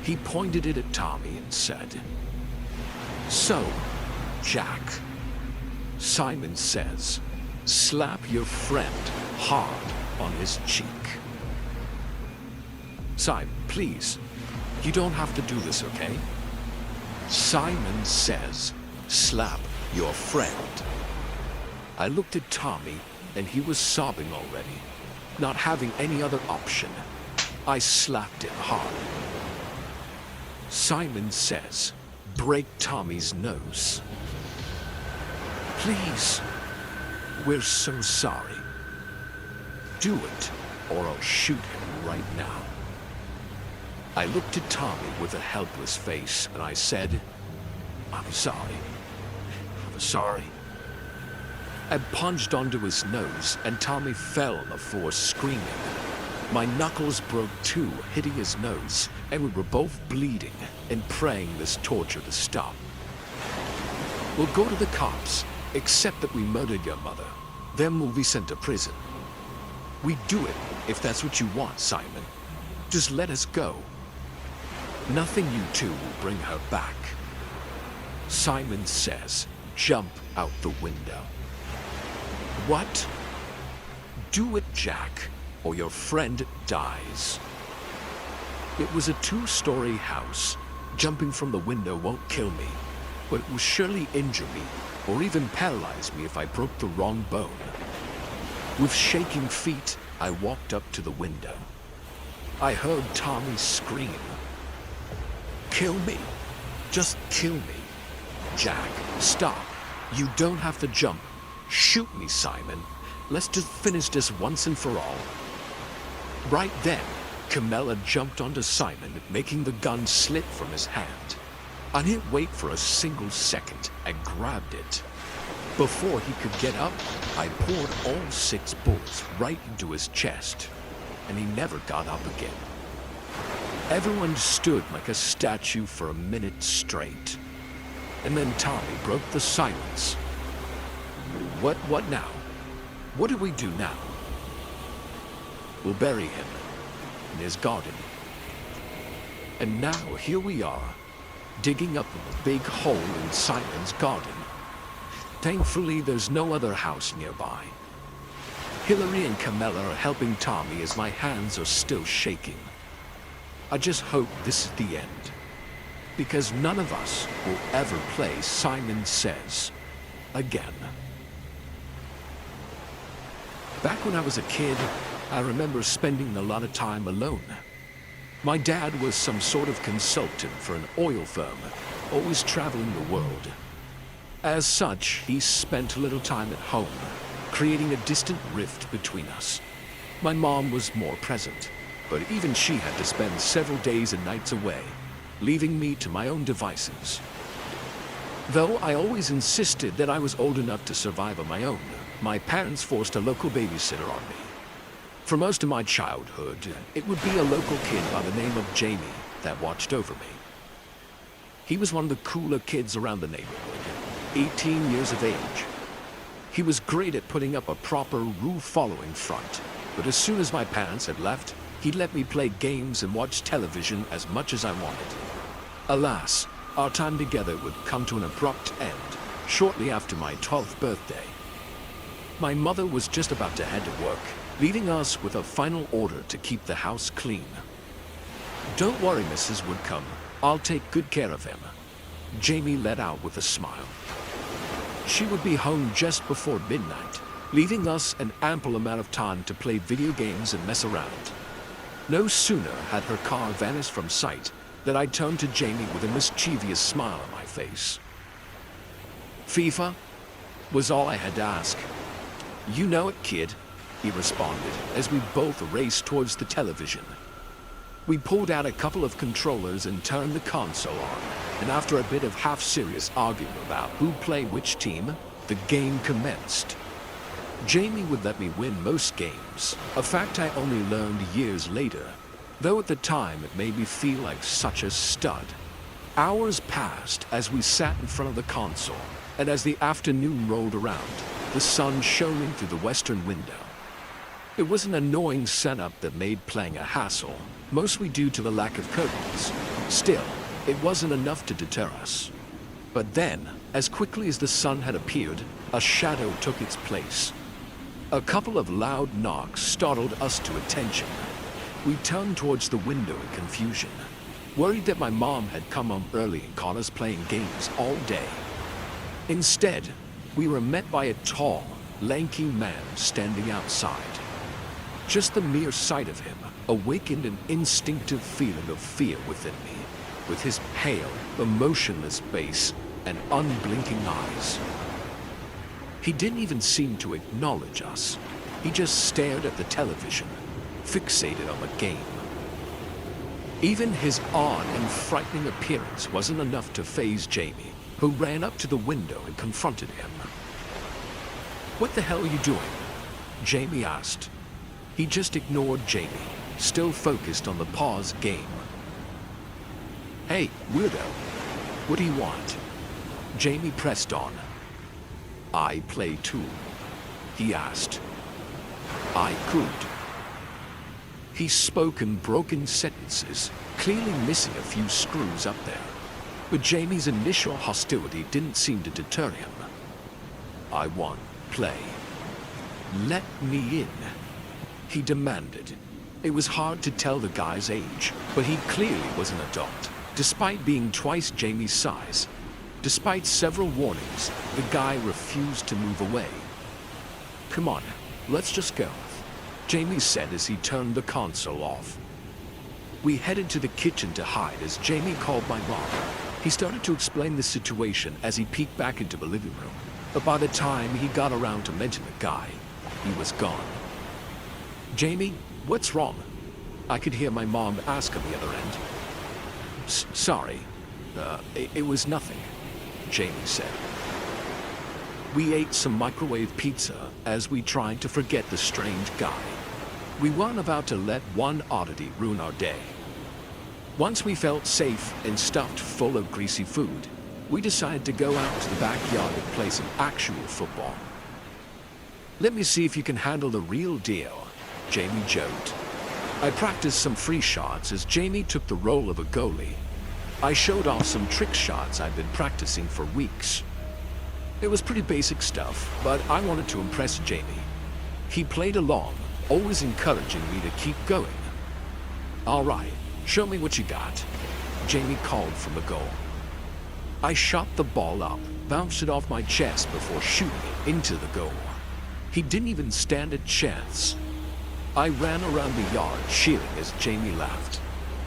He pointed it at Tommy and said, "So, Jack, Simon says, slap your friend hard on his cheek." "Simon, please, you don't have to do this, okay?" "Simon says, slap your friend." I looked at Tommy, and he was sobbing already, not having any other option. I slapped him hard. "Simon says, break Tommy's nose." "Please, we're so sorry." "Do it, or I'll shoot him right now." I looked at Tommy with a helpless face, and I said, "I'm sorry. I'm sorry." I punched onto his nose, and Tommy fell on the floor screaming. My knuckles broke too, hitting his nose, and we were both bleeding and praying this torture to stop. "We'll go to the cops, accept that we murdered your mother. Then we'll be sent to prison." "We do it if that's what you want, Simon. Just let us go." "Nothing you two will bring her back." Simon says, "Jump out the window." "What?" "Do it, Jack, or your friend dies." It was a 2-story house. Jumping from the window won't kill me, but it will surely injure me, or even paralyze me if I broke the wrong bone. With shaking feet, I walked up to the window. I heard Tommy scream, "Kill me! Just kill me!" "Jack, stop! You don't have to jump. Shoot me, Simon. Let's just finish this once and for all." Right then, Camilla jumped onto Simon, making the gun slip from his hand. I didn't wait for a single second and grabbed it. Before he could get up, I poured all 6 bullets right into his chest, and he never got up again. Everyone stood like a statue for a minute straight. And then Tommy broke the silence. What now? What do we do now?" "We'll bury him in his garden." And now here we are, digging up a big hole in Simon's garden. Thankfully, there's no other house nearby. Hillary and Camilla are helping Tommy as my hands are still shaking. I just hope this is the end, because none of us will ever play Simon Says again. Back when I was a kid, I remember spending a lot of time alone. My dad was some sort of consultant for an oil firm, always traveling the world. As such, he spent a little time at home, creating a distant rift between us. My mom was more present, but even she had to spend several days and nights away, leaving me to my own devices. Though I always insisted that I was old enough to survive on my own, my parents forced a local babysitter on me. For most of my childhood, it would be a local kid by the name of Jamie that watched over me. He was one of the cooler kids around the neighborhood, 18 years of age. He was great at putting up a proper rule-following front, but as soon as my parents had left, he'd let me play games and watch television as much as I wanted. Alas, our time together would come to an abrupt end shortly after my 12th birthday. My mother was just about to head to work, leaving us with a final order to keep the house clean. "Don't worry, Mrs. Woodcomb. I'll take good care of him," Jamie let out with a smile. She would be home just before midnight, leaving us an ample amount of time to play video games and mess around. No sooner had her car vanished from sight than I turned to Jamie with a mischievous smile on my face. "FIFA?" was all I had to ask. "You know it, kid," he responded as we both raced towards the television. We pulled out a couple of controllers and turned the console on, and after a bit of half-serious arguing about who played which team, the game commenced. Jamie would let me win most games, a fact I only learned years later, though at the time it made me feel like such a stud. Hours passed as we sat in front of the console, and as the afternoon rolled around, the sun shone in through the western window. It was an annoying setup that made playing a hassle, mostly due to the lack of curtains. Still, it wasn't enough to deter us. But then, as quickly as the sun had appeared, a shadow took its place. A couple of loud knocks startled us to attention. We turned towards the window in confusion, worried that my mom had come home early and caught us playing games all day. Instead, we were met by a tall, lanky man standing outside. Just the mere sight of him awakened an instinctive feeling of fear within me, with his pale, emotionless face and unblinking eyes. He didn't even seem to acknowledge us. He just stared at the television, fixated on the game. Even his odd and frightening appearance wasn't enough to faze Jamie, who ran up to the window and confronted him. "What the hell are you doing?" Jamie asked. He just ignored Jamie, still focused on the paused game. "Hey, weirdo, what do you want?" Jamie pressed on. "I play too," he asked. "I could." He spoke in broken sentences, clearly missing a few screws up there. But Jamie's initial hostility didn't seem to deter him. "I want play. Let me in," he demanded. It was hard to tell the guy's age, but he clearly was an adult, despite being twice Jamie's size. Despite several warnings, the guy refused to move away. "Come on, let's just go," Jamie said as he turned the console off. We headed to the kitchen to hide as Jamie called my mom. He started to explain the situation as he peeked back into the living room, but by the time he got around to mention the guy, he was gone. "Jamie, what's wrong?" I could hear my mom ask on the other end. Sorry, it was nothing," Jamie said. We ate some microwave pizza as we tried to forget the strange guy. We weren't about to let one oddity ruin our day. Once we felt safe and stuffed full of greasy food, we decided to go out to the backyard and play some actual football. "Let me see if you can handle the real deal," Jamie joked. I practiced some free shots as Jamie took the role of a goalie. I showed off some trick shots I'd been practicing for weeks. It was pretty basic stuff, but I wanted to impress Jamie. He played along, always encouraging me to keep going. "All right, show me what you got," Jamie called from the goal. I shot the ball up, bounced it off my chest before shooting it into the goal. He didn't even stand a chance. I ran around the yard cheering as Jamie laughed.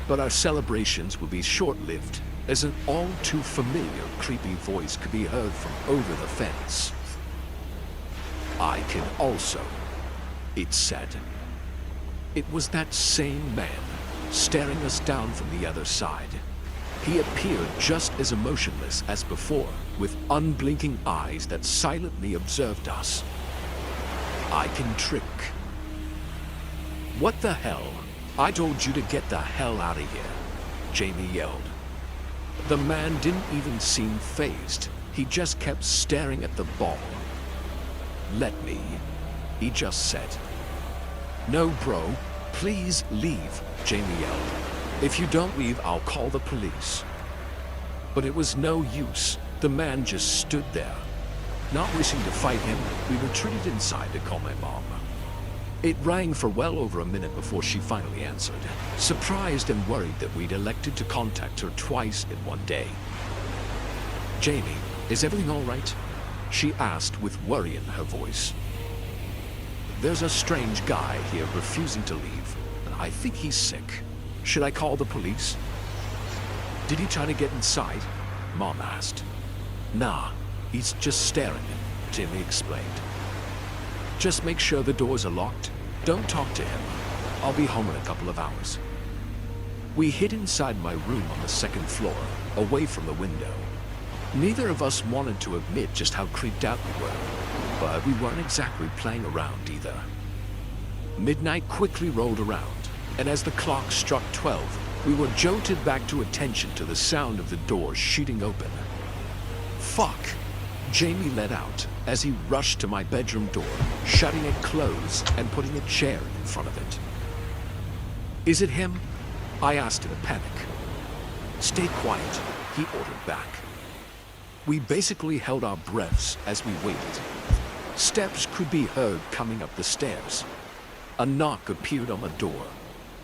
But our celebrations would be short-lived, as an all-too-familiar creepy voice could be heard from over the fence. "I can also," it said. It was that same man, staring us down from the other side. He appeared just as emotionless as before, with unblinking eyes that silently observed us. "I can trick." "What the hell? I told you to get the hell out of here," Jamie yelled. The man didn't even seem fazed. He just kept staring at the ball. "Let me," he just said. "No, bro. Please leave," Jamie yelled. "If you don't leave, I'll call the police." But it was no use. The man just stood there. Not wishing to fight him, we retreated inside to call my mom. It rang for well over a minute before she finally answered, surprised and worried that we'd elected to contact her twice in one day. "Jamie, is everything all right?" she asked with worry in her voice. "There's a strange guy here refusing to leave, and I think he's sick. Should I call the police?" "Did he try to get inside?" Mom asked. "Nah, he's just staring," Jamie explained. "Just make sure the doors are locked. Don't talk to him. I'll be home in a couple of hours." We hid inside my room on the second floor, away from the window. Neither of us wanted to admit just how creeped out we were, but we weren't exactly playing around either. Midnight quickly rolled around, and as the clock struck 12, we were jolted back to attention to the sound of the doors shooting open. "Fuck!" Jamie let out as he rushed to my bedroom door, shutting it closed and putting a chair in front of it. "Is it him?" I asked in a panic. "Stay quiet," he ordered back. We basically held our breaths as we waited. Steps could be heard coming up the stairs. A knock appeared on the door,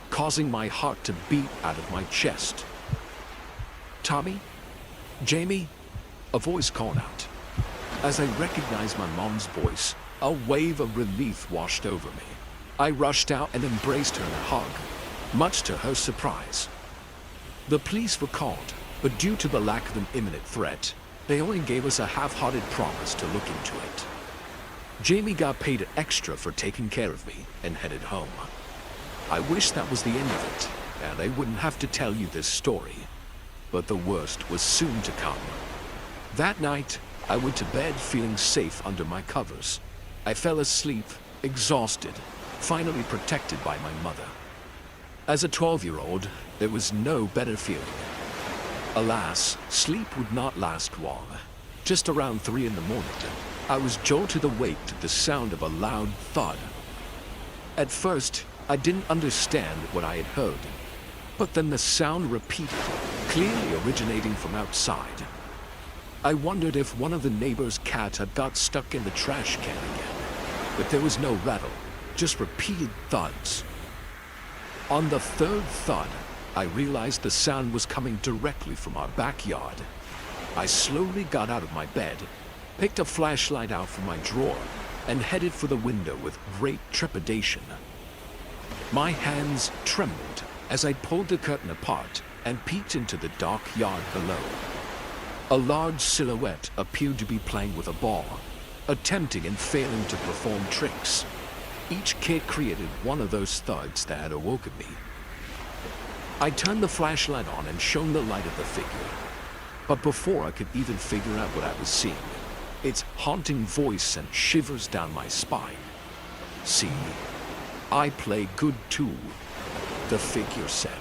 causing my heart to beat out of my chest. "Tommy? Jamie?" A voice called out. As I recognized my mom's voice, a wave of relief washed over me. I rushed out and embraced her in a hug, much to her surprise. The police were called, but due to the lack of an imminent threat, they only gave us a half-hearted promise to look into it. Jamie got paid extra for taking care of me and headed home. I wish that was the end of it, and I wouldn't have to tell you this story. But the worst was soon to come. That night, I went to bed feeling safe under my covers. I fell asleep, exhausted, finally protected by my mother. As a 12-year-old, there was no better feeling. Alas, sleep would not last long. Just around 3 in the morning, I was jolted awake to the sound of a loud thud. At first, I didn't understand what I had heard, but then the sound repeated, clearly originating from outside. I wondered if one of the neighbor's cats had got stuck in the trash can again, but there was no rattle, just repeated thuds. On the third thud, I realized the sound was coming directly from our backyard. I slowly got out of my bed, picked a flashlight out from my drawer, and headed for the window with great trepidation. My hands trembled as I pulled the curtain apart and peeked into the dark yard below. A large silhouette appeared to be playing with a ball, attempting and failing to perform tricks. Each kick created one of those thuds that had awoken me. I turned the flashlight on and shone the light at the figure. But before I could even figure out what I was seeing, its haunting voice sent shivers down my spine. "See, I play good too," the figure said.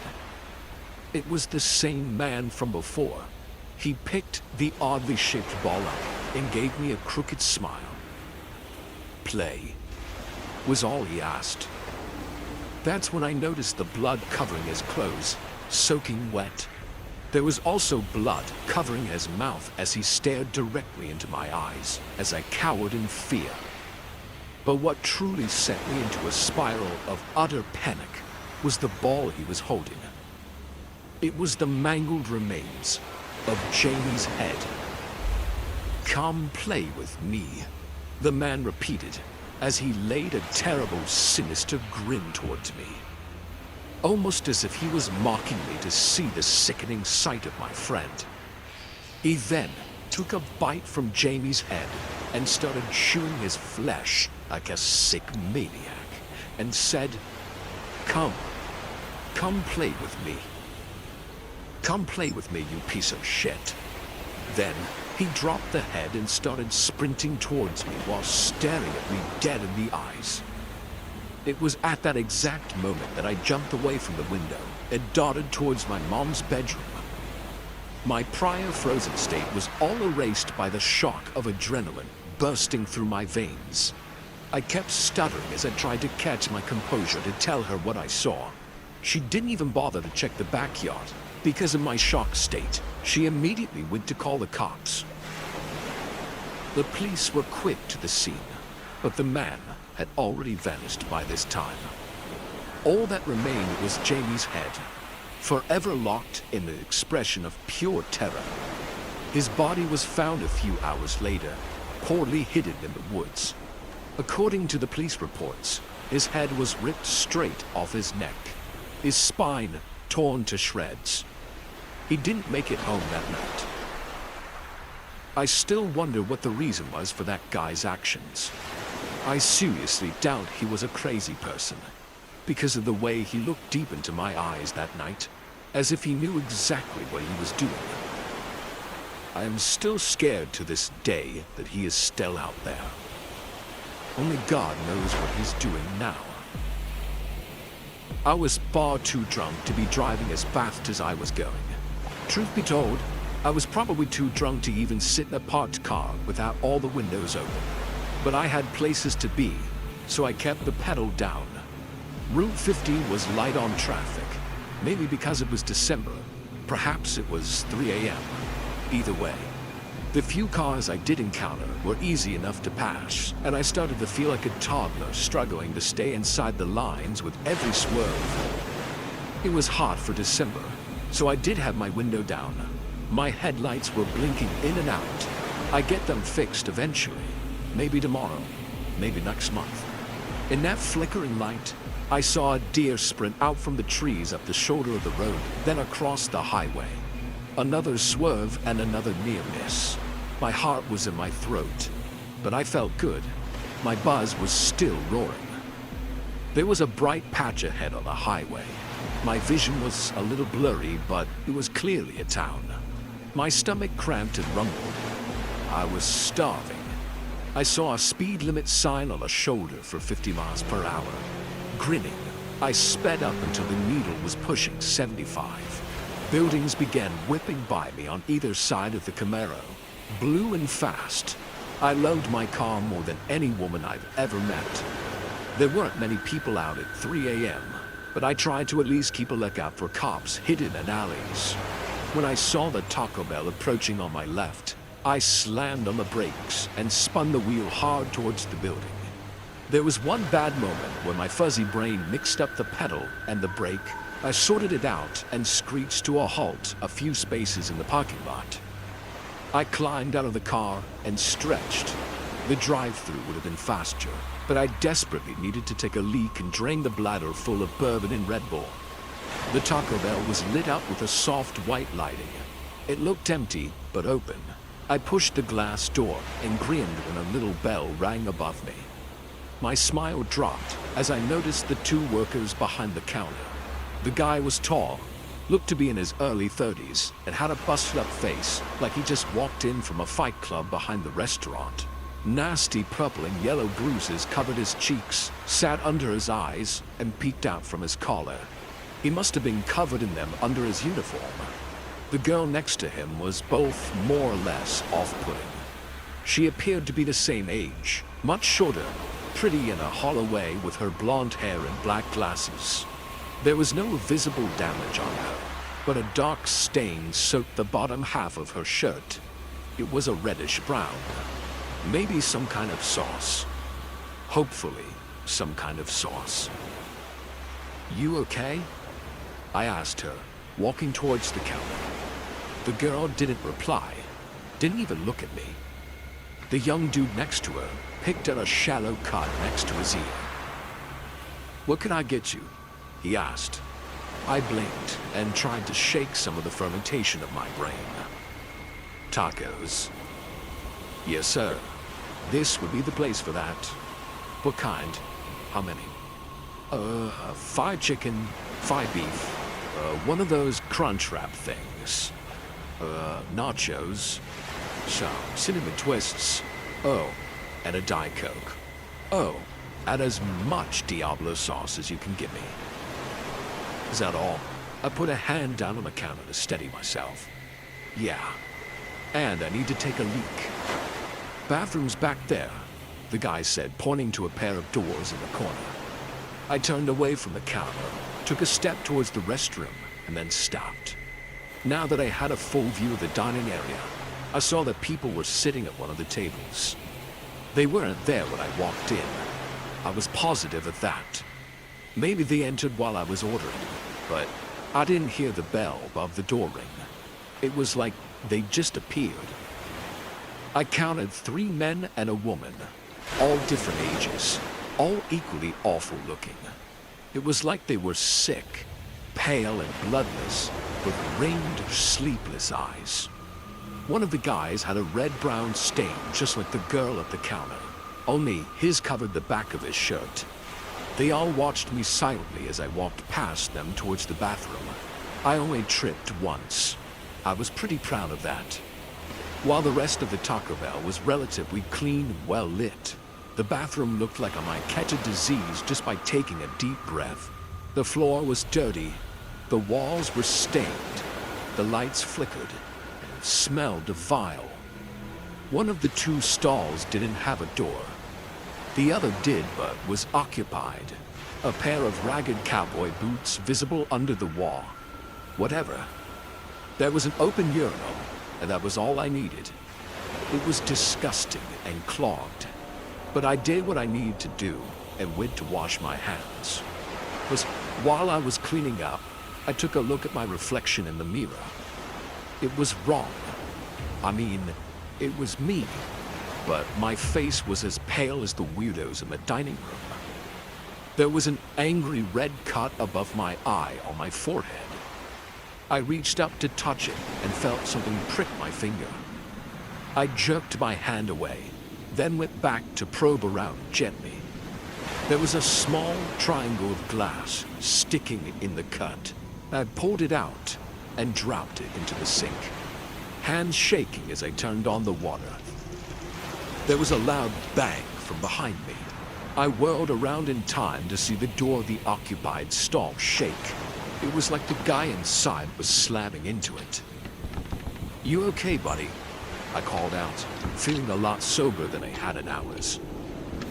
It was the same man from before. He picked the oddly shaped ball up and gave me a crooked smile. "Play," was all he asked. That's when I noticed the blood covering his clothes, soaking wet. There was also blood covering his mouth as he stared directly into my eyes as I cowered in fear. But what truly sent me into a spiral of utter panic was the ball he was holding. It was the mangled remains of Jamie's head. "Come play with me," the man repeated as he laid a terrible, sinister grin towards me. Almost as if he was mocking me to see the sickening sight of my friend. He then took a bite from Jamie's head and started chewing his flesh like a sick maniac and said, Come play with me. Come play with me, you piece of shit." Then he dropped the head and started sprinting towards me while staring at me dead in the eyes. It was at that exact moment that I jumped away from the window and darted towards my mom's bedroom. My prior frozen state was all erased by the shock of adrenaline bursting through my veins. I kept stuttering as I tried to catch my composure to tell her what I saw. She didn't even bother to check the backyard. Because of my shock state, she immediately went to call the cops. The police were quick to the scene, but the man, had already vanished by this time. All that remained was Jamie's head, forever locked in an expression of pure terror. His body was found a few hours later, poorly hidden in the woods. According to the police reports, his head was ripped straight off his neck, his spine torn to shreds. He didn't make it home that night. I still wonder what the reason was for that guy's actions. I seriously doubt he was a crazy person, because of the way he looked deep into my eyes that night, as if he knew exactly what he was doing. I am still scared to this day that he is still out there. Only God knows what he's doing now. I was far too drunk to be driving as fast as I was going. Truth be told, I was probably too drunk to even sit in a parked car without all the windows open. But I had places to be, so I kept the pedal down. Route 50 was light on traffic, maybe because it was December. Perhaps it was 3 a.m. Either way, the few cars I did encounter were easy enough to pass, and I started to feel like a toddler struggling to stay inside the lines with every swerve. It was hot for December, so I did have my window down. My headlights were blinking in and out. I get them fixed eventually. Maybe tomorrow, maybe next month. In that flickering light, I saw a deer sprint out from the trees up the shoulder of the road, then across the highway. Another swerve and another near miss. My heart was in my throat, but I felt good. My buzz was still roaring. There was a bright patch ahead on the highway. My vision was a little blurry, but it was clearly a town. My stomach cramped and rumbled. I was starving. I saw a speed limit sign on a shoulder for 50 miles per hour. Grinning, I sped up until the needle was pushing 75. Buildings began whipping by me on either side of the Camaro, blue and fast. I loved my car more than any woman I've ever met. There weren't many people out at 3 a.m., but I tried to at least keep a lookout for cops hidden in alleys. When I saw the Taco Bell approaching on my left, I slammed on the brakes and spun the wheel hard towards the building. There was one bad moment where my fuzzy brain mixed up the pedal and the brake. I sorted it out and screeched to a halt a few spaces in the parking lot. I climbed out of the car and stretched. The drive-thru would have been faster, but I desperately needed to take a leak and drain the bladder full of bourbon and Red Bull. The Taco Bell was lit up with a soft white lighting. It looked empty, but open. I pushed the glass door and grinned when a little bell rang above me. My smile dropped as I noticed the two workers behind the counter. The guy was tall, looked to be in his early 30s, and had a busted-up face like he just walked in from a fight club behind the restaurant. Nasty purple and yellow bruises covered his cheeks, sat under his eyes, and peeked out from his collar. He must have been covered in them under his uniform. The girl next to him was both more or less off-putting. She appeared to be the same age, much shorter, pretty in a hollow way with her blonde hair and black glasses. There was no visible damage on her, but a dark stain soaked the bottom half of her shirt. It was a reddish brown. Maybe some kind of sauce. Hopefully, some kind of sauce. "You okay?" I asked her, walking towards the counter. The girl didn't reply, didn't even look at me. The young dude next to her picked at a shallow cut next to his ear. "What can I get you?" he asked. I blinked and tried to shake some of the fermentation of my brain. "Tacos." "Yes, sir. This would be the place for that." "What kind? How many?" Fried chicken, fried beef, one of those crunch wrap things. Nachos, some cinnamon twists, oh, and a Diet Coke. Oh, and as much Diablo sauce as you can give me." "Is that all?" I put a hand down on the counter to steady myself. "Yeah, and I need to take a leak." "Bathroom's back there," the guy said, pointing to a pair of doors in the corner. I turned away from the counter, took a step towards the restroom, and then stopped. Now that I had a full view of the dining area, I saw that people were sitting at one of the tables. They weren't there when I walked in. I was positive of that. Maybe they entered while I was ordering, but I didn't hear the bell above the door ring. It was like they just appeared. I counted 3 men and a woman, all different ages, all equally awful looking. It was like they were sick, pale and bloodless, with ringed, sleepless eyes. One of the guys had a red-brown stain just like the girl at the counter, only his covered the back of his shirt. They all watched me silently as I walked past them towards the bathroom. I only tripped once. I was pretty proud of that. While the rest of the Taco Bell was relatively clean and well lit, the bathroom looked like I might catch a disease just by taking a deep breath. The floor was dirty, the walls were stained, the lights flickered, and it smelled vile. One of the 2 stalls didn't have a door. The other did, but was occupied. A pair of ragged cowboy boots visible under the wall. Whatever. There was an open urinal, and that was all I needed. It was disgusting and clogged, but I did what I needed to do and went to wash my hands. But while I was cleaning up, I took a look at my reflection in the mirror. It was wrong. I mean, it was me, but my face was as pale as the weirdos in the dining room. There was an angry red cut above my eye on my forehead. I reached up to touch it and felt something prick my finger. I jerked my hand away, then went back to probe around gently. There was a small triangle of glass sticking in the cut. I pulled it out and dropped it into the sink, hands shaking as I turned on the water. There was a loud bang from behind me. I whirled around in time to see the door of the occupied stall shake. It was like the guy inside was slamming into it. "You okay, buddy?" I called out, feeling a lot soberer than I had in hours.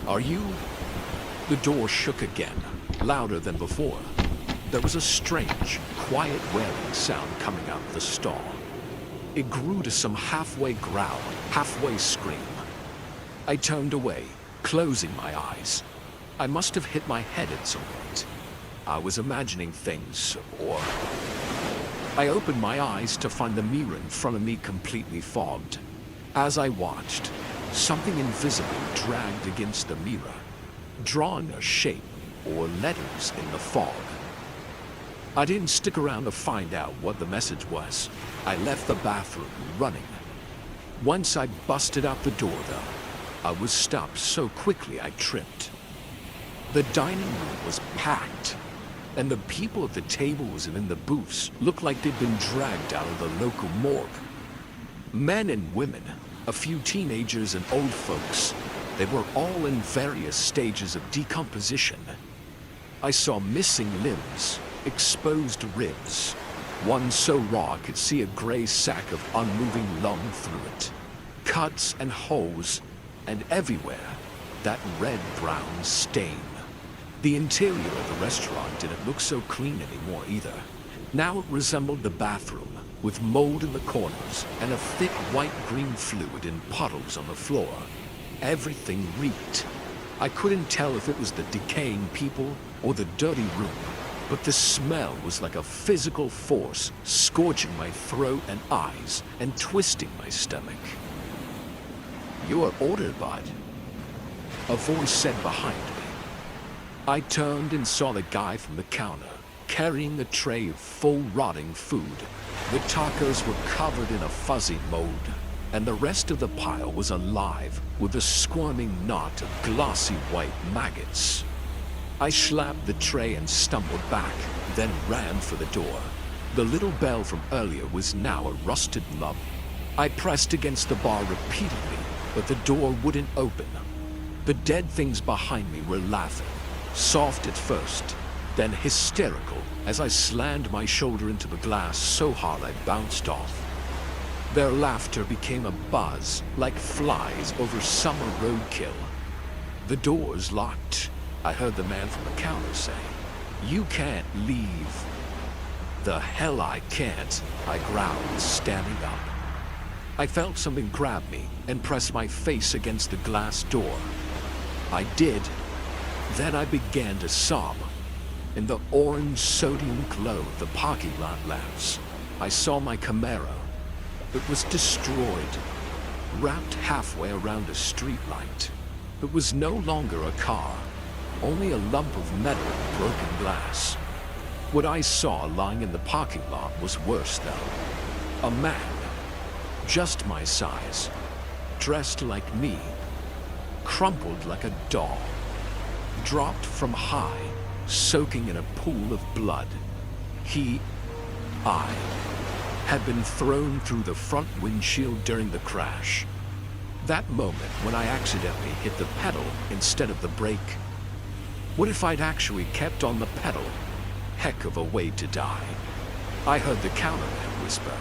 "Are you?" The door shook again, louder than before. There was a strange, quiet wailing sound coming out of the stall. It grew to some halfway growl, halfway scream. I turned away, closing my eyes. I must have hit my head at some point. I was imagining things, or... I opened my eyes to find the mirror in front of me completely fogged. As I watched, something invisible dragged against the mirror, drawing a shape or letters in the fog. I didn't stick around to find out what the message was. I left the bathroom running. Once I busted out the door, though, I was stopped so quickly I tripped. The dining room was packed, and the people at the tables and in the booths looked like they'd been dragged out of the local morgue. Men and women, a few teenagers and old folks, they were all in various stages of decomposition. I saw missing limbs, exposed ribs, one so raw I could see a gray sack of unmoving lung through it, cuts and holes, and everywhere, that red-brown stain. The interior of the restaurant didn't look so clean anymore either. Now it resembled the bathroom, with mold in the corners and a thick white-green fluid in puddles on the floor. Everything reeked. I couldn't tell if it was the decaying people or the dirty room, but the smell was like a physical force scorching my throat and eyes and twisting my stomach. "You are ordered, bud," a voice said behind me. I turned and saw the guy from the counter, carrying a tray of full rotting food. The tacos were covered in a fuzzy mold, and the rest of the pile was alive with a squirming knot of glossy white maggots. I slapped the tray and stumbled back, then ran for the door. The little bell from earlier was now a rusted lump. I pressed against the bar repeatedly, but the door wouldn't open. The dead things behind me were laughing, soft at first, then hysterical as I slammed my shoulder into the glass so hard I bounced off. Their laughter became a buzz, like flies over summer roadkill. "The door's locked," I heard the man from the counter say. "You can't leave." "The hell I can't," I growled, standing up. I felt something grab me and press my face against the glass door. I did. Then I began to sob. In the orange sodium glow of the parking lot lamps, I saw my Camaro. It was destroyed, wrapped halfway around a streetlight. It was no longer a car, only a lump of metal and broken glass. What I saw lying in the parking lot was worse though. A man, just my size, dressed like me, crumpled like a doll, dropped from high, soaking in a pool of blood. I, had been thrown through the front windshield during the crash. That moment when I accidentally hit the pedal instead of the brake. What if I'd actually kept on the pedal? Heck of a way to die. I heard the counterman whisper,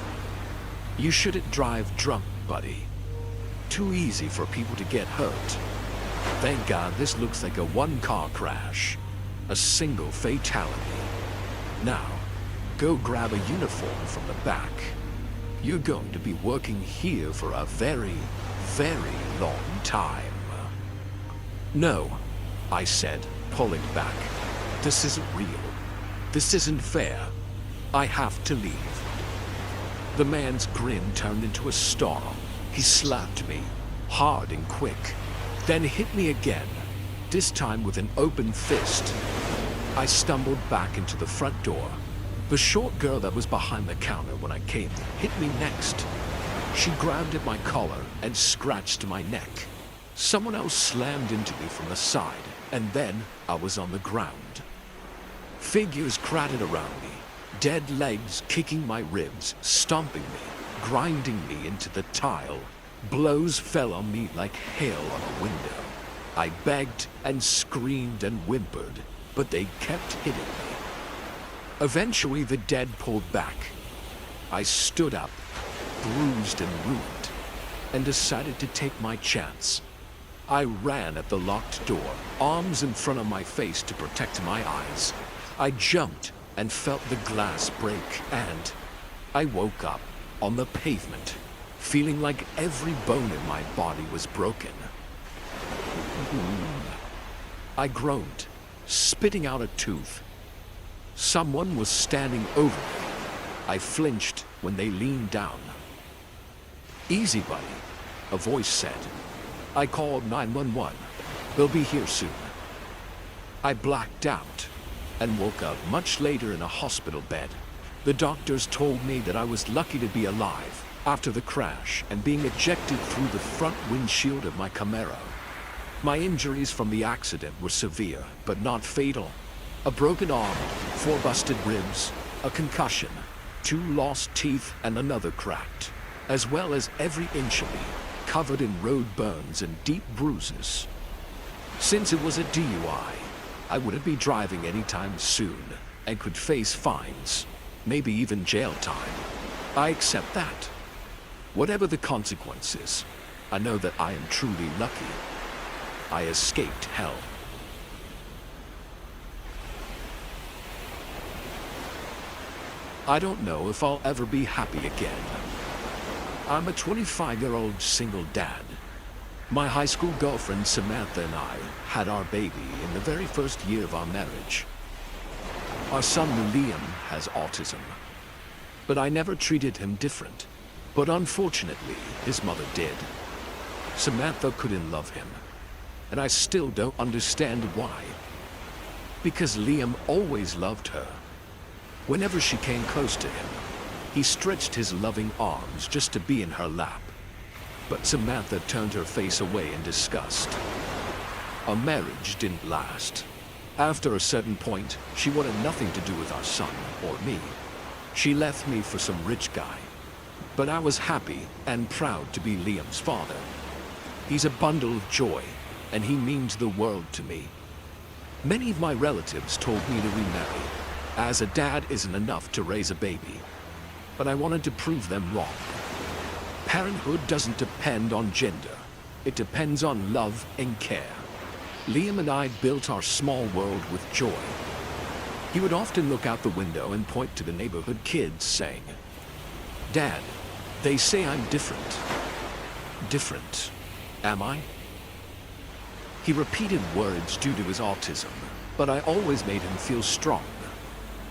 "You shouldn't drive drunk, buddy. Too easy for people to get hurt." Thank God this looks like a one-car crash. A single fatality. Now, go grab a uniform from the back. You're going to be working here for a very, very long time. No, I said, pulling back. This isn't real. This isn't fair. I have to leave. The man's grin turned into a snarl. He slapped me, hard and quick, then hit me again, this time with an open fist. I stumbled back into the front door. The short girl that was behind the counter when I came hit me next. She grabbed at my collar and scratched my neck. Someone else slammed into me from the side, and then I was on the ground. Figures crowded around me, dead legs kicking my ribs, stomping me, grinding me into the tile. Blows fell on me like hail on a window. I begged and screamed and whimpered, but they kept hitting me. Eventually, the dead pulled back. I stood up, bruised and ruined, and decided to take my chance. I ran at the locked door, arms in front of my face to protect my eyes. I jumped and felt the glass break, and I woke up on the pavement, feeling like every bone in my body was broken. I groaned, spitting out a tooth. Someone was standing over me. I flinched when they leaned down. "Easy, buddy," a voice said. I called 911. They'll be here soon. I blacked out and woke up much later in a hospital bed. The doctors told me that I was lucky to be alive after the crash and being ejected through the front windshield of my Camaro. My injuries from the accident were severe, but not fatal. A broken arm, 4 busted ribs, a concussion, 2 lost teeth and another cracked, as well as every inch of me covered in road burns and deep bruises. Since it was a DUI, I wouldn't be driving anytime soon and could face fines, maybe even jail time. I accept that. Whatever the consequences, I know that I am truly lucky. I escaped hell. I don't know if I'll ever be happy again. I'm a 25-year-old single dad. My high school girlfriend Samantha and I had our baby in the very first year of our marriage. Our son Liam has autism, but I never treated him different. But unfortunately, his mother did. Samantha couldn't love him, and I still don't understand why. Because Liam always loved her. Whenever she came close to him, he stretched his loving arms just to be in her lap. But Samantha turned her face away in disgust. Our marriage didn't last. After a certain point, she wanted nothing to do with our son or me. She left me for some rich guy. But I was happy and proud to be Liam's father. He's a bundle of joy, and he means the world to me. Many of my relatives told me to remarry, as a dad isn't enough to raise a baby. But I wanted to prove them wrong. Parenthood doesn't depend on gender. It depends on love and care. Liam and I built our small world with joy. He would often look out the window and point to the neighborhood kids, saying, "Dad, they say I'm different. Different, am I?" He repeated words due to his autism, but I always made him feel strong.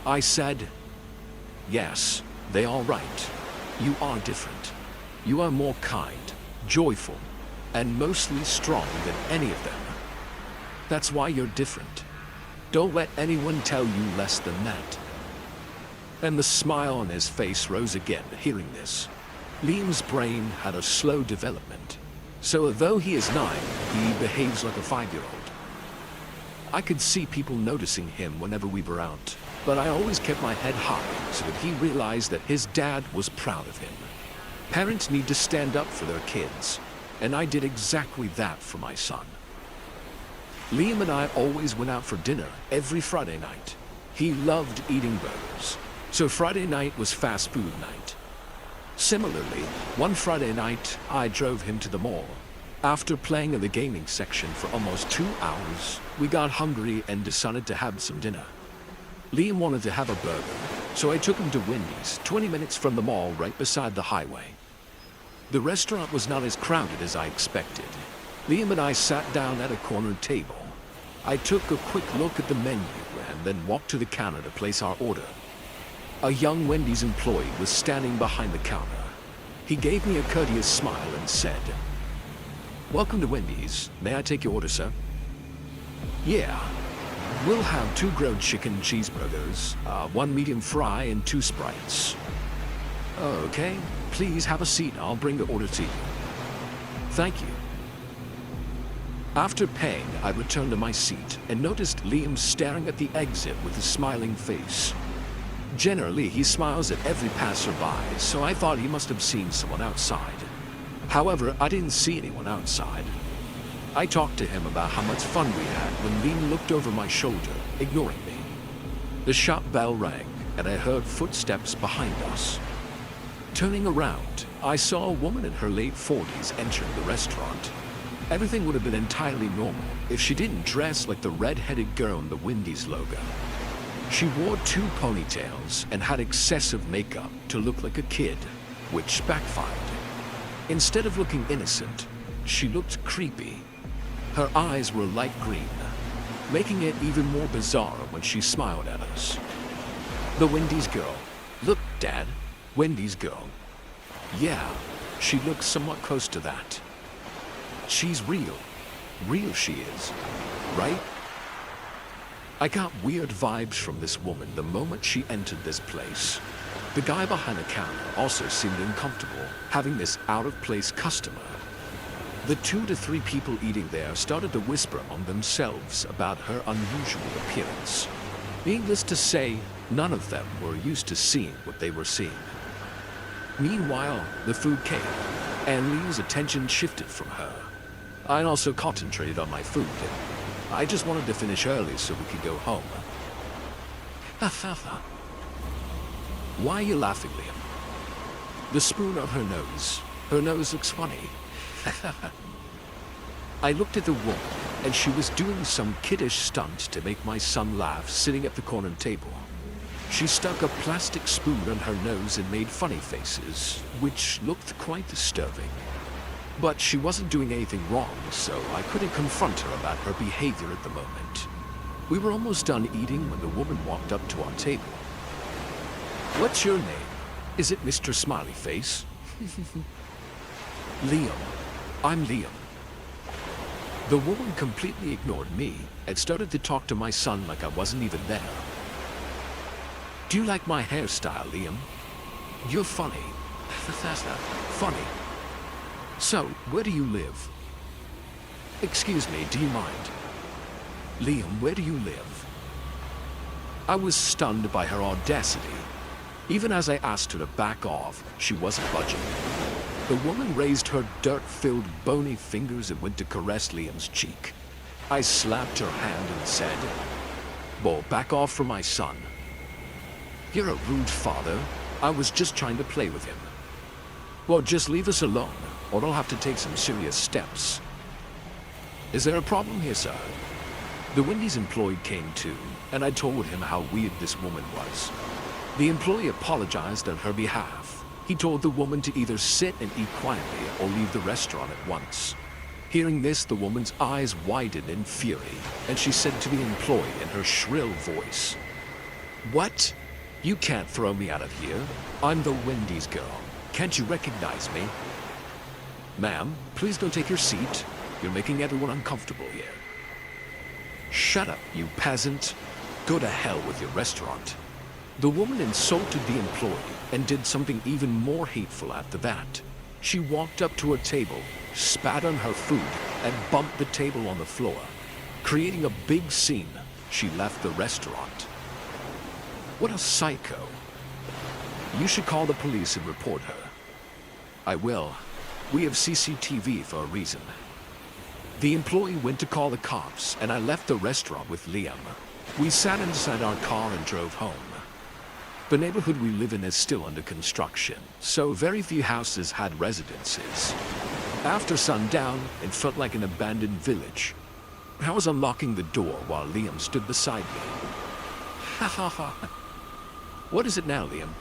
I said, "Yes, they are right. You are different. You are more kind, joyful, and mostly strong than any of them. That's why you're different. Don't let anyone tell you less than that." And the smile on his face rose again, hearing this. Liam's brain had a slow development, so although he is 9, he behaves like a 5-year-old. I could see people noticing him whenever we were out, but I always kept my head high so that he realized that his dad was proud of him. Parents need to stand up for their kids, and I did exactly that for my son. Liam and I always went out for dinner every Friday night. He loved eating burgers, so Friday night was fast food night. Similarly, one Friday night, I drove him to the mall. After playing in the gaming section for almost 2 hours, we got hungry and decided to have some dinner. Liam wanted to have a burger, so I took him to Wendy's, 20 minutes from the mall right beside the highway. The restaurant was not as crowded as I expected. Liam and I sat down at a corner table. I took a quick look at the menu and then walked to the counter to place our order. A young Wendy's employee was standing behind the counter. He gave me a courteous smile and said, "Welcome to Wendy's. May I take your order, sir?" "Yeah. We'll have 2 grilled chicken cheeseburgers, 1 medium fry, and 2 Sprites." "Okay. Please have a seat. I'll bring the order to you." "Thank you." After paying, I returned to my seat and noticed Liam staring at the exit with a smiling face. Generally, he smiles at every passerby, so I thought he must have seen someone outside. However, I didn't see anyone outside. I talked to him about how much fun we had when Liam looked over my shoulder, ignoring me. The shop bell rang, and I heard footsteps behind us. Turning around, I saw a woman in her late 40s entering the restaurant. Everything would have been entirely normal if she didn't dress like the red-headed girl in the Wendy's logo. She wore 2 ponytails and had excessive makeup to look like a kid, which backfired. Instead of looking innocent, she looked creepy. Her eyes were light green, making it even more bizarre when she smiled at us. The Wendy's girl. Look, Dad. Wendy's girl. Yeah, she looks somewhat close to that. She's real. Real she is. Right? I got weird vibes from this woman the moment she entered this place. The guy behind the counter also seemed uncomfortable having this out-of-place customer. The 2 to 3 people eating there started to whisper among themselves about her unusual appearance. Needless to say, none of them were used to seeing what they were seeing. Meanwhile, the food came, and Lee's attention shifted from her. I also concentrated on my food. I just wanted to finish early so we could go home. Why are you laughing, Liam? The spoon on her nose. Her nose looks funny. I looked at the woman, and she was doing some kiddish stunt to make my son laugh sitting at the corner table. She stuck a plastic spoon on her nose and made funny faces, which looked quite disturbing. But she wasn't doing anything wrong, so I couldn't confront her about her behavior at the moment. We were almost done eating when the woman walked up to our table. "What's your name? Is it Mr. Smiley Face?" "Liam. I'm Liam." The woman completely ignored me and started to talk to my son like I wasn't even there. "Do you like my hairstyle, Liam? You're funny." "Funny. So, where do you live?" "Excuse me, do you mind?" "Liam, where do you live?" I was stunned by her audacity. Even as I asked her to back off, she wasn't budging. The woman raised her dirt-filled, bony fingers and went to caress Liam's cheek. I slapped her hand and said, "Well, back off from my son." "You're a rude father. I was just trying to play with him." "Well, just leave us alone, or I'll have to take some serious steps." "Is there a problem here, sir?" The Wendy's employee came too, and I told him how weird this woman was. The employee apologized on her behalf. He told the woman to either sit and eat quietly or leave the restaurant at once. Hearing this, the woman's eyes widened in fury, and she said to the employee in her shrill voice, "What? You can't throw me out of here. I'm the Wendy's girl. Can't you recognize me?" "Ma'am, please don't take your seat. You're making everyone uncomfortable here." "Shut up, you peasant. Go to hell with your restaurant." The woman insulted the employee and did something even more hateful after that. She walked up to her table, spat on her food, and bumped the table on the floor. Creating a big scene, she left the restaurant. What a psycho. You should call the police and report her. I will. We have CCTV for a reason. The employee went to call the cops, and I left the restaurant with Liam. We sat inside our car and drove home. The neighborhood we live in is still under construction, so very few houses had residences. After sundown, it felt like an abandoned village. I was unlocking the door while Liam stood beside me. Ha ha ha. What is it now, Liam?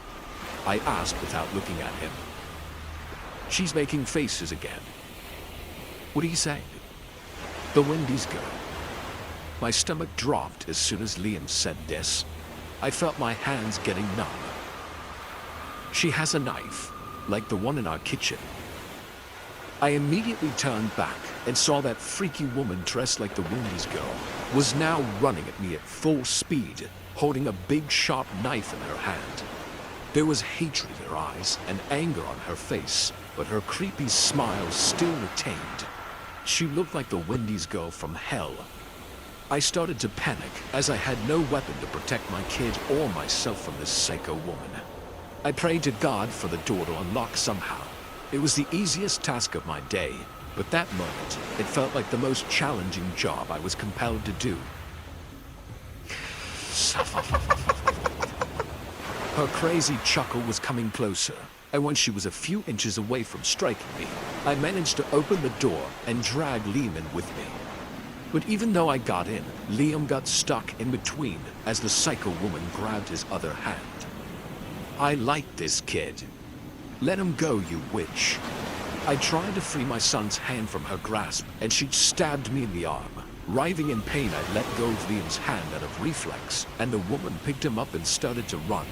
I asked without looking at him. She's making faces again. What are you saying? The Wendy's girl. My stomach dropped as soon as Liam said this. I felt my hands getting numb. She has a knife, like the one in our kitchen. I immediately turned back and saw that freaky woman dressed like the Wendy's girl was now running at me at full speed, holding a big sharp knife in her hand. There was hatred in her eyes and anger on her face, but her creepy smile still retained. She looked like the Wendy's girl from hell. I started to panic as I had no weapon to protect my kid or myself from this psycho woman. I prayed to God for the door to unlock somehow. It was the easiest task of my day, but that moment, it felt like the most challenging job I was compelled to do. Her crazy chuckle was coming closer, and when she was a few inches away from striking me, I managed to open the door and drag Liam in with me. But even though I got in, Liam got stuck in between as the psycho woman grabbed his other hand. I like this kid. Let him go, you witch. I tried to free my son's hand from her grasp, and she stabbed me in the arm. Writhing in pain, I let go of Liam's hand out of reflex, and the woman picked him up and started to run.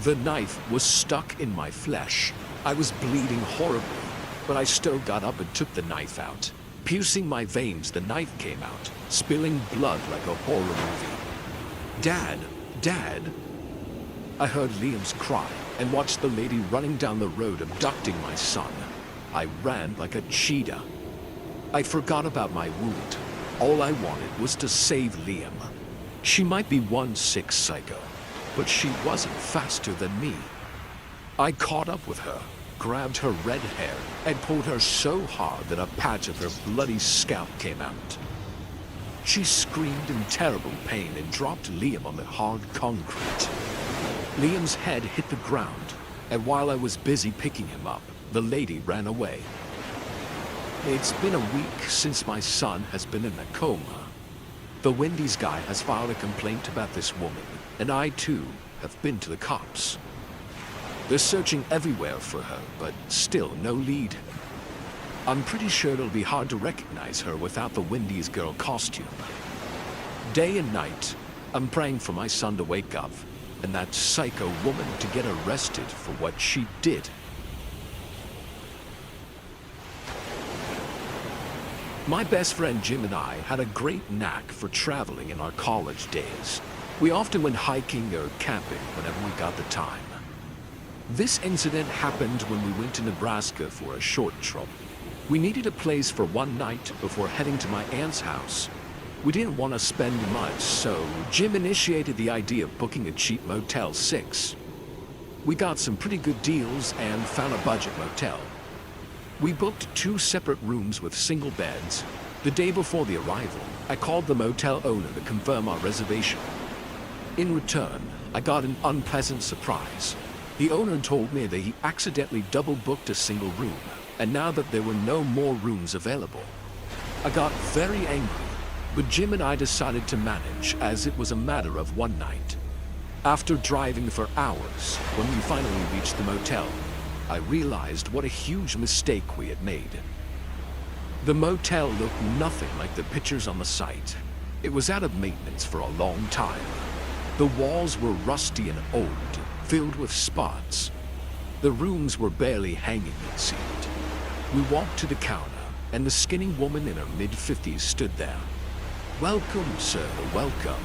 The knife was stuck in my flesh. I was bleeding horribly, but I still got up and took the knife out. Piercing my veins, the knife came out, spilling blood like a horror movie. "Dad! Dad!" I heard Liam's cry and watched the lady running down the road abducting my son. I ran like a cheetah. I forgot about my wound. All I wanted was to save Liam. She might be one sick psycho, but she wasn't faster than me. I caught up with her, grabbed her red hair, and pulled her so hard that a patch of her bloody scalp came out. She screamed in terrible pain and dropped Liam on the hard concrete. Liam's head hit the ground, and while I was busy picking him up, the lady ran away. It's been a week since my son has been in a coma. The Wendy's guy has filed a complaint about this woman, and I too have been to the cops. They're searching everywhere for her, but still no lead. I'm pretty sure it'll be hard to recognize her without the Wendy's girl costume. Day and night, I'm praying for my son to wake up, and that psycho woman to get arrested for what she did. My best friend Jim and I had a great knack for traveling in our college days. We often went hiking or camping whenever we got the time. This incident happened when we went to Nebraska for a short trip. We needed a place for one night before heading to my aunt's house. We didn't want to spend much, so Jim initiated the idea of booking a cheap Motel 6. We got some pretty good deals and found a budget motel. We booked 2 separate rooms with single beds. The day before the arrival, I called the motel owner to confirm our reservation. In return, I got an unpleasant surprise. The owner told me that he accidentally double-booked a single room, and now that there were no more rooms available. I got very angry, but Jim and I decided to manage as it was a matter of one night. After driving for hours, when we finally reached the motel, I realized what a huge mistake we had made. The motel looked nothing like the pictures on the site. It was out of maintenance for a long time. The walls were rusty and old, filled with spots. The rooms were barely hanging, it seemed. We walked to the counter, and the skinny woman in her mid-50s stood there. "Welcome, sir, welcome.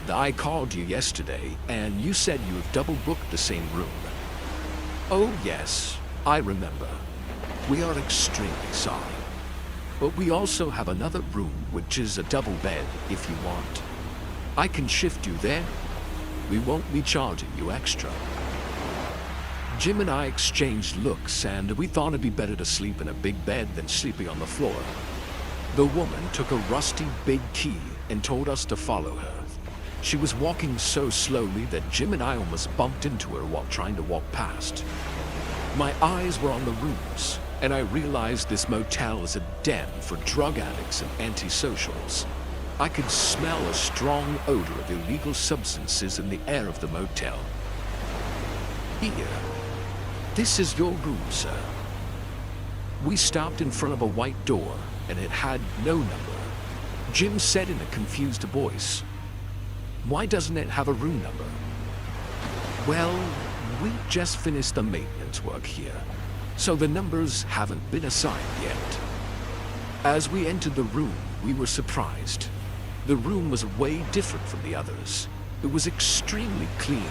I called you yesterday, and you said you have double-booked the same room." "Oh, yes, I remember. We are extremely sorry. But we also have another room, which is a double bed, if you want. I can shift you there. We won't be charging you extra." Jim and I exchanged looks, and we thought it'd be better to sleep in a big bed than sleeping on the floor. The woman took a rusty big key and told us to follow her. She was walking so slowly that Jim and I almost bumped into her while trying to walk past. My eyes were on the rooms, and I realized this motel is a den for drug addicts and antisocials. I could smell a strong odor of illegal substances in the air of the motel. "Here. This is your room, sir." We stopped in front of a white door, and it had no number. Jim said in a confused voice, "Why doesn't it have a room number?" "Well, we just finished the maintenance work here, so the numbers haven't been assigned yet." As we entered the room, we were surprised. The room was way different from the others. It was extremely clean,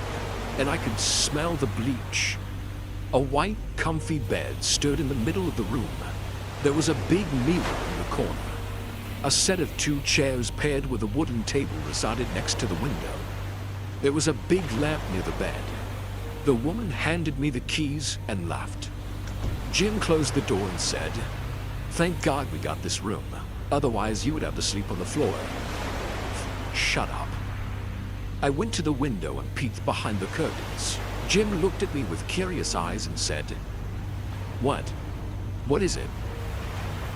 and I could smell the bleach. A white, comfy bed stood in the middle of the room. There was a big mirror in the corner. A set of 2 chairs paired with a wooden table resided next to the window. There was a big lamp near the bed. The woman handed me the keys and left. Jim closed the door and said, "Thank God we got this room. Otherwise, you would have to sleep on the floor." Shut up. I went to the window and peeked behind the curtains. Jim looked at me with curious eyes and said, "What? What is it?"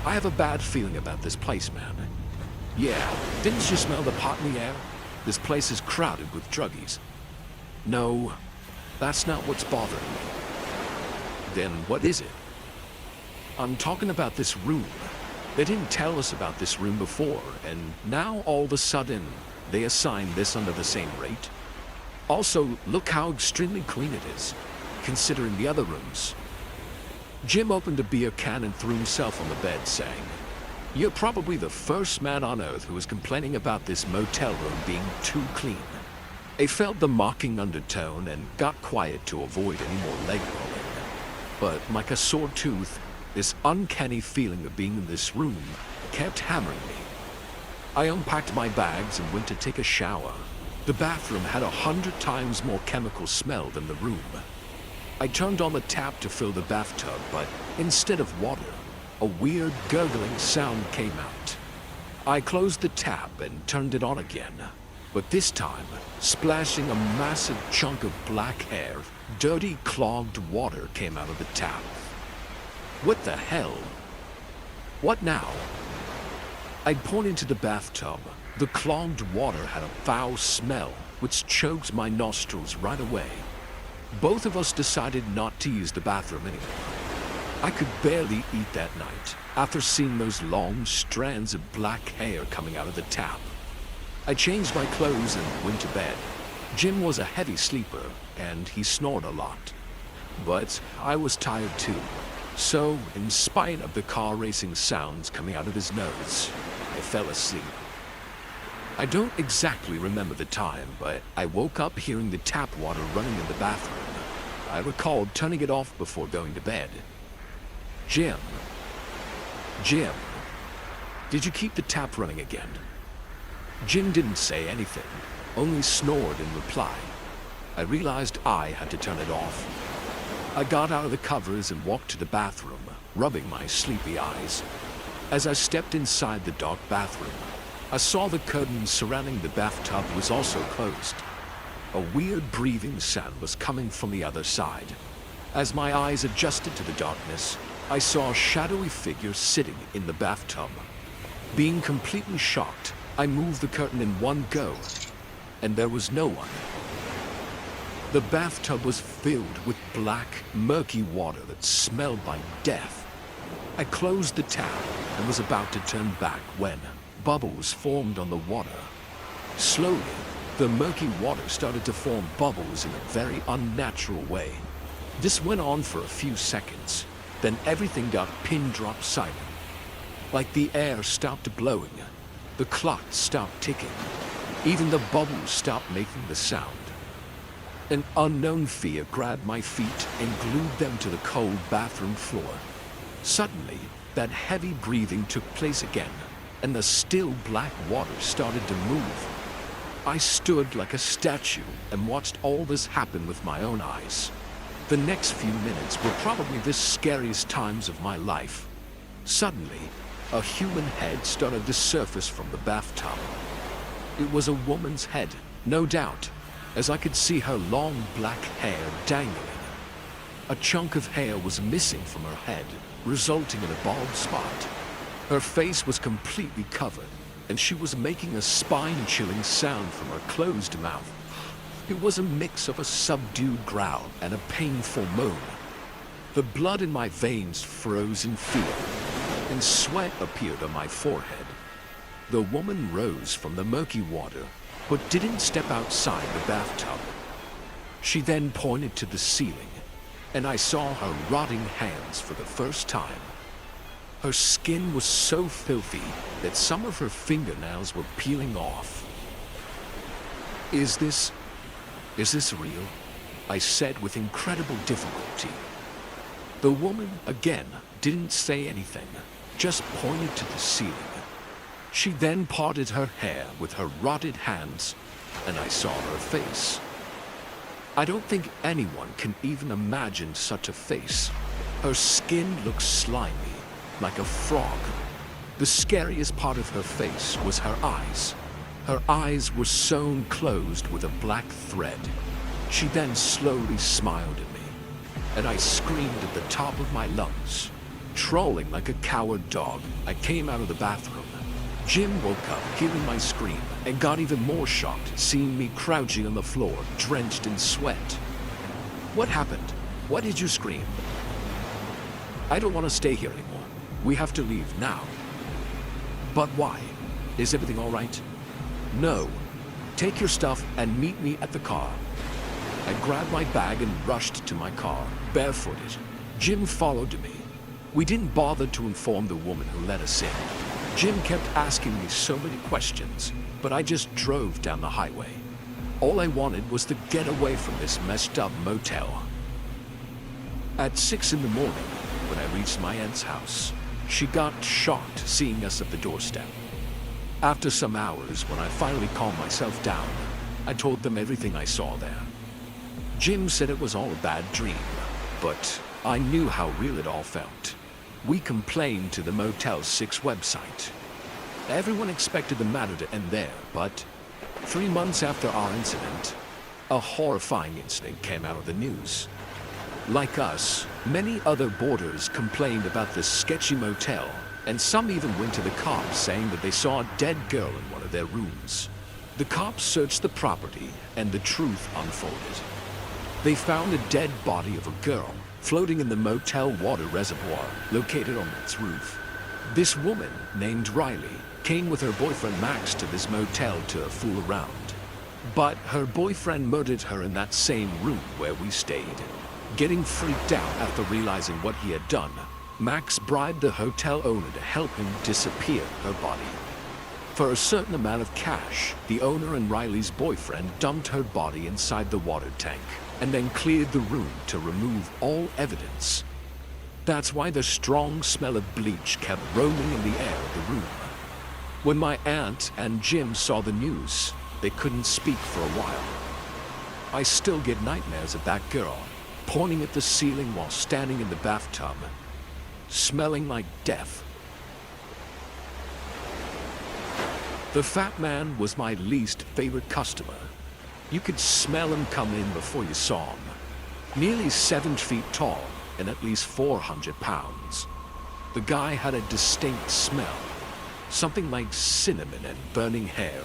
"I have a bad feeling about this place, man." "Yeah, didn't you smell the pot in the air? This place is crowded with druggies." "No, that's not what's bothering me." "Then what is it?" "I'm talking about this room. They didn't tell us about this room before, and now all of a sudden, they assigned this under the same rate. Also, look how extremely clean it is, considering the other rooms." Jim opened a beer can and threw himself on the bed, saying, "You're probably the first man on earth who is complaining about this motel room being too clean." I felt the mocking undertone and got quiet to avoid any more leg rolling. But like a sore tooth, this uncanny feeling of being in this room kept hammering me. I unpacked my bags and went to take a shower. The bathroom had 100 times more chemical smell than the room. I turned on the tap to fill the bathtub, but instead of water, a weird gurgling sound came out. I closed the tap and turned it on again, but this time, splashing a massive chunk of black hair, dirty, clogged water came out of the tap. What the hell? What now? I poured into the bathtub. The clogged water had a foul smell, which choked my nostrils right away. Both of us decided not to use the bathroom anymore. I could barely eat that night after seeing those long strands of black hair coming out of the tap. I changed my clothes and went to bed. Jim was a heavy sleeper, and he snored a lot. But I was tired too. So, in spite of the car racing sounds coming out of his nose, I fell asleep. I don't exactly remember the time, but I woke up hearing the tap water running in the bathroom. I recalled turning it off before going to bed. Jim, did you keep the tap running again?" Jim didn't say anything, only snored in reply. I realized I had to turn it off. I got out of the covers and walked to the bathroom, rubbing my sleepy eyes. As I stepped inside the dark bathroom, I saw the curtain surrounding the bathtub was also closed. A weird breathing sound was coming from the other side. As my eyes adjusted to the darkness, I saw a shadowy figure sitting in the bathtub. Being completely shocked, I moved the curtain in one go, and there was no one. The bathtub was filled with black, murky water that smelled like death. I closed the tap and was about to turn back when bubbles formed on the water. Slowly, the murky water started to form bubbles in a very unnatural way. This went on for a few seconds, then everything got pin-drop silent. Like the air stopped blowing, the clock stopped ticking, even the bubbles stopped making the sound. An unknown fear grabbed my feet and glued them to the cold bathroom floor. Suddenly, that heavy breathing took place again, and the still black water started to move. I stood like a statue and watched all this happen with my own eyes. The next few minutes were probably the scariest times of my life. Suddenly, a human head started to surface from the bathtub. It was a woman's head, no doubt, as I could see her long black hair dangling. A chunk of hair was missing from her head, resulting in a bald spot. Her face was completely covered, and she was making a spine-chilling sound from her closed mouth. It was a mix of a subdued growl and a painful moan. The blood in my veins froze in fear, and sweat appeared on my forehead. The woman rose from the murky water, but didn't step outside the bathtub. She then pointed to the ceiling, and I saw her rotting hands for the first time. Her skin was so filthy that some of her fingernails were peeling off. Is this real? I said with incredible difficulty. The woman, again, didn't say anything, just pointed to the ceiling. She then parted her hair with her rotted hands, and I saw her face. I don't think anyone can even imagine such a face. Her skin looked slimy, like a frog. The scariest part of her face was her eyes. Her eyes were sewn closed with a black thread. She then slowly smiled at me, and I screamed at the top of my lungs. Trolling like a coward dog, I came out of the bathroom. Jim woke up hearing my scream and got even more shocked seeing me crouching on the floor, drenched in sweat. What happened? Why did you scream? I don't want to stay here anymore. We have to leave now. But why? Is everything all right? No. Take your stuff and meet me at the car. I grabbed my bag and rushed to my car, barefooted. Jim followed me. We didn't bother to inform the woman who let us in. Jim kept asking me so many questions, but I just drove down the highway. All I wanted was to get away from this messed up motel. At 6 in the morning, when I reached my aunt's house, she got shocked seeing us at the doorstep. After some hours, when I finally calmed myself down, I told them everything I saw there. Jim said it was all a bad dream, but I knew how real it all felt. We complained to the Motel 6 website. Everyone expected the matter to end there, but 3 months after our incident, a horrifying incident came out of the news. Like us, many other boarders complained about this sketchy motel, and some even went to the cops saying that they saw a dead girl in one of their rooms. The cops searched the property, and the truth unfolded. They found a dead body of a girl floating in the motel water reservoir located on its roof. This woman, named Riley, came with her boyfriend Max to this motel to fool around. But her boyfriend murdered her in that same room where we stayed. Getting freaked out after realizing what he had done, Max bribed the hotel owner to help him disappear her body. For a certain amount of cash, the owner and Riley's boyfriend dumped her body inside the water tank and then cleared the room to remove all evidence. That's why the strong smell of bleach kept roaming in the air of the room. When my aunt and Jim saw the news, they couldn't speak for a while. I still get nightmares of that girl, pointing at the ceiling while standing in the bathtub, smelling like death. The fat man was my least favorite customer. You could smell him come in before you saw him. Nearly 7 feet tall and at least 400 pounds. The guy had a distinct smell, something like cinnamon and burning hair.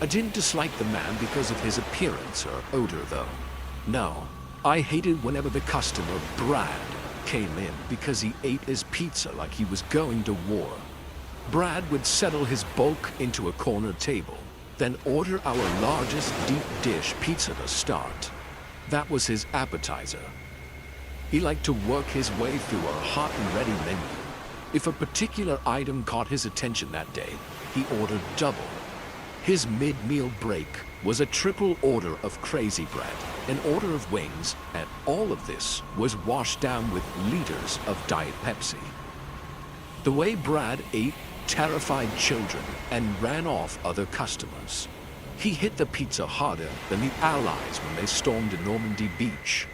I didn't dislike the man because of his appearance or odor though. No, I hated whenever the customer bragged, came in because he ate his pizza like he was going to war. Brad would settle his bulk into a corner table, then order our largest deep dish pizza to start. That was his appetizer. He liked to work his way through our hot and ready menu. If a particular item caught his attention that day, he ordered double. His mid-meal break was a triple order of crazy bread, an order of wings, and all of this was washed down with liters of Diet Pepsi. The way Brad ate terrified children and ran off other customers. He hit the pizza harder than the Allies when they stormed Normandy Beach.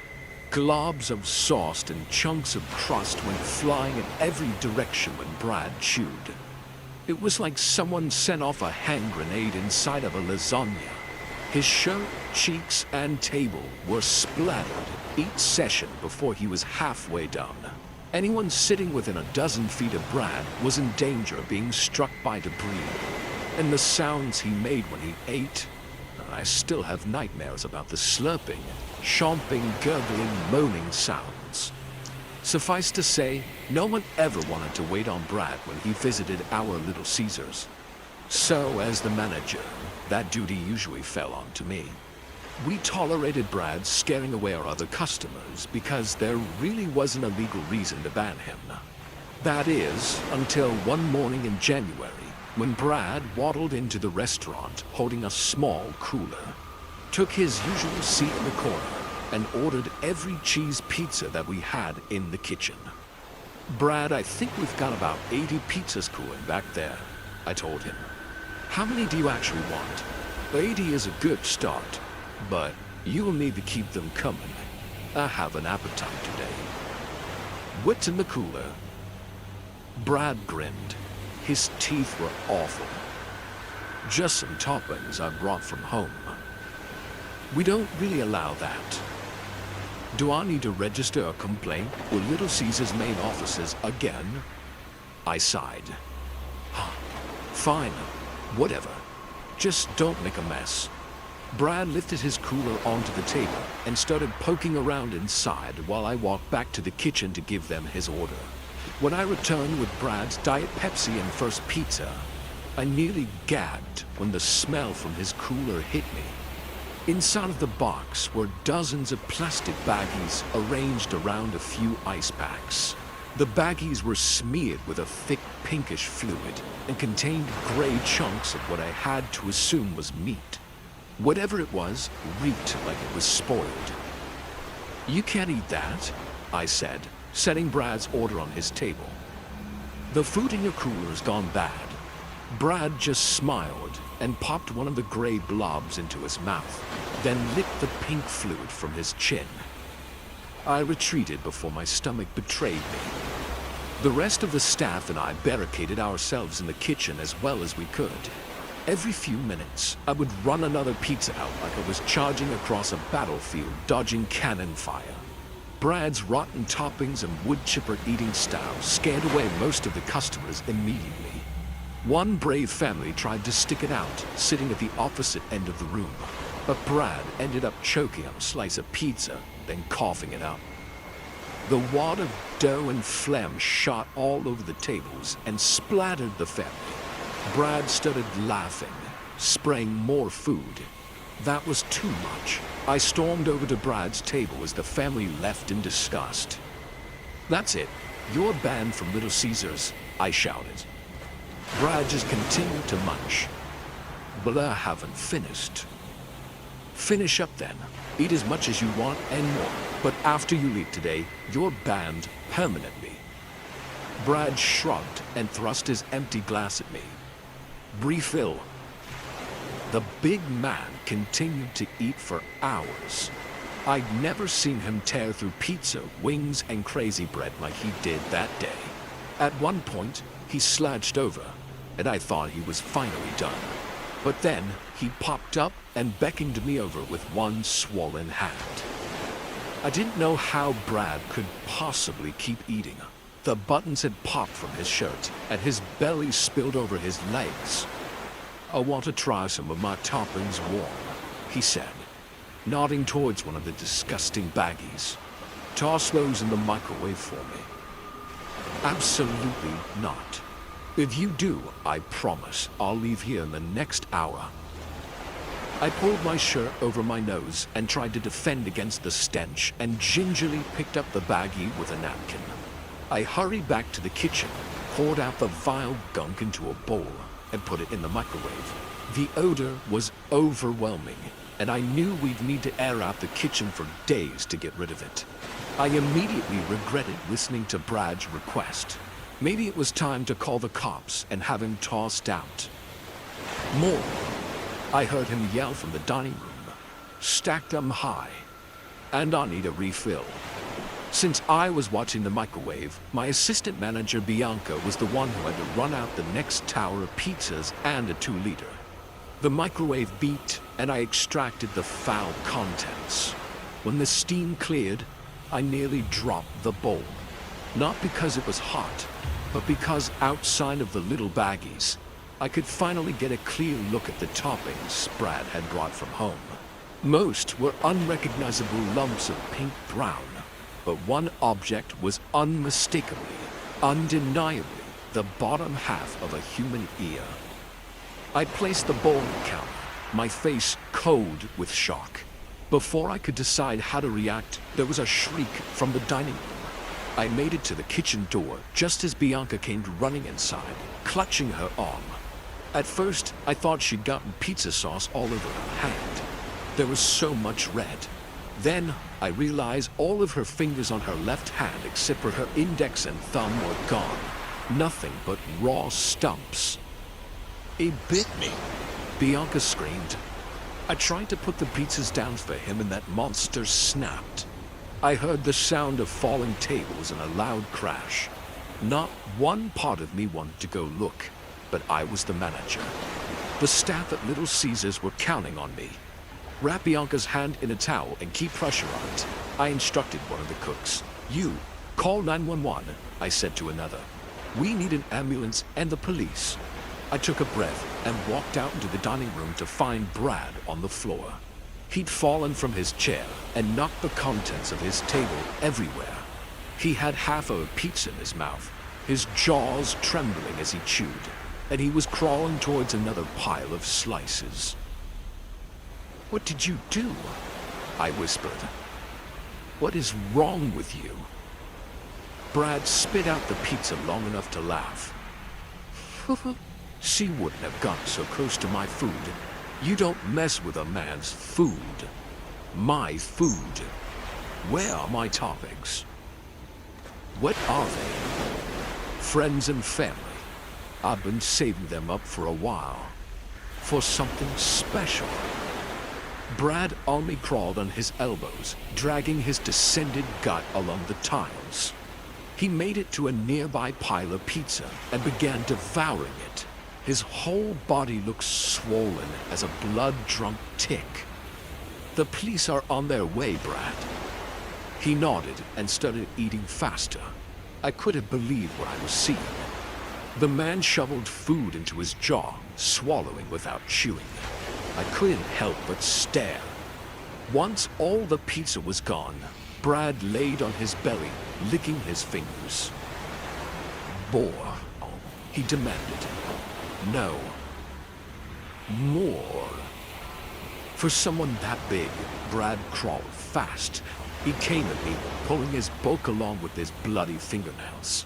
Globs of sauce and chunks of crust went flying in every direction when Brad chewed. It was like someone sent off a hand grenade inside of a lasagna. His shirt, cheeks, and table were splattered each session before he was halfway done. Anyone sitting within a dozen feet of Brad was in danger of being struck by debris. And the sounds he made when he ate, I still have nightmares about the slurping, chomping, gurgling, moaning sounds. Suffice to say, no one ever wanted to wait on Brad when he visited our Little Caesars. So, as the manager, that duty usually fell onto me. We tolerated Brad scaring away our other customers because there really wasn't a legal reason to ban him. That is, until one morning in January, when Brad waddled into the restaurant holding a small cooler, took his usual seat in the corner, and ordered every cheese pizza that we had in the kitchen. Brad, I think we've got about 80 pizzas cooling back there, I told him. How many do you actually want? 80 is a good start, but you'll need to keep them coming. I have an appetite today. What's in the cooler? Brad grinned. His teeth were awful. Just some toppings I brought from home. We don't really allow that. Do I need to register a complaint with Little Caesar's main offices again? I sighed. Fine, whatever. Just don't make a mess. Brad lifted his cooler onto the table and started poking around inside while I walked back to the kitchen to give them his order. When I returned with Brad's Diet Pepsi and first pizza, I nearly gagged when the smell from his cooler hit me. Inside of the box were dozens of plastic baggies arranged around a few ice packs. The baggies were smeared with a thick pinkish fluid and contained gray chunks of what I had to assume was meat. Whatever it was reeked like it was spoiled. You can't eat that, I said, setting Brad's order on his table. The food in your cooler's gone bad. Brad just smiled and popped one of the gray blobs into his mouth, then licked the pink fluid from his chin. I retreated before my stomach betrayed me. The rest of the staff and I barricaded ourselves in the kitchen as well as we could. Every few minutes, I would run another pizza out like I was charging across a battlefield, dodging cannon fire. Brad's rotten toppings and wood chipper eating style scared away most of the customers immediately. One brave family tried to stick it out, sitting at the opposite end of the room, but Brad ended up choking on a slice of pizza, then coughing it up. The wad of dough and phlegm shot all over the tables and splattered the family. Brad started laughing, spraying more food. That was too much. I stormed over to Brad's table as the family left in disgust. That's it. You're banned from Little Caesars, I shouted. Brad just continued to munch. But I haven't finished. Finish up then. Eat as much as you want and more. But after you leave today, you're banned permanently. Brad shrugged and thrust his empty glass at me. Refill. The big man continued to eat for hours. I'd never seen him tear through pizza, wings, and crazy bread like he did that day. At one point, he slouched over, and I thought he was finally done. But then, he popped up and beckoned me over with one swollen hand. I didn't know how Brad could possibly keep eating. The buttons had popped from his shirt, and his belly spilled over his legs. I want to try some of my toppings warm, he said, nodding towards one of the disgusting baggies. Toss those in the microwave for me. Absolutely not. If you do, I promise I'll leave here in the next hour. I pulled my shirt over my nose and tried to defend against the stench and gingerly picked up the baggie with a napkin. I hurried back to the kitchen, poured out the vile gunk into a bowl, and put it in the microwave. The odor was overwhelming, and I knew we'd need to air out the kitchen for days to get rid of it. I immediately regretted listening to Brad's request. Maybe it was time to call the cops and have him tossed out. More. I heard him yell from the dining room. Stack them high. And I need a refill. Since I was watching the microwave, my assistant manager Bianca was the one who had to run out the next tower of pizzas and a 2-liter. The microwave beeped and I extracted the foul contents. When the steam cleared, I nearly dropped the bowl. Not because it was hot, but because outside of the little baggies, I could finally get a clear look at the toppings Brad had brought from home. Most were unrecognizable lumps of pink brown, but one object was unmistakably, undeniably, the bottom half of a human ear. I placed the bowl on the counter, my face cold with shock. Before I could decide how to react, there was a shriek from the dining room. I made it to the kitchen door just as Bianca came running inside, clutching her arm. At first, I thought she'd gotten pizza sauce all over her hand. There was so much red. Then, I realized all of her fingers on her left hand except for her index and thumb were gone. Nothing but raw stumps. "He bit me," Bianca screamed. I tried to put the pizzas down for him and that monster snapped. I heard the sound of falling tables and a loud crash. Not one part of me wanted to go look, but I was the manager. The staff at Little Caesars were counting on me. "Wrap Bianca's hand in a towel and keep pressure on it," I instructed one of the cooks. "You, call 911, I said to another. "We need an ambulance and the police." I took a breath and walked out into the dining room to find Brad on the floor. He'd fallen from his chair and knocked the contents of his table everywhere. He had half of a pizza in his mouth, his jaws trembling as he chewed, and he was crawling towards another pile of slices. "What did you do?" I whispered. "What is wrong with you?" Brad spit out the pizza long enough to laugh. "She wouldn't have gotten so close to my food. You don't mess with a man's food. My food. Where are my toppings?" "What are they?" "Friends and family. I've been saving them up for a while. For something special." Brad only crawled on his elbows, dragging his descended gut along the tiles. He made it to a nearby pile of pizza and began devouring it. His whole body looked swollen as a blood-drunk tick. "The police are on their way, Brad." He nodded and started eating faster. I couldn't believe what I was seeing. The man shoveled food into his jaw, swallowing without chewing. I couldn't help but stare. Once all the pizza was gone, Brad laid on his belly, licking his fingers. "More," he demanded. "No. More." For someone that big, Brad crawled fast. He came at me, pulling his bulk along with his bloody fingernails.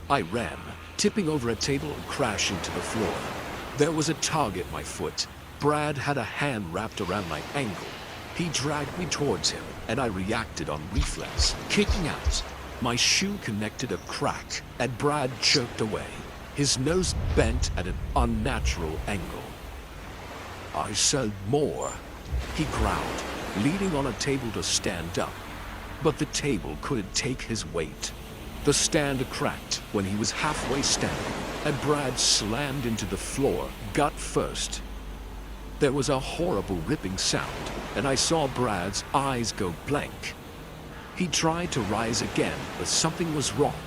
I ran, tipping over a table and crashing to the floor. There was a tug at my foot. Brad had a hand wrapped around my ankle. He dragged me towards him, and I reacted on reflex, kicking out. My shoe connected a crack, and Brad jerked away. His nose bent at an unnatural angle. "I said more," he growled, leaning on a table to stand up. But the table couldn't take his weight. The stand cracked when he was halfway standing, and Brad slammed into the floor, gut first. There was a horrible ripping sound, and I saw Brad's eyes go blank. He tried to rise again, but something was wrong.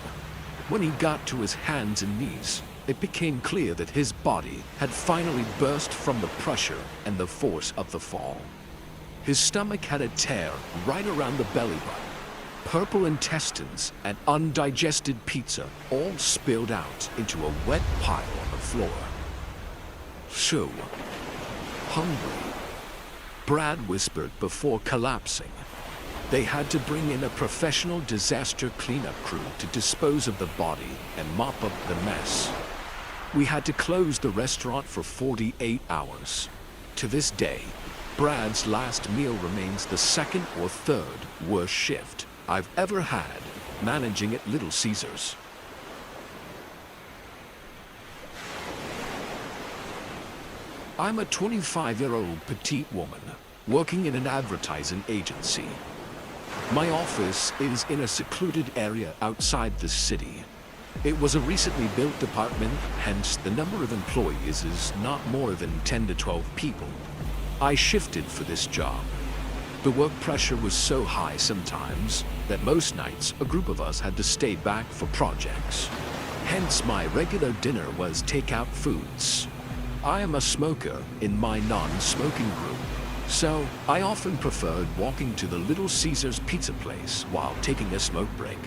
When he got to his hands and knees, it became clear that his body had finally burst from the pressure and the force of the fall. His stomach had a tear right around the belly button. Purple intestines and undigested pizza all spilled out into a wet pile on the floor. So hungry, Brad whispered before collapsing. They had to bring in a professional disaster cleanup crew to dispose of the body and mop up the mess. We had to close the restaurant for 48 hours. To this day, Brad's last meal remains the second or third worst shift I've ever had managing at Little Caesars. I'm a 25-year-old petite woman working in an advertising agency. My office is in a secluded area outside the city. It was a recently built department, hence the number of employees is not more than 10 to 12 people. I shifted for this job. The work pressure was so high sometimes that most nights a group of us had to stay back for projects. Hence my regular dinner was takeout foods. I am a smoker in my non-smoking group, so I often preferred walking to the Little Caesars pizza place while taking a smoke break.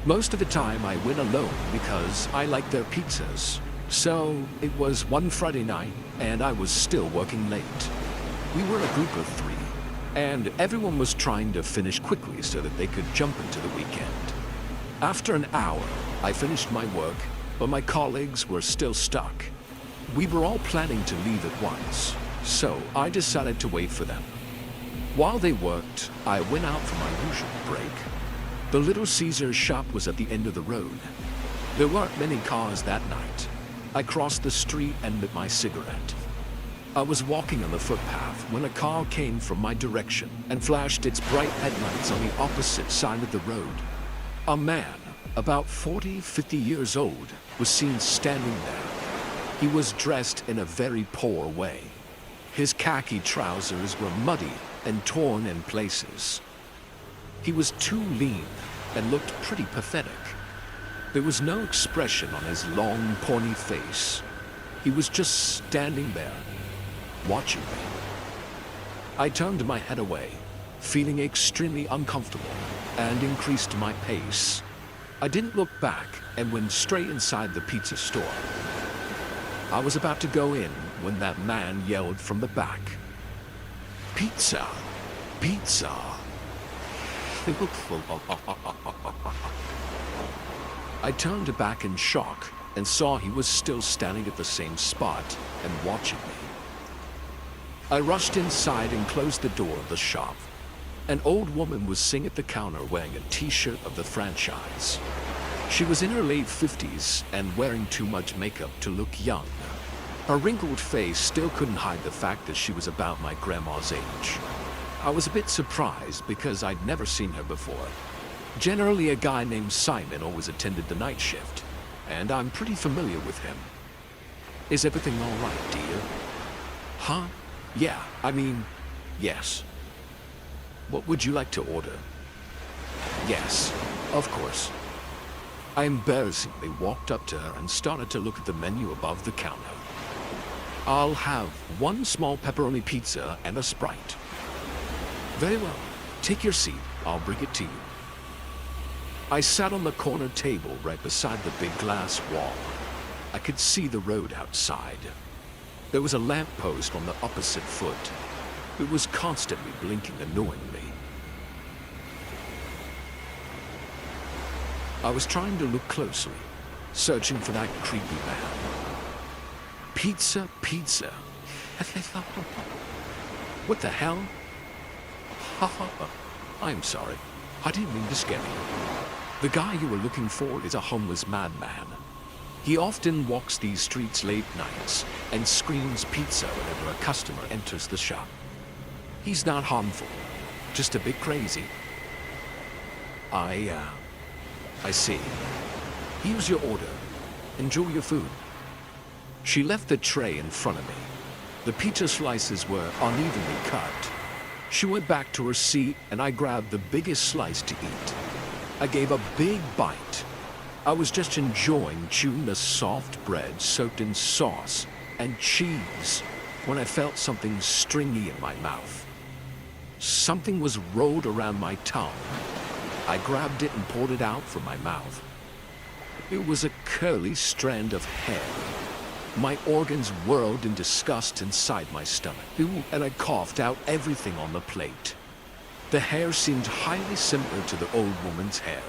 Most of the time I went alone because I like their pizzas. So it was one Friday night and I was still working late. We were a group of 3, and everyone was trying to finish quickly so that they could jump into the weekend. After an hour, I finished my work, but my colleagues were still stuck. We were all planning to leave at once, so I decided to wait for them. While they worked, I went out for my usual break. The Little Caesars shop was at the end of the road. There weren't many cars that night. I crossed the street and lit my cigarette. I was walking on the footpath when a car came from my direction and flashed its bright headlights on the opposite side of the road. A man, about 40-50 years old, was seen standing there. He was dressed in a very poor way. His khaki trousers were muddy and torn in places. He was too lean and looked pretty pathetic. There was no expression on his long, porny face. He was just standing there, watching me. I turned my head away, feeling extremely uncomfortable, and increased my pace. I didn't look back and went straight inside the pizza store. I was about to go in when that man yelled from the back, "Pizza! Pizza!" I turned back in shock and saw he was still standing at the same spot and watching me. I rushed inside and closed the door of the shop. An old woman was sitting at the counter wearing a t-shirt of the franchise. She was in her late 50s and wearing too much makeup to look young. Her wrinkled face still couldn't hide the fact that she was about my grandma's age. I was a bit surprised because I'd never seen her before. Generally, a guy named Simon always attended the night shift, and I'm pretty familiar with him. "Is everything all right, dear?" "Huh? Yeah, yes." "What would you like to order?" "Yes, of course." I embarrassingly walked up to her and started to look at the menu above the counter. "I'll have one small pepperoni pizza and a Sprite." "Very well. Take your seat. I'll bring it to you." I sat on the corner table right beside the big glass wall. I could see the road outside. There was a lamppost on the opposite foot. It was constantly blinking annoyingly. I was trying to look closely, searching for that creepy man. Pizza, pizza. What the hell? I'm sorry. I didn't mean to scare you. The guy you were looking for is a homeless madman. He often walks these streets late nights and screams pizza whenever a customer enters the shop. He's not harmful, just a bit crazy. I see. Here's your order. Enjoy your food. She left the tray in front of me. The pizza slices were unevenly cut. She went back to her seat and I grabbed the biggest slice to eat. I gave a big bite. I was just enjoying chewing the soft bread soaked in sauce and cheese when I felt something stringy in my mouth. Something was rolled around my tongue. I grabbed it and pulled it out from my mouth. It was a curly strand of hair. My organs whirled in disgust inside my stomach, and I coughed out everything on the plate. The hair seemed highly similar to the old woman's hair.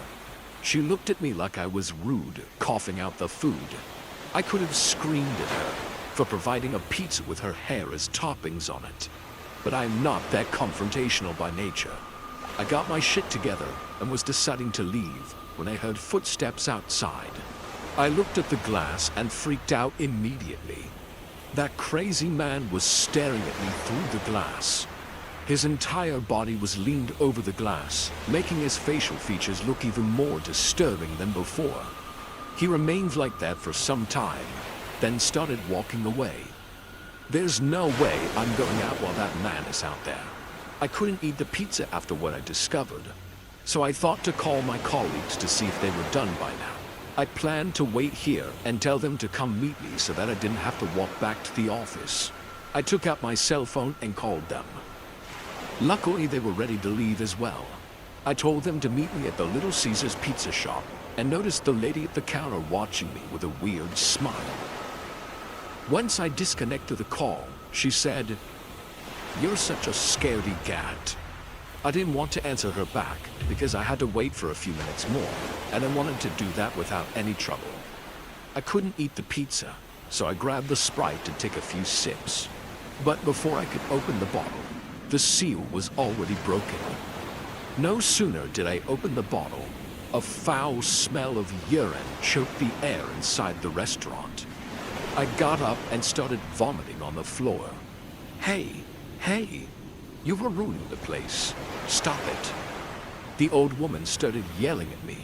She looked at me like I was rude, coughing out the food. I could have screamed at her for providing a pizza with her hair as toppings on it. But I'm not that confrontational by nature. I got my shit together and was deciding to leave when I heard footsteps outside. I looked at the glass and freaked out immediately. That crazy man was staring at me through the glass. His entire body was leaned over the glass, making his facial features look even more disturbing than before. He remained like that for some time, then started walking away. There's no way I'm going out while that man is out there. I couldn't eat the pizza after what I discovered, so I thought to call my colleagues to see if they were done by now. I planned to wait here and tell them to come meet me so that I didn't have to walk back to the office. I took out my cell phone and called them. Luckily, they were ready to leave as well. I told them to meet me at the Little Caesars pizza shop and noticed the lady at the counter watching me with a weird smile. Once I disconnected the call, she said, "You're such a scaredy cat." I didn't want to answer her back because I had to wait for a few minutes more, and I wanted to do that without any trouble. I couldn't eat the pizza, so I grabbed the Sprite to take a few sips. But before I could open the bottle, the seal was already broken. No sooner did I open the bottle, a foul smell of urine choked the air inside the restaurant. I got up and started vomiting on the floor. Hey, you were ruining the place. Stop it." The old woman started yelling at me.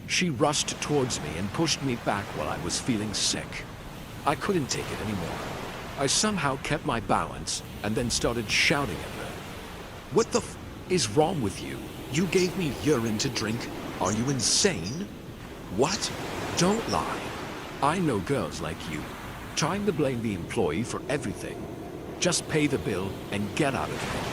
She rushed towards me and pushed me back while I was feeling sick. I couldn't take it anymore. I somehow kept my balance and then started shouting at her. "What the f is wrong with you? You gave me urine to drink. Are you insane? What? Don't lie. I know girls like you, trying to blame the employee for everything. Just pay the bill and get out of here."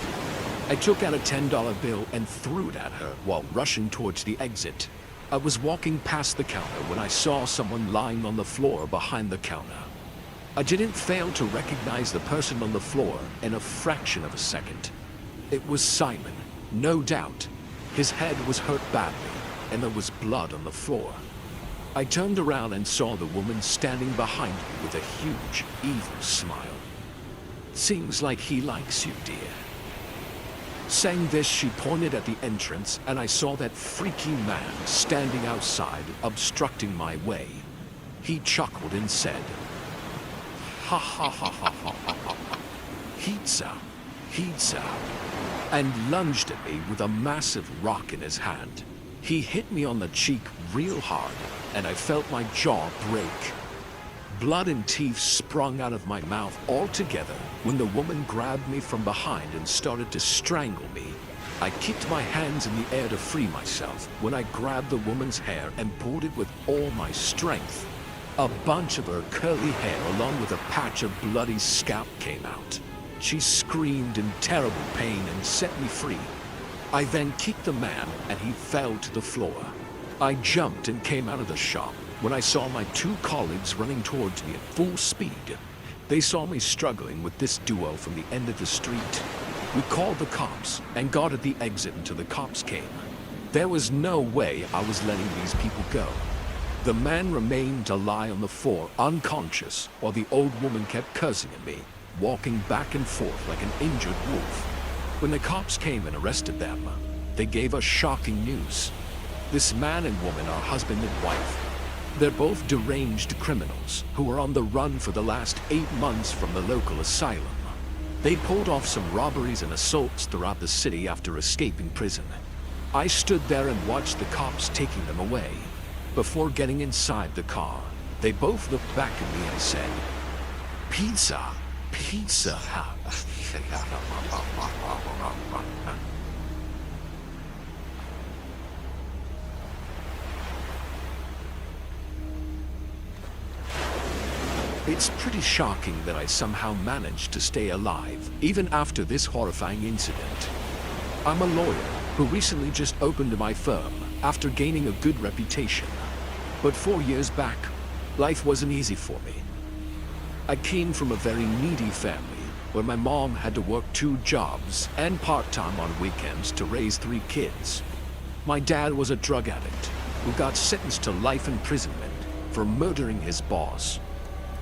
I took out a $10 bill and threw it at her while rushing towards the exit. I was walking past the counter when I saw someone lying on the floor behind the counter. I didn't fail to recognize the person on the floor in a fraction of a second. It was Simon, no doubt. His head was hurt badly, and there was blood on the floor. I turned around and saw the woman standing behind me with a huge, evil smile. "Seems like he likes you, dear." Saying this, she pointed at the entrance, and I saw that freaky man standing outside, obstructing my way. He chuckled and said, "Ha ha ha ha ha ha ha. Pizza, and lunged at me with a massive rock in his hand. He hit me on the cheek real hard, and I felt my jaw break. Blood and teeth sprung out of my mouth altogether when the woman grabbed me from behind and started to strangle me. I kicked my hands in the air to free myself when I grabbed the woman's hair and pulled it with all my strength. A bunch of her curly hair along with a patch of bloody scalp came out. She screamed in terrible pain and set me free. I then kicked the man and he fell to the floor. I jumped and came out of the shop when I saw my two colleagues running towards me at full speed. They saw me struggling with this duo from the end of the street. We called the cops and got at the exit until the cops came. There was no way I was letting these people go. The man remained to lie on the floor unconscious while the old woman kept cursing at me, walking back and forth like an injured wolf. When the cops came and arrested them, they gave us shocking news. This man and woman are husband and wife. They're both deranged criminals who were on the run for the last 8 months from the local asylum. They pulled off some robberies and assaults throughout the city after escaping prison. I stood there and watched the cops taking them away. Before getting inside the car, they both looked back at me and said, "Pizza, pizza." It's pretty shocking that I somehow managed to stay alive, even after this horrifying incident. I'm a lawyer who recently just opened my firm after gaining a good reputation. But 4 years back, life wasn't easy for me. I came from a very needy family where my mom had to work 2 jobs and part-time on weekends to raise 3 kids. My dad was a drug addict who got sentenced to life imprisonment for murdering his boss.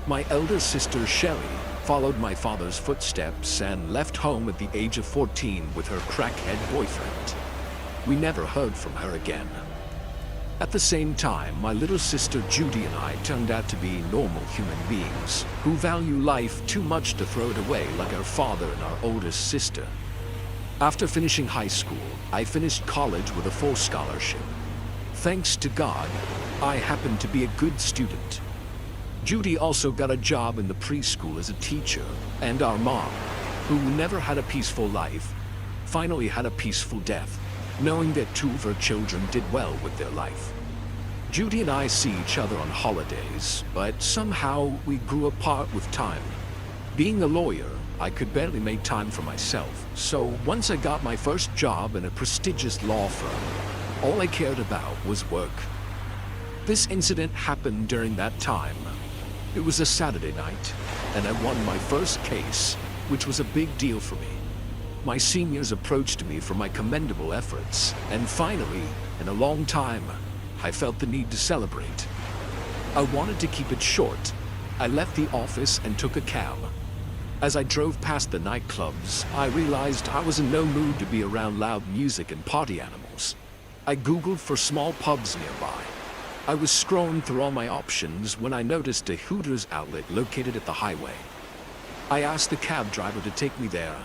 My elder sister Shelly followed my father's footsteps and left home at the age of 14 with her crackhead boyfriend. We never heard from her again. At the same time, my little sister Judy and I turned out to be normal human beings who value life too much to throw it away like our father and our oldest sister. After finishing high school, I finished college with a full scholarship. Thanks to God, I happened to be a good student. Judy also got a job in the preschool as a teacher, and our mom, who never had a peaceful life, finally had a peaceful death, knowing that 2 of her children did well with their life. Judy and I see each other on holidays, but somehow we grew apart with time. Being a lawyer, I could barely make time for myself, so once I got my first job in a prestigious law firm, all I cared about was work. This incident happened during that time. It was a Saturday night, and I won my first case, which was a big deal for me. My seniors approached me for my commendable efforts, and finally, in a long time, I felt the need to celebrate. I wanted to keep it short. I left the office and took a cab. As I drove past the nightclubs, I realized I was in no mood to be around loud music and party animals. I Googled for small pubs nearby. I was scrolling through all my options when I noticed a Hooters outlet located at the highway. I asked the cab driver to take me there.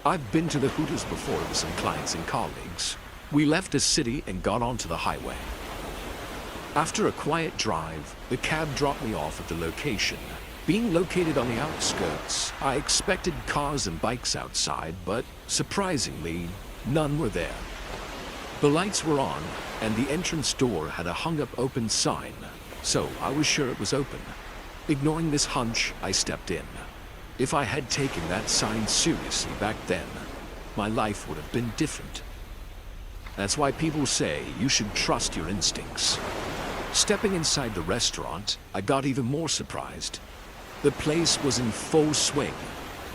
I've been to the Hooters before with some clients and colleagues. We left the city and got onto the highway. After a quiet drive, the cab dropped me off at the location. Being located on the outskirts, I expected cars and bikes outside, but surprisingly, none were there. The lights were on, and the entrance door had a hung-up open sign, so I was sure it was open. Ignoring this hunch, I stepped in. If I had taken that sign seriously back then, my life would have been different. That's why people say you should trust your instincts. Stepping inside the restaurant, I got even more surprised. The place was in full swing.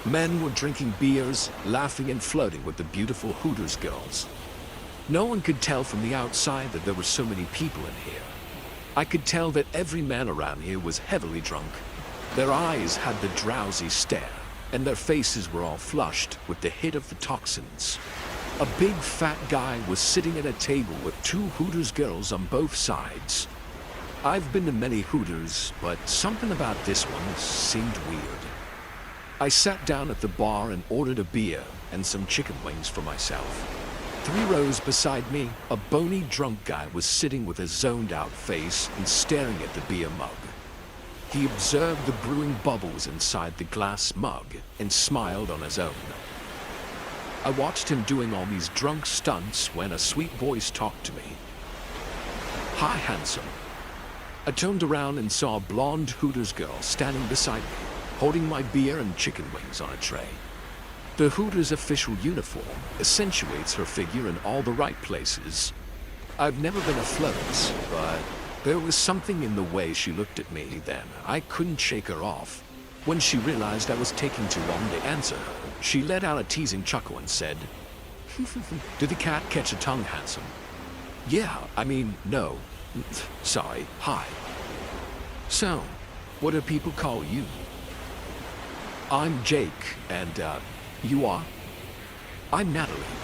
Men were drinking beers, laughing and flirting with the beautiful Hooters girls. No one could tell from the outside that there were so many people in here. I could tell that every man around here was heavily drunk. Their eyes had the drowsy stare, and their faces were all flushed with the hit of the toxins. A big fat guy was sitting at a table with 2 Hooters girls on both sides. I've been to many Hooters, but something about this one seemed weird. I sat down at the bar and ordered a beer and some chicken wings for myself. 3 rows beside me, a bony drunk guy was sitting with a zoned-out face and staring at the beer mug. He observed the brewing bubbles inside the glass mug and smiled on his own. I watched him doing all these drunk stunts when a sweet voice talked to me. "Hi, handsome." I turned around and saw a blonde Hooters girl standing beside me, holding my beer and chicken wings on a tray. The Hooters official uniform accentuates her figure in all the right places. I've never been a flirt, but there was something in the way she looked at me then. I couldn't shake her off. When she realized I was taking too long to answer her, she let out a teasing chuckle and said, "Did the cat catch a tongue, handsome?" "Yeah, no. Sorry, hi." "So, what do people call you?" "I'm Jake, and, you are?" "I'm Natalie.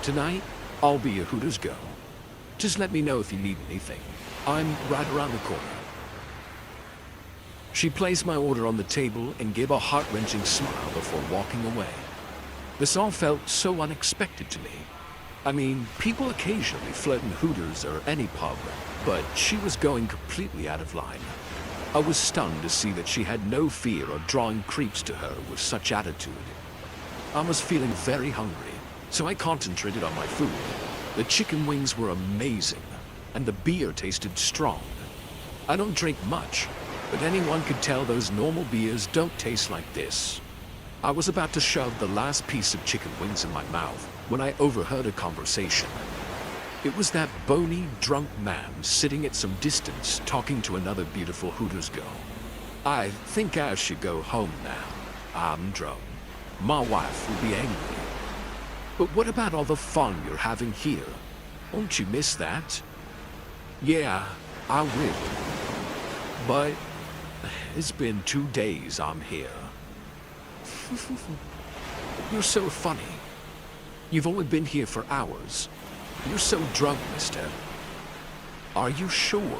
Tonight, I'll be a Hooters girl. Just let me know if you need anything. I'm right around the corner." She placed my order on the table and gave a heart-wrenching smile before walking away. This all felt so unexpected to me. People occasionally flirt in Hooters or any pub, but she was going completely out of line. I was stunned to see that she had no fear of drawing creeps to her with such attitude. I was feeling very hungry, so I concentrated on my food. The chicken wings were amazing, and the beer tasted strong. I don't drink much, but anyone could tell those normal beers don't taste like this. I was about to shove the last piece of chicken wings in my mouth when I overheard a conversation. It was that bony, drunk man sitting at some distance talking to another beautiful Hooters girl. I think I should go home now. I'm drunk. My wife will be angry. But what about all the fun you're having here? Won't you miss that? Yeah, I will. But it's been 2 days I'm here. You're so funny. You've only been here for hours. You're so drunk, mister. Are you sure?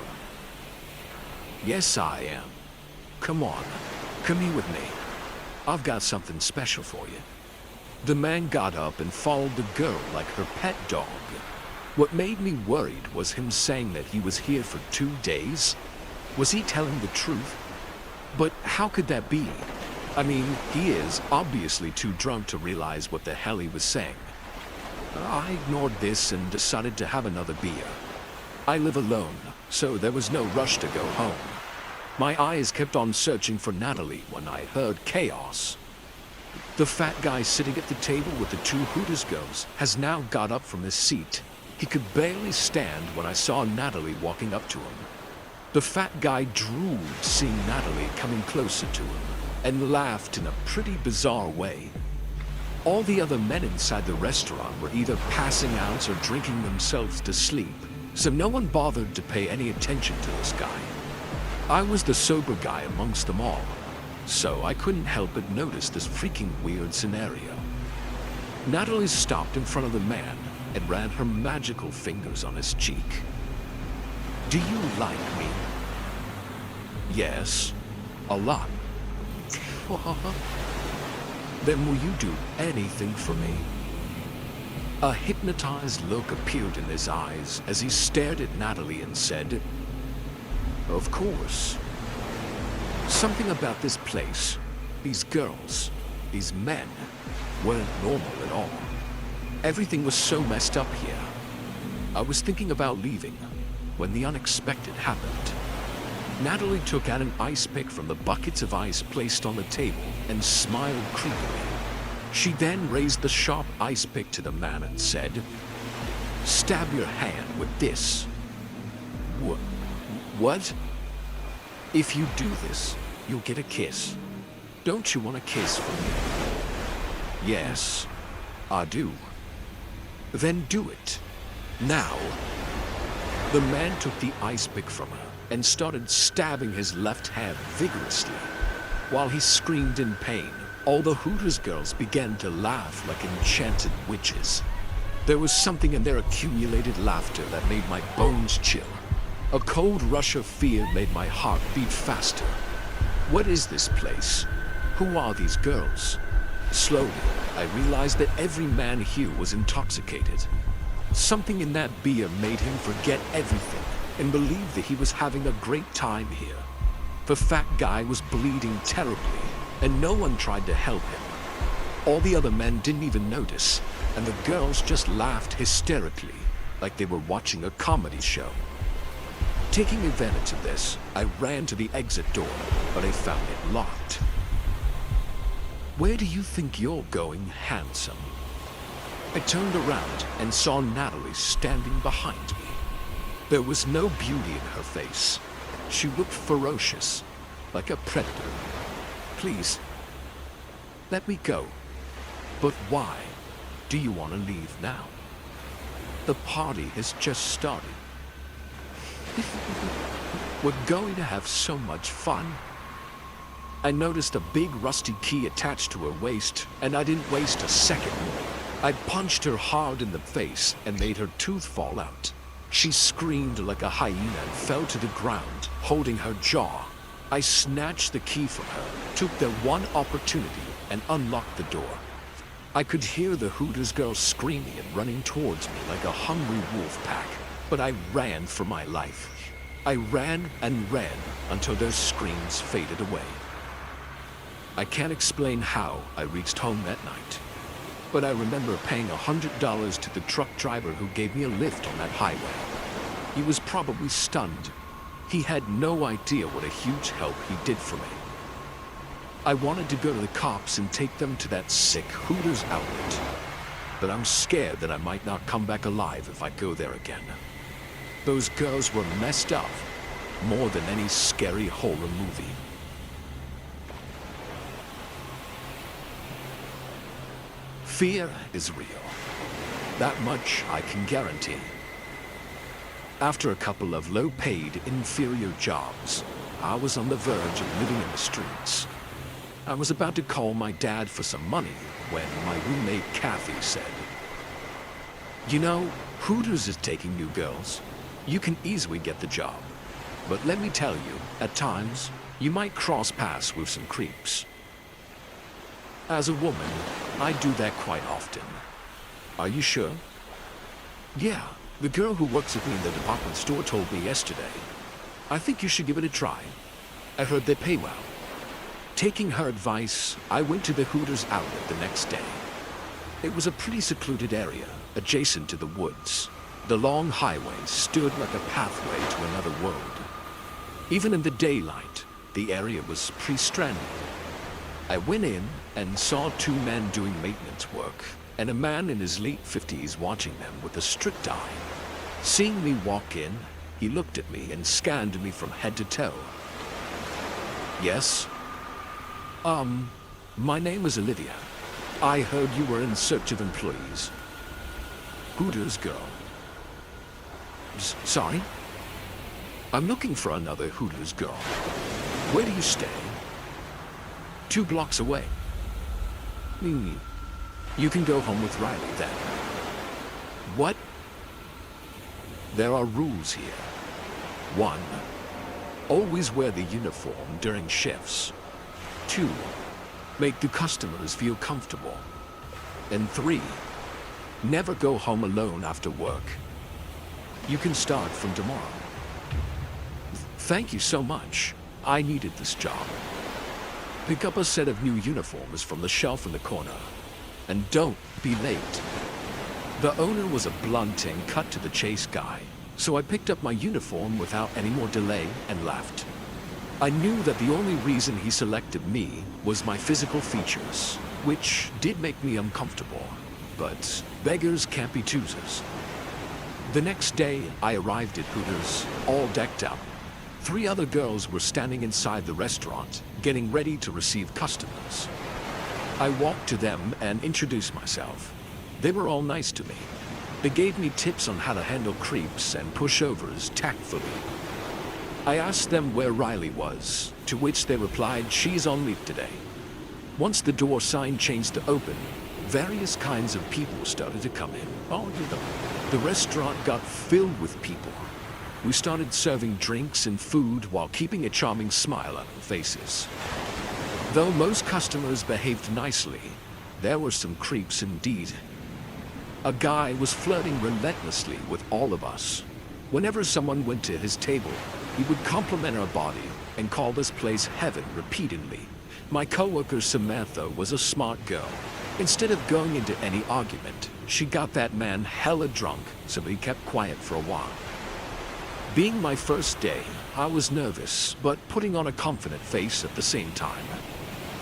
Yes, I am. Come on, come here with me. I've got something special for you. The man got up and followed the girl like her pet dog. What made me worried was him saying that he was here for 2 days. Was he telling the truth? But how could that be? I mean, he is obviously too drunk to realize what the hell he was saying. I ignored this and decided to have another beer. I live alone, so there was no rush to go home. My eyes kept on searching for Natalie when I heard chaos. The fat guy sitting at the table with the 2 Hooters girls has now got up from his seat. He could barely stand when I saw Natalie walking up to him. The fat guy drooled seeing Natalie coming closer to him and laughed in a pretty bizarre way. All the other men inside the restaurant were either passing out or drinking themselves to sleep, so no one bothered to pay any attention to this guy. I was the sober guy amongst them all, so I couldn't help but notice this freaking weird scenario. Natalie stopped in front of the man and ran her magical fingers on his cheek. Do you like me? Yes, a lot. Then will you do anything for me? A hypnotized look appeared in his eyes as he stared at Natalie and said, Of course. Something about this place, these girls, these men, weren't normal at all. Everything was so messed up here. I was thinking about leaving when the unexpected happened. Natalie took out an ice pick from the buckets of ice placed on the table and smiled creepily. She then raised the sharp ice pick to the man and said, Stab your hand with this. What? If you do this, you'll get a kiss. Don't you want a kiss from me? Yes, I do. Then do it. Now. The man took the ice pick from her and started stabbing his left hand vigorously. While he screamed in pain, all the Hooters girls began to laugh like enchanted witches. There was something in their accumulated laughter that made my bones chill. A cold rush of fear made my heart beat faster. What is this place? Who are these girls? Slowly, I realized that every man here was intoxicated. Something in that beer made him forget everything and believe that he was having a great time here. The fat guy was bleeding terribly, and no one tried to help him. All the other men didn't even notice, and the girls just laughed hysterically, like they were watching a comedy show. Taking advantage of this, I ran to the exit door, but I found it locked. Where do you think you're going, handsome? I turned around and saw Natalie standing behind me. There was no beauty in her face. She looked ferocious, like a predator. Please, let me go. But why do you want to leave now? The party has just started. We're going to have so much fun. I noticed a big rusty key attached to her waist, and I didn't waste a second. I punched her hard in the face and made her tooth fall out. She screamed like a hyena and fell to the ground, holding her jaw. I snatched the key from her, took the one opportunity, and unlocked the door. I could hear the Hooters girls screaming and running towards me like a hungry wolf pack, but I ran for my life. I ran and ran until their screams faded away. I can't explain how I reached home that night, but I remember paying $100 to the truck driver who gave me a lift on that highway. He was probably stunned. He had no idea what a huge help he did for me. I wanted to go to the cops and take them to that sick Hooters outlet. but I'm scared that I might not come back alive if I go there again. Those girls were messed up, more than any scary horror movie. Fear is real. That much I can guarantee. After a couple of low-paid, inferior jobs, I was on the verge of living in the streets. I was about to call my dad for some money when my roommate Kathy said, "You know, Hooters is taking new girls. You can easily get the job. But let me tell you, at times, you might cross paths with some creeps." As a woman, I do that quite often. Are you sure? Yeah, the girl who works with me in the department store told me yesterday. I think you should give it a try. I heard they pay well. Taking her advice, I went to the Hooters outlet the next day. It was a pretty secluded area, adjacent to the woods. The long highway stood like a pathway to another world. Even in the daylight, the area was pre-stranded. I went in and saw two men doing maintenance work, and a man in his late 50s watching them with a strict eye. Seeing me walk in, he looked at me and scanned me from head to toe. "Yes? My name is Olivia. I heard you were in search of employees." "Hooters girl." Sorry? "I'm looking for another Hooters girl. Where do you stay?" "2 blocks away." You can go home with Riley then." "What?" "There are rules here. 1. Always wear the uniform during shifts. 2. Make the customers feel comfortable. And 3. Never go home alone after work. You can start from tomorrow." "Thank you so much. I needed this job." "Pick up a set of new uniforms from the shelf in the corner. And don't be late." The owner was a blunt and cut-to-the-chase guy, so I picked up my uniform without any more delay and left. I knew that the only reason he selected me was my physical features, which did make me uncomfortable, but beggars can't be choosers. The next day, I arrived at Hooters, all decked up. 3 other girls were standing inside the restaurant, getting ready to receive customers. I walked to them and introduced myself. They were all nice to me. They gave me tips on how to handle creeps and pushovers tactfully. I asked them where Riley was, to which they replied she's on leave today. Once the door sign changed to open, various kinds of people started to come in. The restaurant got filled with people. We started serving drinks and food while keeping a charming smile on our faces. Though most customers behaved nicely, there were some creeps indeed. A guy was flirting relentlessly with all of us. Whenever someone went to his table, he would compliment our body and call this place heaven repeatedly. My coworker Samantha was a smart girl. Instead of going into any argument, she got that man hella drunk, so he kept quiet for a while. Being my first day, I was nervous, but putting on a confident face at the same time.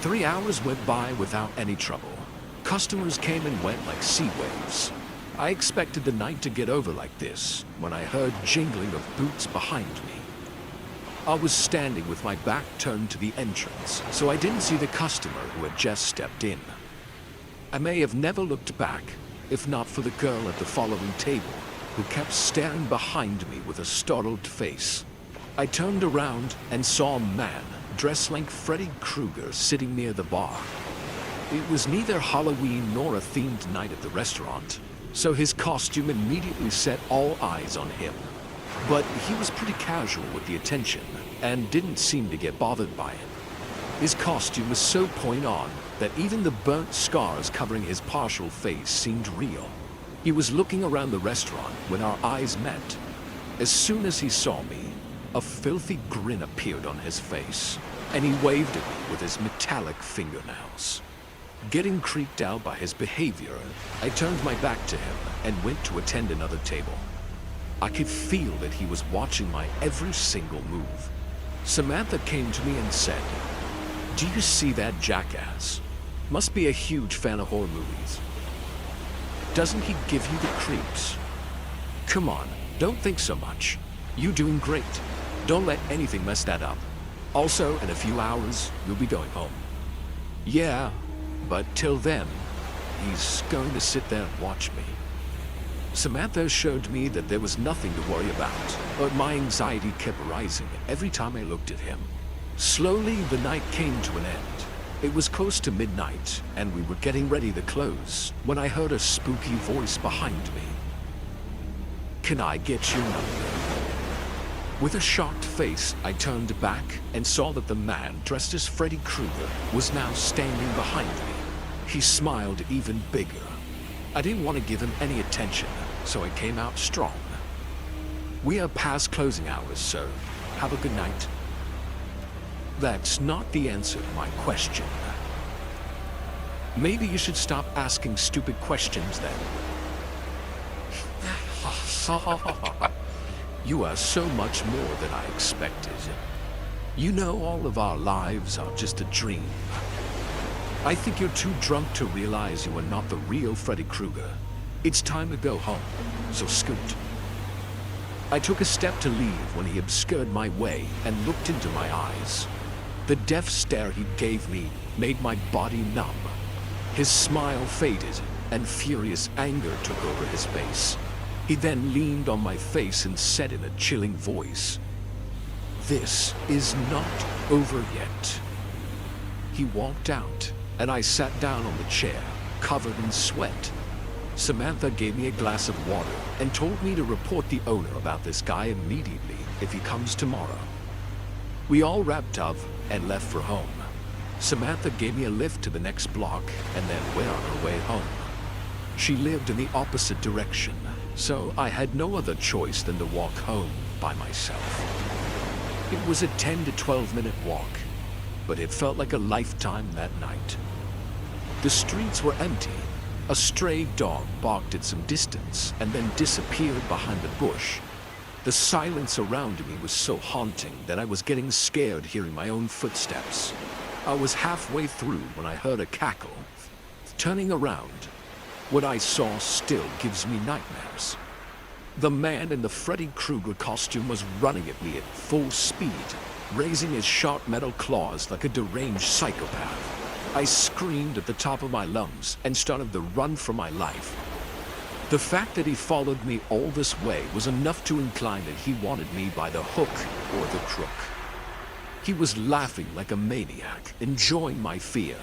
3 hours went by without any trouble. Customers came and went like sea waves. I expected the night to get over like this when I heard jingling of boots behind me. I was standing with my back turned to the entrance, so I didn't see the customer who had just stepped in. I may have never looked back, if not for the girl at the following table, who kept staring behind me with a startled face. I turned around and saw a man dressed like Freddy Krueger sitting near the bar. It was neither Halloween nor a themed night at the restaurant, so his costume immediately set all eyes on him. But he was pretty casual with the attention and didn't seem to get bothered by it. His costume was so point on that even the burnt scars covering his partial face seemed real. He was looking around the restaurant when our eyes met. As soon as he saw me, a filthy grin appeared on his face, and he waved at me with his metallic fingernails. Getting creeped out by his behavior, I turned my back to him and went to attend another table. I could feel that he was watching my every single move. Samantha came to me and said, "Do you see that jackass? Must be a huge fan of horror movies." Doesn't he give you the creeps? Come on, don't think so much. You doing great. Don't let anything mess that up. Also, in a few hours, you'll be going home. Yeah, but till then, he's going to sit there and watch me. Samantha showed me that there was nothing to worry about, but my anxiety kept rising every time I looked at him. Slowly, the night came to an end. It was close to midnight, and we were getting ready to close, when I heard a spooky voice behind me. Can I get your number? With a shocked face, I turned back and saw that the man dressed as Freddy Krueger was now standing behind me. He smiled even bigger. I didn't want to give him any attention, so I came out strong. We are past closing hours, so have a good night. That's not the answer to my question. Maybe you should stop asking stupid questions then. You are so much more than I expected. You know all of our lives are just a dream. I think you're too drunk to realize you are not the real Freddy Krueger. It's time to go home, so scoot. I took a step to leave when he obscured my way and looked into my eyes. The death stare he gave me made my body numb. His smile faded, and furious anger took over his face. He then leaned on my face and said in a chilling voice, "This is not over yet." He walked out, and I sat down on the chair, covered in sweat. Samantha gave me a glass of water and told me to report the owner about this guy immediately if he comes tomorrow. We all wrapped up and left for home. Samantha gave me a lift to the next block and then went on her way home. She lived in the opposite direction, so I had no other choice than to walk home by myself. It was a 10 to 12 minute walk, but it felt like a lifetime that night. The streets were empty. A stray dog barked at some distance and then disappeared behind a bush. The silence around me was so haunting that I was getting scared hearing my own footsteps. I was halfway through when I heard a cackle. Turning around, what I saw still gives me nightmares. The man in the Freddy Krueger costume was running at me at full speed, raising his sharp metal claws like a deranged psychopath. I screamed at the top of my lungs and started to run for my life. The fact that he followed me all this way was enough to incline that he wanted me by the hook or the crook. He was laughing like a maniac, enjoying my fear.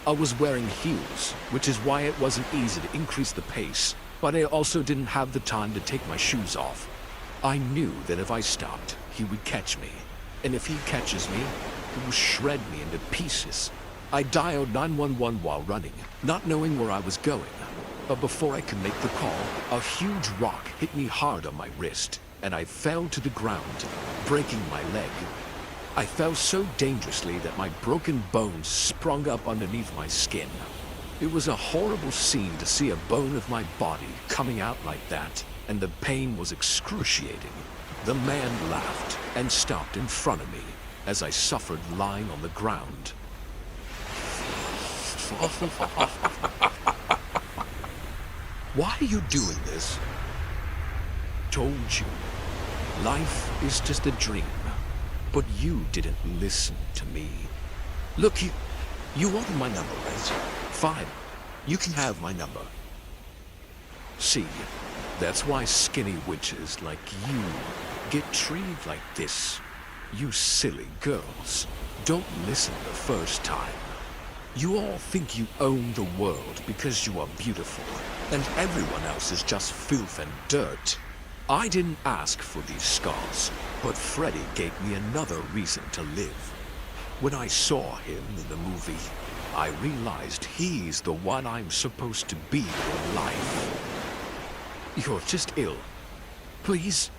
I was wearing heels, which is why it wasn't easy to increase the pace, but I also didn't have the time to take my shoes off. I knew that if I stopped, he would catch me, and if he catches me, he will shred me into pieces. I dialed 911 while running, not knowing where I was going. But before I could make the call, a huge rock hit me hard on my wrist, and I fell to the ground, breaking my leg. I fell so dangerously that my broken bones sprung up underneath my skin. It was a horrible scene to see a bone of my body coming out like that, and the pain was excruciating. The man laughed and stopped in front of me as I suffered lying on the ground. Why are you doing this? Told you. Life is just a dream. But you didn't listen to me. Look, you wanted my number, right? Fine. You can have my number. See, that's why skinny witches like you get treated like this. You silly girls. Don't listen the first time. You all think you own the world because you are beautiful, and everyone else is just filth and dirt. I didn't ask for these scars, but Freddy gave me another reason to live. When I saw him in the movie, I realized he's the one I'm supposed to be in life. You're just ill. Please,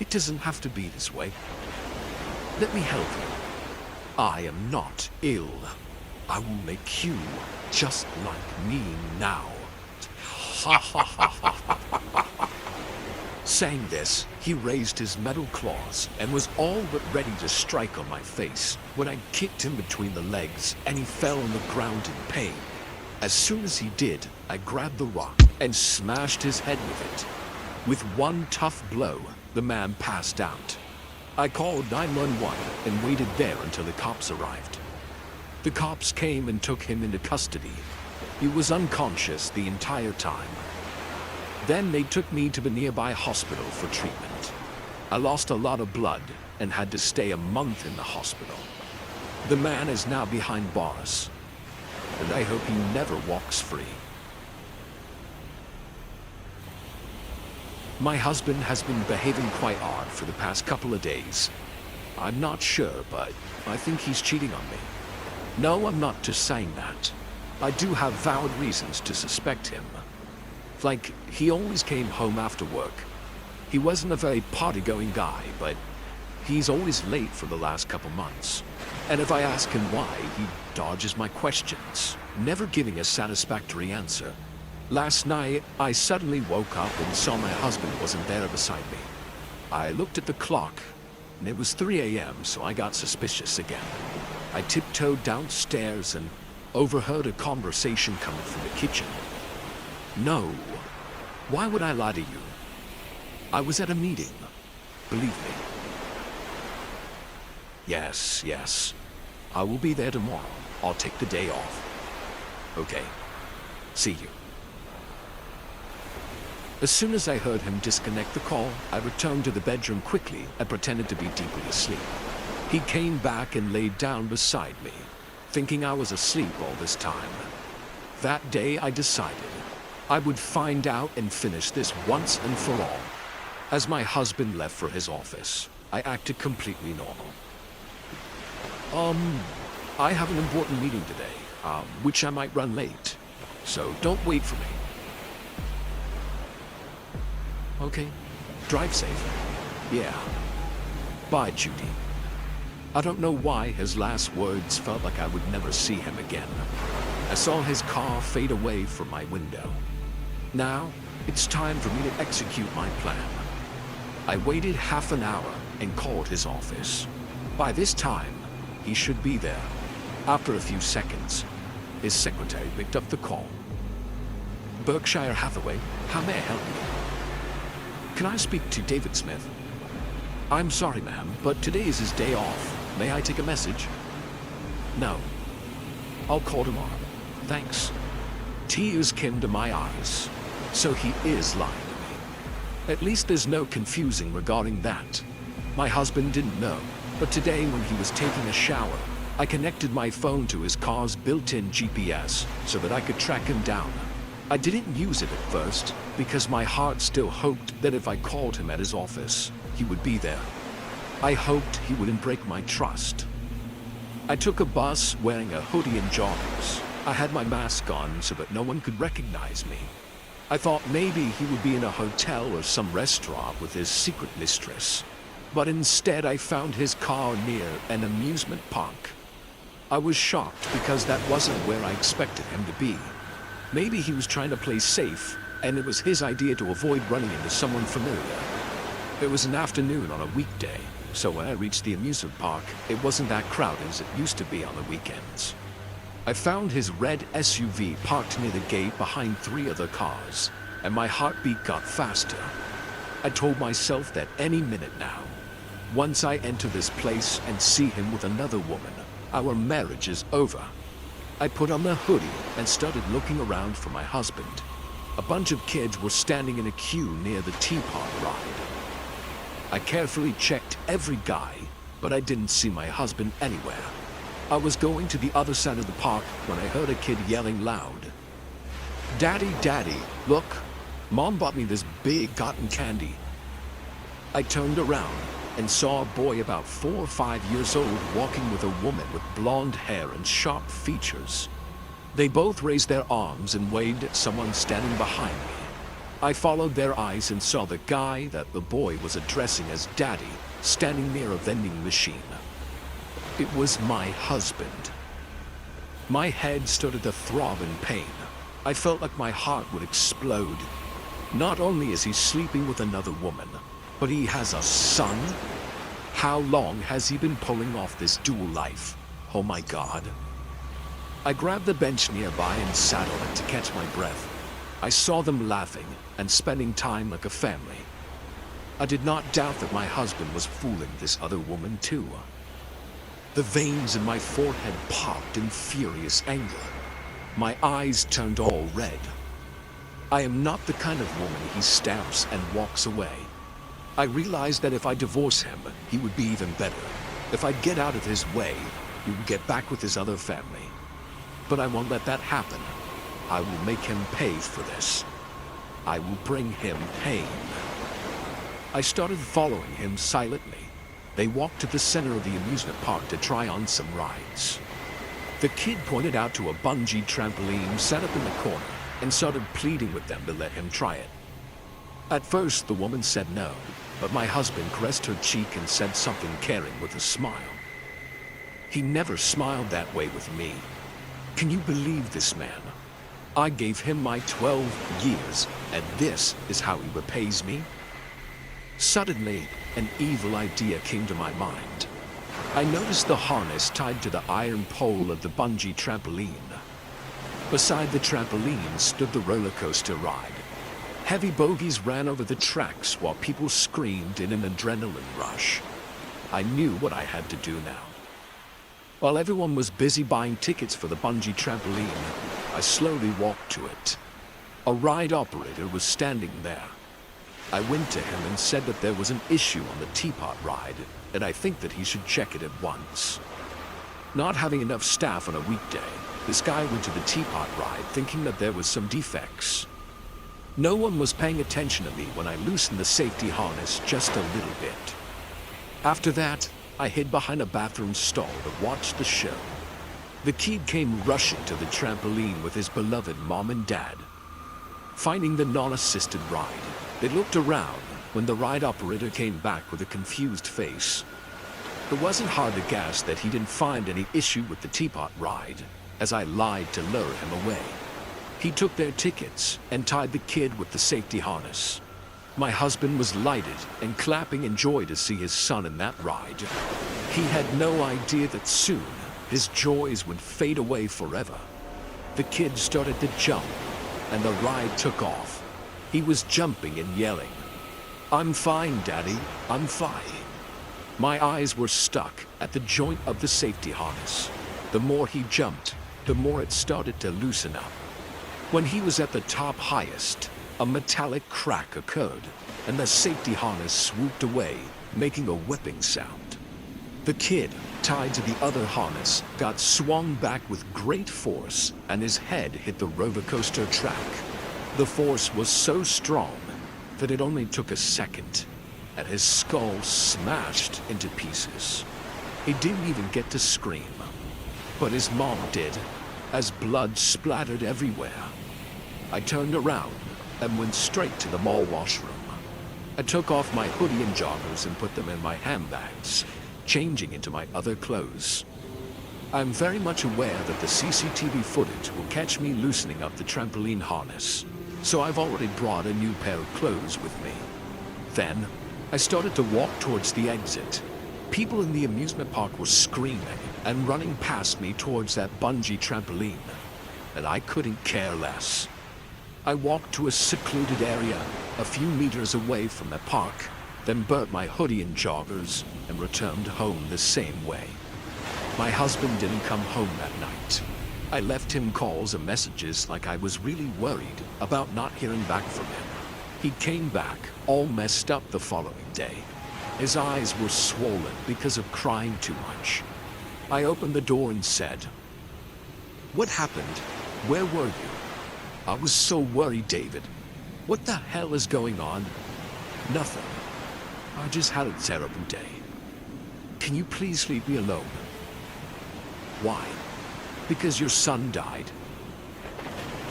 it doesn't have to be this way. Let me help you. I am not ill. I will make you just like me now. Saying this, he raised his metal claws and was all but ready to strike on my face when I kicked him between the legs and he fell on the ground in pain. As soon as he did, I grabbed the rock and smashed his head with it. With one tough blow, the man passed out. I called 911 and waited there until the cops arrived. The cops came and took him into custody. He was unconscious the entire time. Then they took me to the nearby hospital for treatment. I lost a lot of blood and had to stay a month in the hospital. The man is now behind bars, and I hope he never walks free. My husband has been behaving quite odd for the past couple of days. I'm not sure, but I think he's cheating on me. No, I'm not just saying that. I do have valid reasons to suspect him. Like, he always came home after work. He wasn't a very party-going guy, but he's always late for the last couple months. And if I ask him why, he dodges my questions, never giving a satisfactory answer. Last night, I suddenly woke up and saw my husband wasn't there beside me. I looked at the clock, and it was 3 a.m., so I got suspicious again. I tiptoed downstairs and overheard a conversation coming from the kitchen. No, why would I lie to you? I was at a meeting, believe me. Yes, I will be there tomorrow. I'll take the day off. Okay, see you. As soon as I heard him disconnect the call, I returned to the bedroom quickly and pretended to be deeply asleep. He came back and laid down beside me, thinking I was asleep all this time. That day I decided I would find out and finish this once and for all. As my husband left for his office, I acted completely normal. I have an important meeting today, which I might run late, so don't wait for me. Okay, drive safe. Yeah. Bye, Judy. I don't know why his last words felt like I would never see him again. I saw his car fade away from my window. Now, it's time for me to execute my plan. I waited half an hour and called his office. By this time, he should be there. After a few seconds, his secretary picked up the call. Berkshire Hathaway, how may I help you? Can I speak to David Smith? I'm sorry, ma'am, but today is his day off. May I take a message? No. I'll call tomorrow. Thanks. Tears came to my eyes. So he is lying to me. At least there's no confusing regarding that. My husband didn't know, but today when he was taking a shower, I connected my phone to his car's built-in GPS so that I could track him down. I didn't use it at first because my heart still hoped that if I called him at his office, he would be there. I hoped he wouldn't break my trust. I took a bus wearing a hoodie and joggers. I had my mask on so that no one could recognize me. I thought maybe he would be in a hotel or some restaurant with his secret mistress. But instead I found his car near an amusement park. I was shocked because that wasn't where I expected him to be. Maybe he was trying to play safe, and it was his idea to avoid running into someone familiar. It was an afternoon on a weekday, so when I reached the amusement park, it wasn't that crowded as it used to be on the weekends. I found his red SUV parked near the gate behind 3 other cars, and my heartbeat got faster. I told myself that any minute now, once I enter this place and see him with another woman, our marriage is over. I put on the hoodie and started looking around for my husband. A bunch of kids were standing in a queue near the teapot ride. I carefully checked every guy, but I didn't see my husband anywhere. I was going to the other side of the park when I heard a kid yelling loud. "Daddy, Daddy, look, Mom bought me this big cotton candy." I turned around and saw a boy about 4 or 5 years old walking with a woman with blonde hair and sharp features. They both raised their arms and waved at someone standing behind me. I followed their eyes and saw the guy that the boy was addressing as Daddy standing near a vending machine. It was my husband. My head started to throb in pain. I felt like my heart would explode. Not only is he sleeping with another woman, but he has a son? How long has he been pulling off this dual life? Oh my God. I grabbed the bench nearby and sat on it to catch my breath. I saw them laughing and spending time like a family. I did not doubt that my husband was fooling this other woman too. The veins in my forehead popped in furious anger. My eyes turned all red. I am not the kind of woman he stamps and walks away. I realized that if I divorce him, he would be even better. If I get out of his way, he would get back with his other family. But I won't let that happen. I will make him pay for this. I will bring him pain. I started following him silently. They walked to the center of the amusement park to try on some rides. The kid pointed out to a bungee trampoline set up in the corner and started pleading with them to let him try it. At first, the woman said no, but my husband caressed her cheek and said something caring with a smile. He never smiled that way with me. Can you believe this man? I gave him my 12 years, and this is how he repays me? Suddenly, an evil idea came to my mind. I noticed the harness tied to the iron pole of the bungee trampoline. Beside the trampoline stood the roller coaster ride. Heavy bogies ran over the tracks while people screamed in an adrenaline rush. I knew what I had to do now. While everyone was busy buying tickets for the bungee trampoline, I slowly walked to it. A ride operator was standing there. I went to him and said that there was an issue on the teapot ride, and I think that he should check it at once. Not having enough staff on a weekday, this guy went to the teapot ride thinking that there was some defects. No one was paying attention to me when I loosened the safety harness just a little bit. After that, I hid behind a bathroom stall to watch the show. The kid came rushing to the trampoline with his beloved mom and dad. Finding the non-assisted ride, they looked around when the ride operator came back with a confused face. It wasn't hard to guess that he didn't find any issue with the teapot ride, as I lied to lure him away. He took their tickets and tied the kid with the safety harness. My husband was lighted and clapping in joy to see his son in that ride. He had no idea that soon his joys would fade away forever. The kid started to jump, and the ride took off. He was jumping and yelling, "I'm fine, Daddy, I'm fine." My eyes were stuck at the joint of the safety harness. The more he jumped, the more it started to loosen up. When he was at the top highest, a metallic crack occurred, and the safety harness swooped away, making a whipping sound. The kid, tied to the other harness, got swung back with great force, and his head hit the roller coaster track. The force was so strong that it only took a second, and his skull smashed into pieces. He didn't even get to scream, but his mom did, as blood splattered everywhere. I turned around and went straight to the mall washroom. I took off my hoodie and joggers and put them in my handbags, changing into my other clothes. I'm very much aware that the CCTV footage will catch me loosening up the trampoline harness, so I've already brought a new pair of clothes with me. Then, I started to walk towards the exit. People in the amusement park were screaming and running past me towards that bungee trampoline, and I couldn't care less. I walked to a secluded area a few meters away from the park, then burnt my hoodie and joggers and returned home the same way. My husband didn't come home that night. I left him calls and messages like I was really worried about not hearing back from him. He came back all messed up the following day. His eyes were swollen because of crying too much. I opened the door and said, "What happened? Where were you?" "I was so worried, David. What the hell is going on?" "Nothing. I just had a terrible day. Can you please leave me alone?" "Why?" "Because your son died."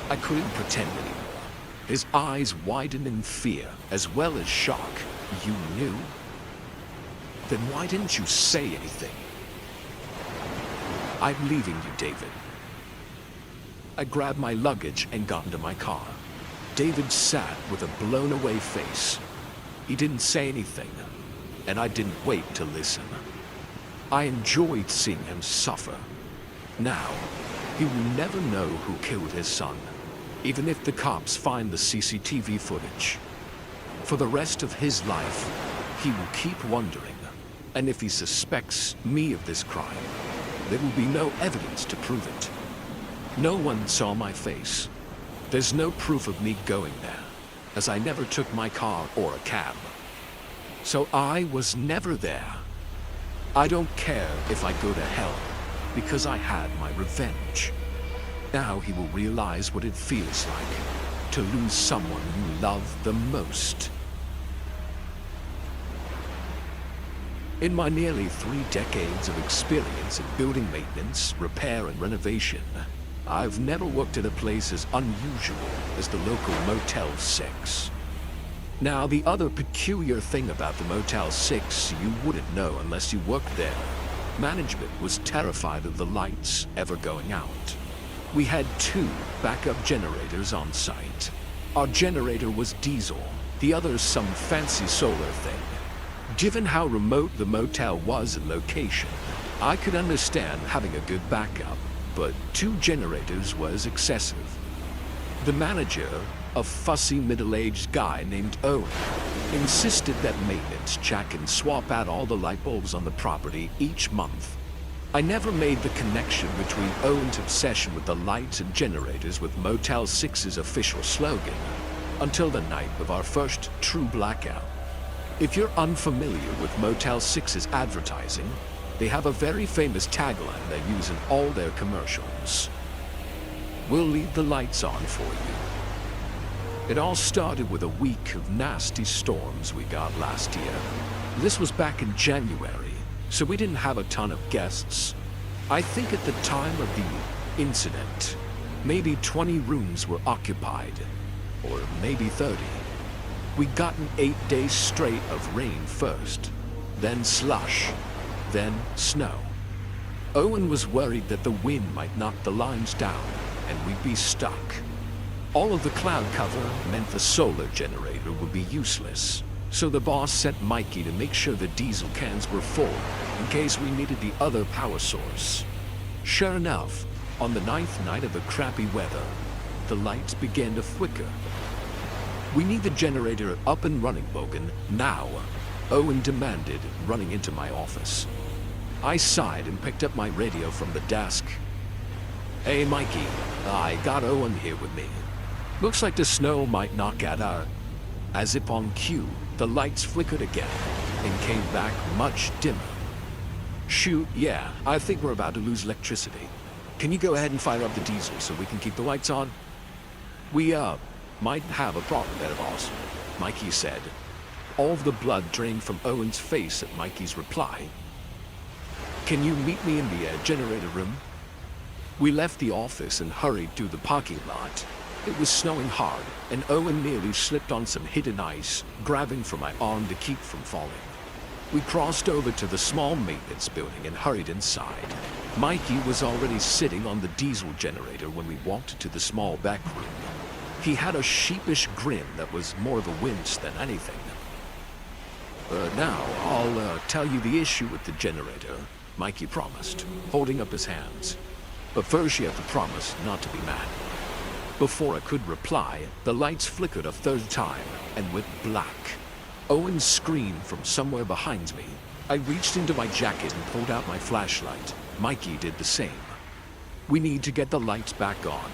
I couldn't pretend anymore. His eyes widened in fear as well as shock. "You knew? Then why didn't you say anything?" "I'm leaving you, David." I grabbed my luggage and got into my car. David sat with a blown-away face. He didn't say anything, and I didn't wait to listen. I enjoyed seeing him suffer. Now, he will never know who killed his son. even if the cops find the CCTV footage. For the rest of his life, he will keep wondering. And if he suspects me of this crime, there will be no evidence to prove it. No one saw my face. There's no proof of me going there, as I never took my car or a cab. So I was never there. I don't care if I go to hell, because I had my revenge. Now he will realize what it feels like to lose someone you love the most. In my nearly 3 decades of experience in building maintenance, repair, and renovation, I've never worked at a place as unusual as the local Motel 6. Now, the other peculiar thing about the Motel 6 you wouldn't know unless you worked there. Management was terrified of the lights ever going out. We had 2 backup generators on site. Our generator was diesel, the other some fancy solar thing. Given how remote the motel was in location, I could understand having a good backup, but 2 generators was excessive. The manager, a fussy middle-aged guy named Owen, insisted that maintenance check and swap out all the light bulbs on the property each month. I never made the connection between Owen's obsession with the lights and generators with Motel 6's official slogan until the night of our first true blackout. If you're unfamiliar with Motel 6's advertising, they have a very famous tagline they use in all their commercials. "We'll leave the lights on for you." It all started with a week of nasty storms we got last year. This was back in January, so we didn't have a ton of guests. I think at the time of the incident, maybe 20 rooms were occupied, or maybe 30. We'd gotten 8 days straight of rain first, then slush, then snow. Owen was worried that the wind might knock the lines down and we'd be stuck. All of the cloud cover meant the solar generator would be useless, so the boss sent Mikey to make sure the diesel cans were full in case we needed the other power source. Sure enough, on the 9th night of the crappy weather, the lights began to flicker. "We need the generator up and running, Bogan, now," Owen demanded, running into my office. I sighed and picked up my radio from the desk. "Hey, Mikey, I got Owen here with me. Looks like the snow might knock out our..." As if on cue, the lights flickered again and came back much dimmer. "Shoot, yeah, I think we're about to lose electricity. Can you go ahead and fire up the diesel so we can keep the lights on?" We might have a problem there, boss," Mikey said. All of the blood drained from Owen's face at Mikey's reply. "Can you meet me in the generator room?" We left the office and hurried through the parking lot. It was snowing hard, and Owen nearly slipped on some hidden ice, grabbing for my arm to keep from falling. We crossed over to the small maintenance building and hurried inside. Mikey was already sitting on the diesel generator when we walked to the small back room. He had a sheepish grin that was more of a wince than anything. "Now, I'll tell you the issue with the generator," Mikey promised, holding up his hands. "But first you have to promise not to be mad." Before I could reply, the lights flickered a 3rd time and went black. Owen screamed from somewhere behind me. I reached into my jacket and pulled out my flashlight. Mikey did the same. "We need to get the lights back on,"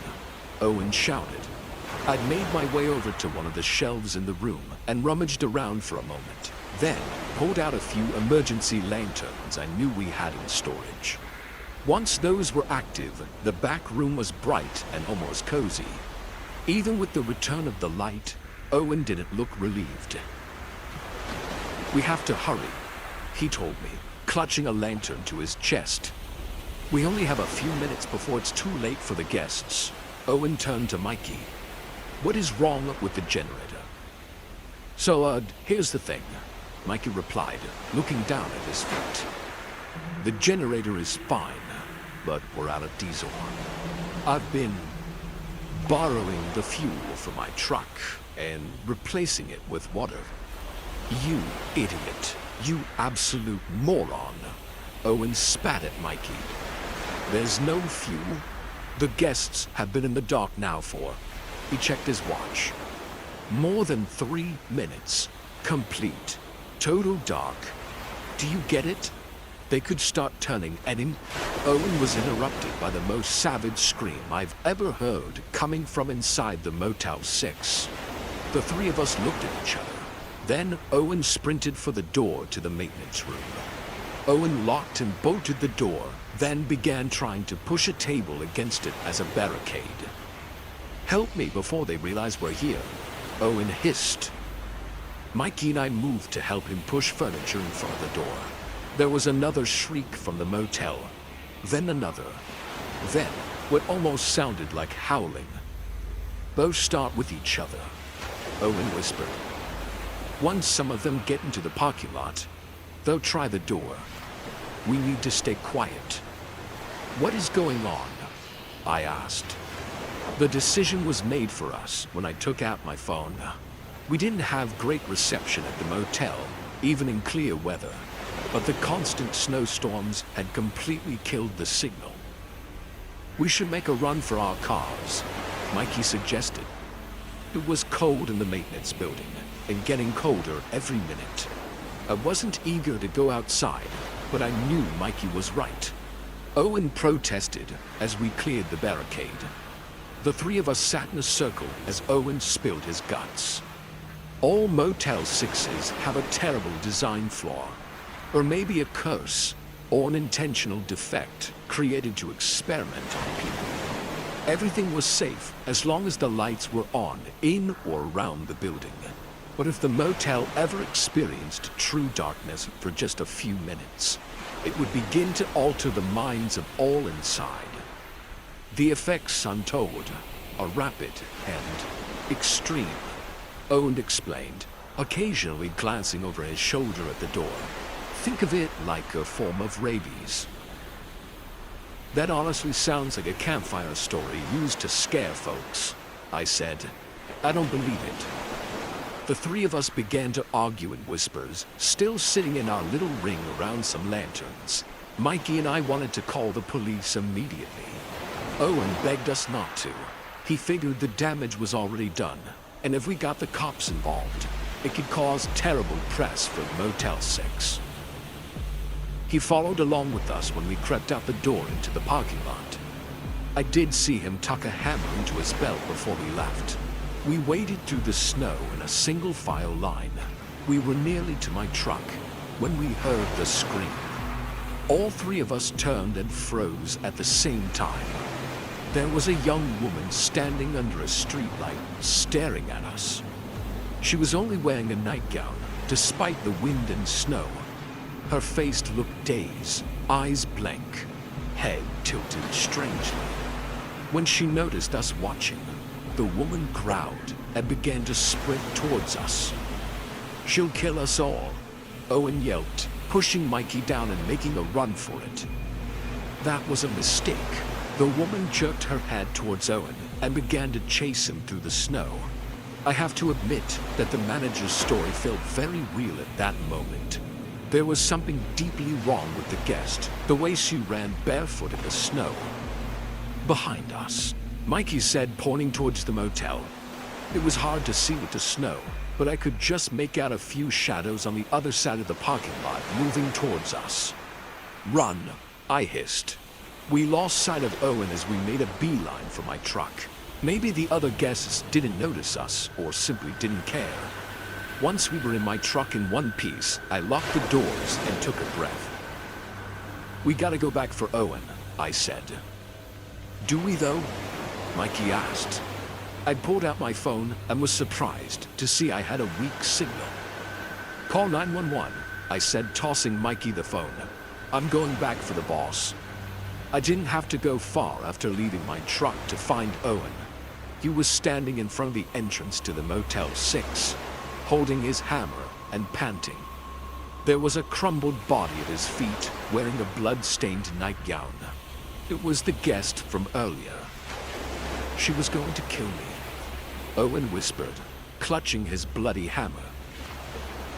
Owen shouted. I'd made my way over to one of the shelves in the room and rummaged around for a moment, then pulled out a few emergency lanterns I knew we had in storage. Once those were active, the back room was bright and almost cozy. Even with the return of the light, Owen didn't look relieved. "We have to hurry," he told me, clutching a lantern to his chest. "We only have a few minutes before it's too late for the guests." Owen turned to Mikey. "What is wrong with the generator?" So, here's the thing," Mikey replied, looking down at his feet. "The generator is fine, but we're out of diesel. I've been borrowing the fuel for my truck and replacing it with water." "You idiot, you absolute moron," Owen spat at Mikey. "There's no fuel. The guests have been in the dark now for..." He checked his watch. More than 3 minutes. Complete. Total dark. Do you get it? They could start turning at him. Owen was interrupted by the most savage scream I've ever heard coming from inside the Motel 6. The three of us looked at each other. Then Owen sprinted for the door to the maintenance room. Owen locked and bolted the door, then began trying to push a table against it as a barricade. "Help me before they realize we're here," Owen hissed. Mikey and I moved to help him push furniture in front of the door. There was another shriek from the motel, then another, then what almost sounded like howling. "Both start with each other," Owen whispered. "Once some of them get into the parking lot, they'll try the door. We need to stay quiet." "What is going on?" I asked. The decision was made for us when I took out my phone. We didn't have great reception at the motel, even in clear weather, but the constant snowstorms had completely killed the signal. "We should make a run for our cars," Mikey suggested. It was cold in the maintenance building, and getting colder every minute. I wasn't eager to go outside, but I knew Mikey was right. Owen protested as we cleared the barricade. The three of us sat in a circle as Owen spilled his guts. All Motel 6s have a terrible design flaw, or maybe a curse, or an intentional defect created to experiment on people. Everything was safe as long as the lights were on in or around the building. But if the motel ever experienced true darkness for just a few minutes, it would begin to alter the minds of all inside. The effects, I'm told, are rapid and extreme, Owen explained, occasionally glancing over his shoulder at the door. "Think of it like a form of rabies." "That honestly sounds like a campfire story used to scare folks," I said. "I don't believe it." The three of us began to argue in whispers, still sitting in our little ring around some lanterns. Mikey and I wanted to call the police immediately. Owen begged us not to. He figured the damage was already done, and if we got the cops involved, it could cause terrible press for Motel 6. He followed along with us when we crept out the door into the parking lot. I did see him tuck a hammer into his belt before we left. We waded through the snow in a single file line. We were nearly to my truck when we heard the scream. All three of us turned and froze at the same time. There was a young woman standing under a streetlight, staring at us. She was only wearing a nightgown, despite the wind and snow. Her face looked dazed, eyes blank, head tilted strangely. When she noticed us watching, the woman growled and began to sprint towards us. "She'll kill us all," Owen yelped, pushing Mikey down and making a run for it. That was a mistake. The woman jerked her head towards Owen and began to chase him through the snow. I have to admit that the manager's story felt very real at that moment. There was something deeply wrong with the guest, the way she ran barefoot in the snow. "Behind us," Mikey said, pointing towards the motel. It was hard to see with the snow, but I could just make out a few shadows on the other side of the parking lot moving towards us. "Run," I hissed. We lost sight of Owen as we made a beeline for my truck. Maybe the other guests didn't notice us or simply didn't care. Once we were in my truck in one piece, I locked the doors and took a breath. "We gotta go back for Owen," I said. "Do we though?" Mikey asked. I pulled out my phone and was surprised to see I had a weak signal. "Call 911, I said, tossing Mikey the phone. "I'm going back for the boss." I didn't have to go far after leaving my truck to find Owen. He was standing in front of the entrance to the Motel 6, holding his hammer and panting. There was a crumbled body at his feet, wearing a blood-stained nightgown. It was the guest from earlier. "She was going to kill me," Owen whispered, clutching his bloody hammer.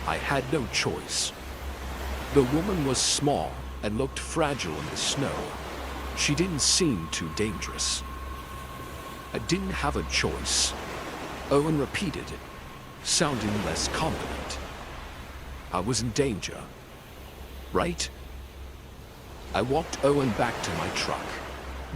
I had no choice. The woman was small and looked fragile in the snow. She didn't seem too dangerous. I didn't have a choice. Owen repeated it, sounding less confident. I was in danger. Right? I walked Owen back to my truck.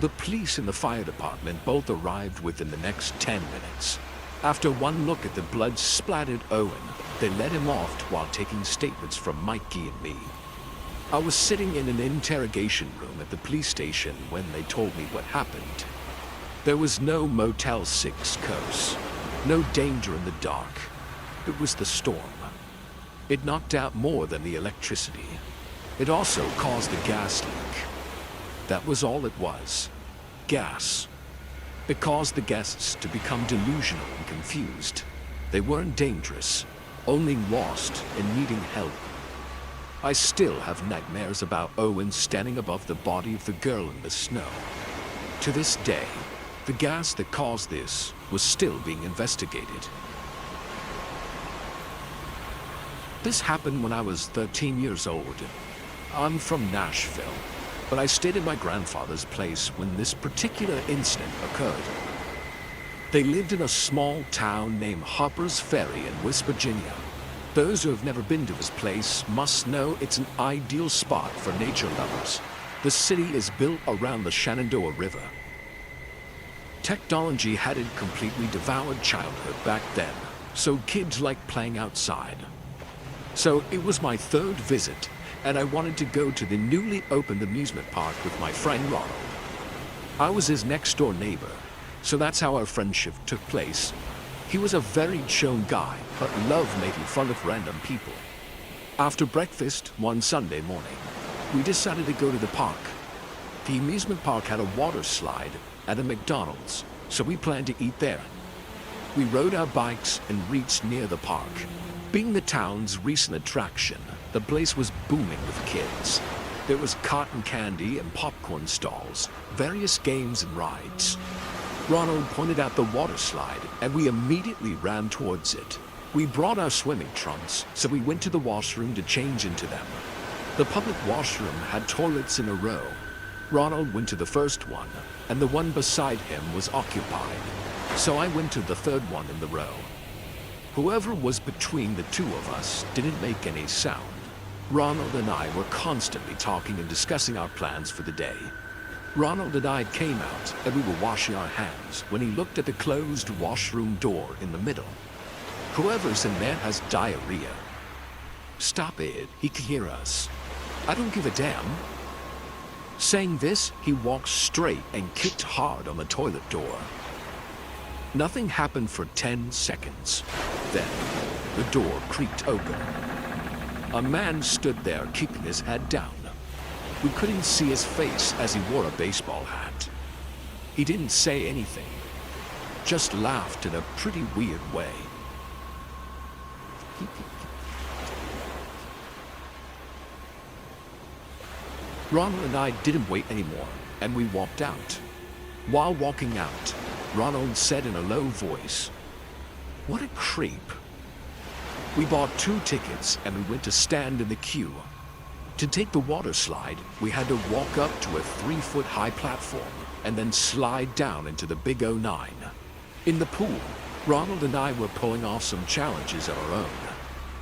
The police and the fire department both arrived within the next 10 minutes. After one look at the blood-splattered Owen, they let him off while taking statements from Mikey and me. I was sitting in an interrogation room at the police station when they told me what happened. There was no Motel 6 curse, no danger in the dark. It was the storm. It knocked out more than the electricity. It also caused a gas leak. That was all it was. Gas. It caused the guests to become delusional and confused. They weren't dangerous, only lost and needing help. I still have nightmares about Owen standing above the body of the girl in the snow. To this day, the gas that caused this was still being investigated. This happened when I was 13 years old. I'm from Nashville, but I stayed at my grandfather's place when this particular incident occurred. They lived in a small town named Harper's Ferry in West Virginia. Those who have never been to his place must know it's an ideal spot for nature lovers. The city is built around the Shenandoah River. Technology hadn't completely devoured childhood back then, so kids liked playing outside. So it was my third visit, and I wanted to go to the newly opened amusement park with my friend Ronald. I was his next-door neighbor, so that's how our friendship took place. He was a very chill guy, but loved making fun of random people. After breakfast one Sunday morning, we decided to go to the park. The amusement park had a water slide at a McDonald's, so we planned to eat there. We rode our bikes and reached near the park. Being the town's recent attraction, the place was booming with kids. There was cotton candy and popcorn stalls, various games and rides. Ronald pointed out the water slide, and we immediately ran towards it. We brought our swimming trunks, so we went to the washroom to change into them. The public washroom had toilets in a row. Ronald went to the first one, and the one beside him was occupied. So I went to the third one in the row. Whoever was between the two of us didn't make any sound. Ronald and I were constantly talking and discussing our plans for the day. Ronald and I came out, and we were washing our hands when he looked at the closed washroom door in the middle. Whoever's in there has diarrhea. Stop it, he can hear us. I don't give a damn. Saying this, he walked straight and kicked hard on the toilet door. Nothing happened for 10 seconds. Then, the door creaked open. A man stood there keeping his head down. We couldn't see his face as he wore a baseball hat. He didn't say anything, just laughed in a pretty weird way. Ronald and I didn't wait anymore, and we walked out. While walking out, Ronald said in a low voice, "What a creep." We bought 2 tickets and we went to stand in the queue. To take the water slide, we had to walk up to a 3-foot-high platform and then slide down into the Big 09. In the pool, Ronald and I were pulling off some challenges of our own.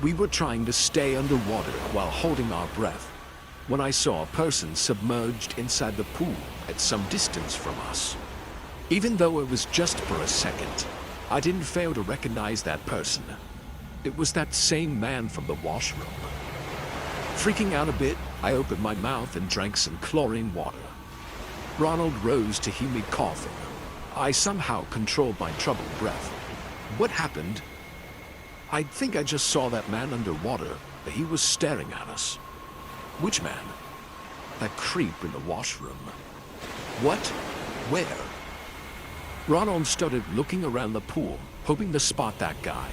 We were trying to stay underwater while holding our breath when I saw a person submerged inside the pool at some distance from us. Even though it was just for a second, I didn't fail to recognize that person. It was that same man from the washroom. Freaking out a bit, I opened my mouth and drank some chlorine water. Ronald rose to hear me coughing. I somehow controlled my troubled breath. What happened? I think I just saw that man underwater, but he was staring at us. Which man? That creep in the washroom. What? Where? Ronald started looking around the pool, hoping to spot that guy.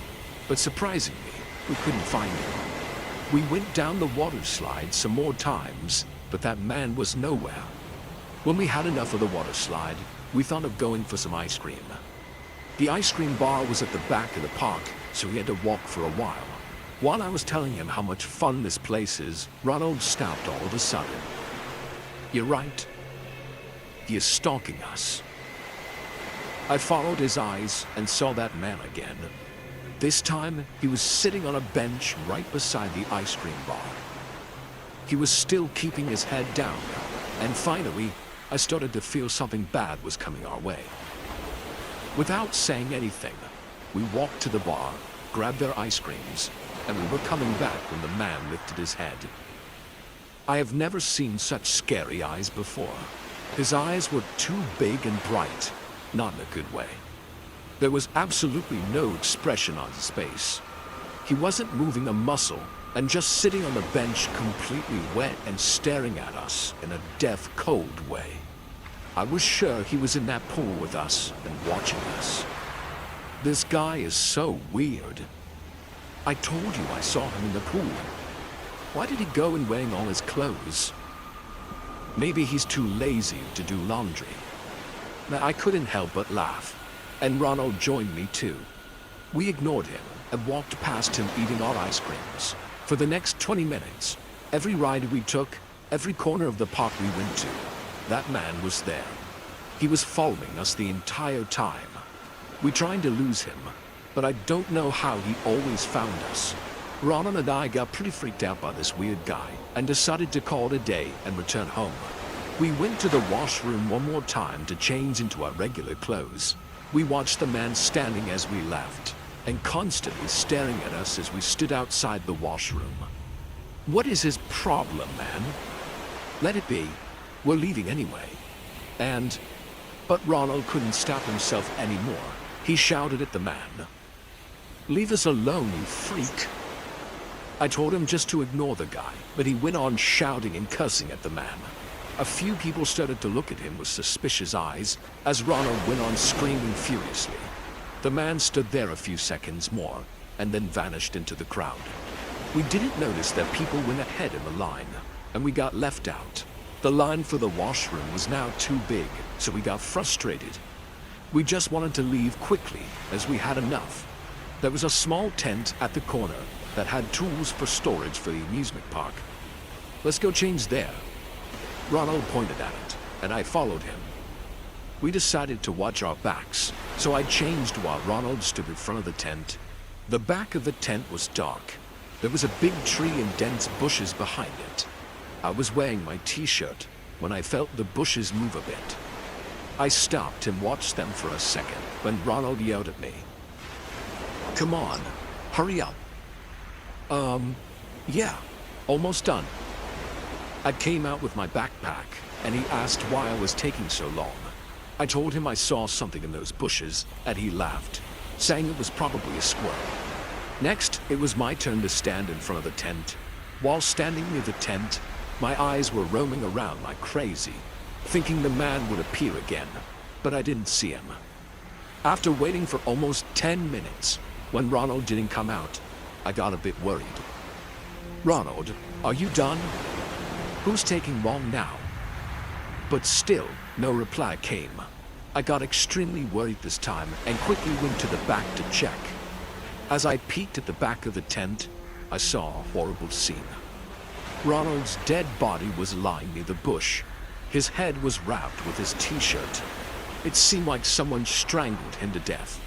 But surprisingly, we couldn't find him. We went down the water slide some more times, but that man was nowhere. When we had enough of the water slide, we thought of going for some ice cream. The ice cream bar was at the back of the park, so we had to walk for a while. While I was telling him how much fun this place is, Ronald stopped all of a sudden. "You're right. He is stalking us." I followed his eyes and saw that man again. This time, he was sitting on a bench right beside the ice cream bar. He was still keeping his head down, and finally, I started to feel something bad was coming our way. Without saying anything, we walked to the bar, grabbed their ice creams, and we were coming back when the man lifted his head. I have never seen such scary eyes before. His eyes were too big and bright, not in a good way. There was absolutely no expression on his face. He wasn't moving a muscle and just sitting on the bench completely wet and staring at us in a death cold way. I was sure he was in that pool with us and watching us. This guy is so weird. I told you I saw him in the pool. Why did he go in wearing all his clothes? Maybe he's too lazy to do laundry. Now, I couldn't help but laugh, and Ronald joined me too. We ignored him and walked past him eating our ice creams. For the next 20 minutes, every ride we took, every corner of the park we went to, that man was there. He was following us the entire time. We tried to lose him, but I don't know how he always found us. Ronald and I got pretty freaked out by this weird guy and decided to call it a day and return home. We went to the washroom one more time to change into our regular clothes. We watched the man standing as we left and constantly staring at us as we stood outside the washroom. What is his problem, man? Let it be. We're leaving anyway. But Ronald couldn't stop himself anymore. He shouted at the man. "Leave us alone, you freak." I told him just to ignore the guy, but he went on shouting and cussing at the man. A few people started to look at him with suspicious eyes as Ronald went on screaming furiously. The man stood there a few seconds more and then vanished into the crowd. We didn't notice that people went ahead in the line, and we got left out. The line for the washroom was now too big, so we got frustrated. We just wanted to leave quickly, as we had enough. There was a small tent at the corner that had tools for storage for the amusement park. "Let's go change there." Ronald pointed at it, and I followed him. We decided to watch our backs, so I changed while Ronald stood in front of the tent. The back of the tent was dark. There was a big tree and dense bushes behind it. I was wearing my t-shirt when I felt the bushes move a bit. I stopped and watched them for a second when Ronald yelled at me. "Come on, hurry up." Yeah, almost done." I came out with my backpack, and he asked why I was taking so long. I told him I saw something in those bushes, and he laughed, saying it was probably a squirrel. Next, it was my turn to stand in front of the tent. While standing near the tent, my eyes were roaming around like crazy, thinking the man would appear again, but I didn't see him. After waiting for almost 10 minutes, when Ronald didn't come out, I got a bit worried. "Ronald, are you done? Who's taking long now?" But still, no reply came. I got extremely worried this time and quickly went to the back to check. As I peeked at the back of the tent, I saw a horrible scene. Ronald's dead body was lying near the bush. His head was wrapped with his t-shirt. It seemed like someone strangled him to death.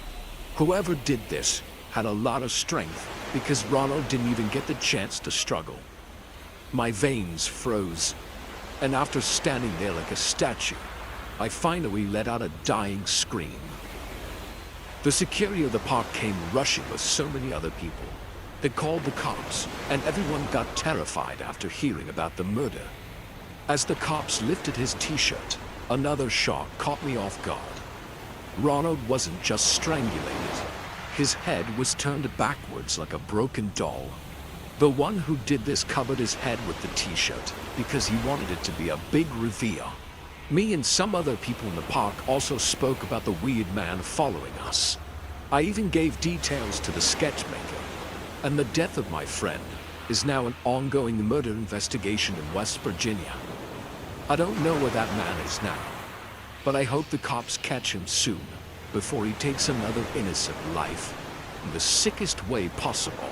Whoever did this had a lot of strength because Ronald didn't even get the chance to struggle. My veins froze, and after standing there like a statue, I finally let out a dying scream. The security of the park came rushing with so many other people. They called the cops, and everyone got terrified after hearing about the murder. As the cops lifted his t-shirt, another shock caught me off guard. Ronald wasn't just strangulated. His head was turned backwards like a broken doll. The one who did this covered his head with the t-shirt because he wanted it to be a big reveal. Me and some other people in the park also spoke about the weird man following us. I even gave details to the sketchmaker. And the death of my friend is now an ongoing murder investigation in West Virginia. I don't know where that man is now, but I hope the cops catch him soon before he takes another innocent life in the sickest way possible.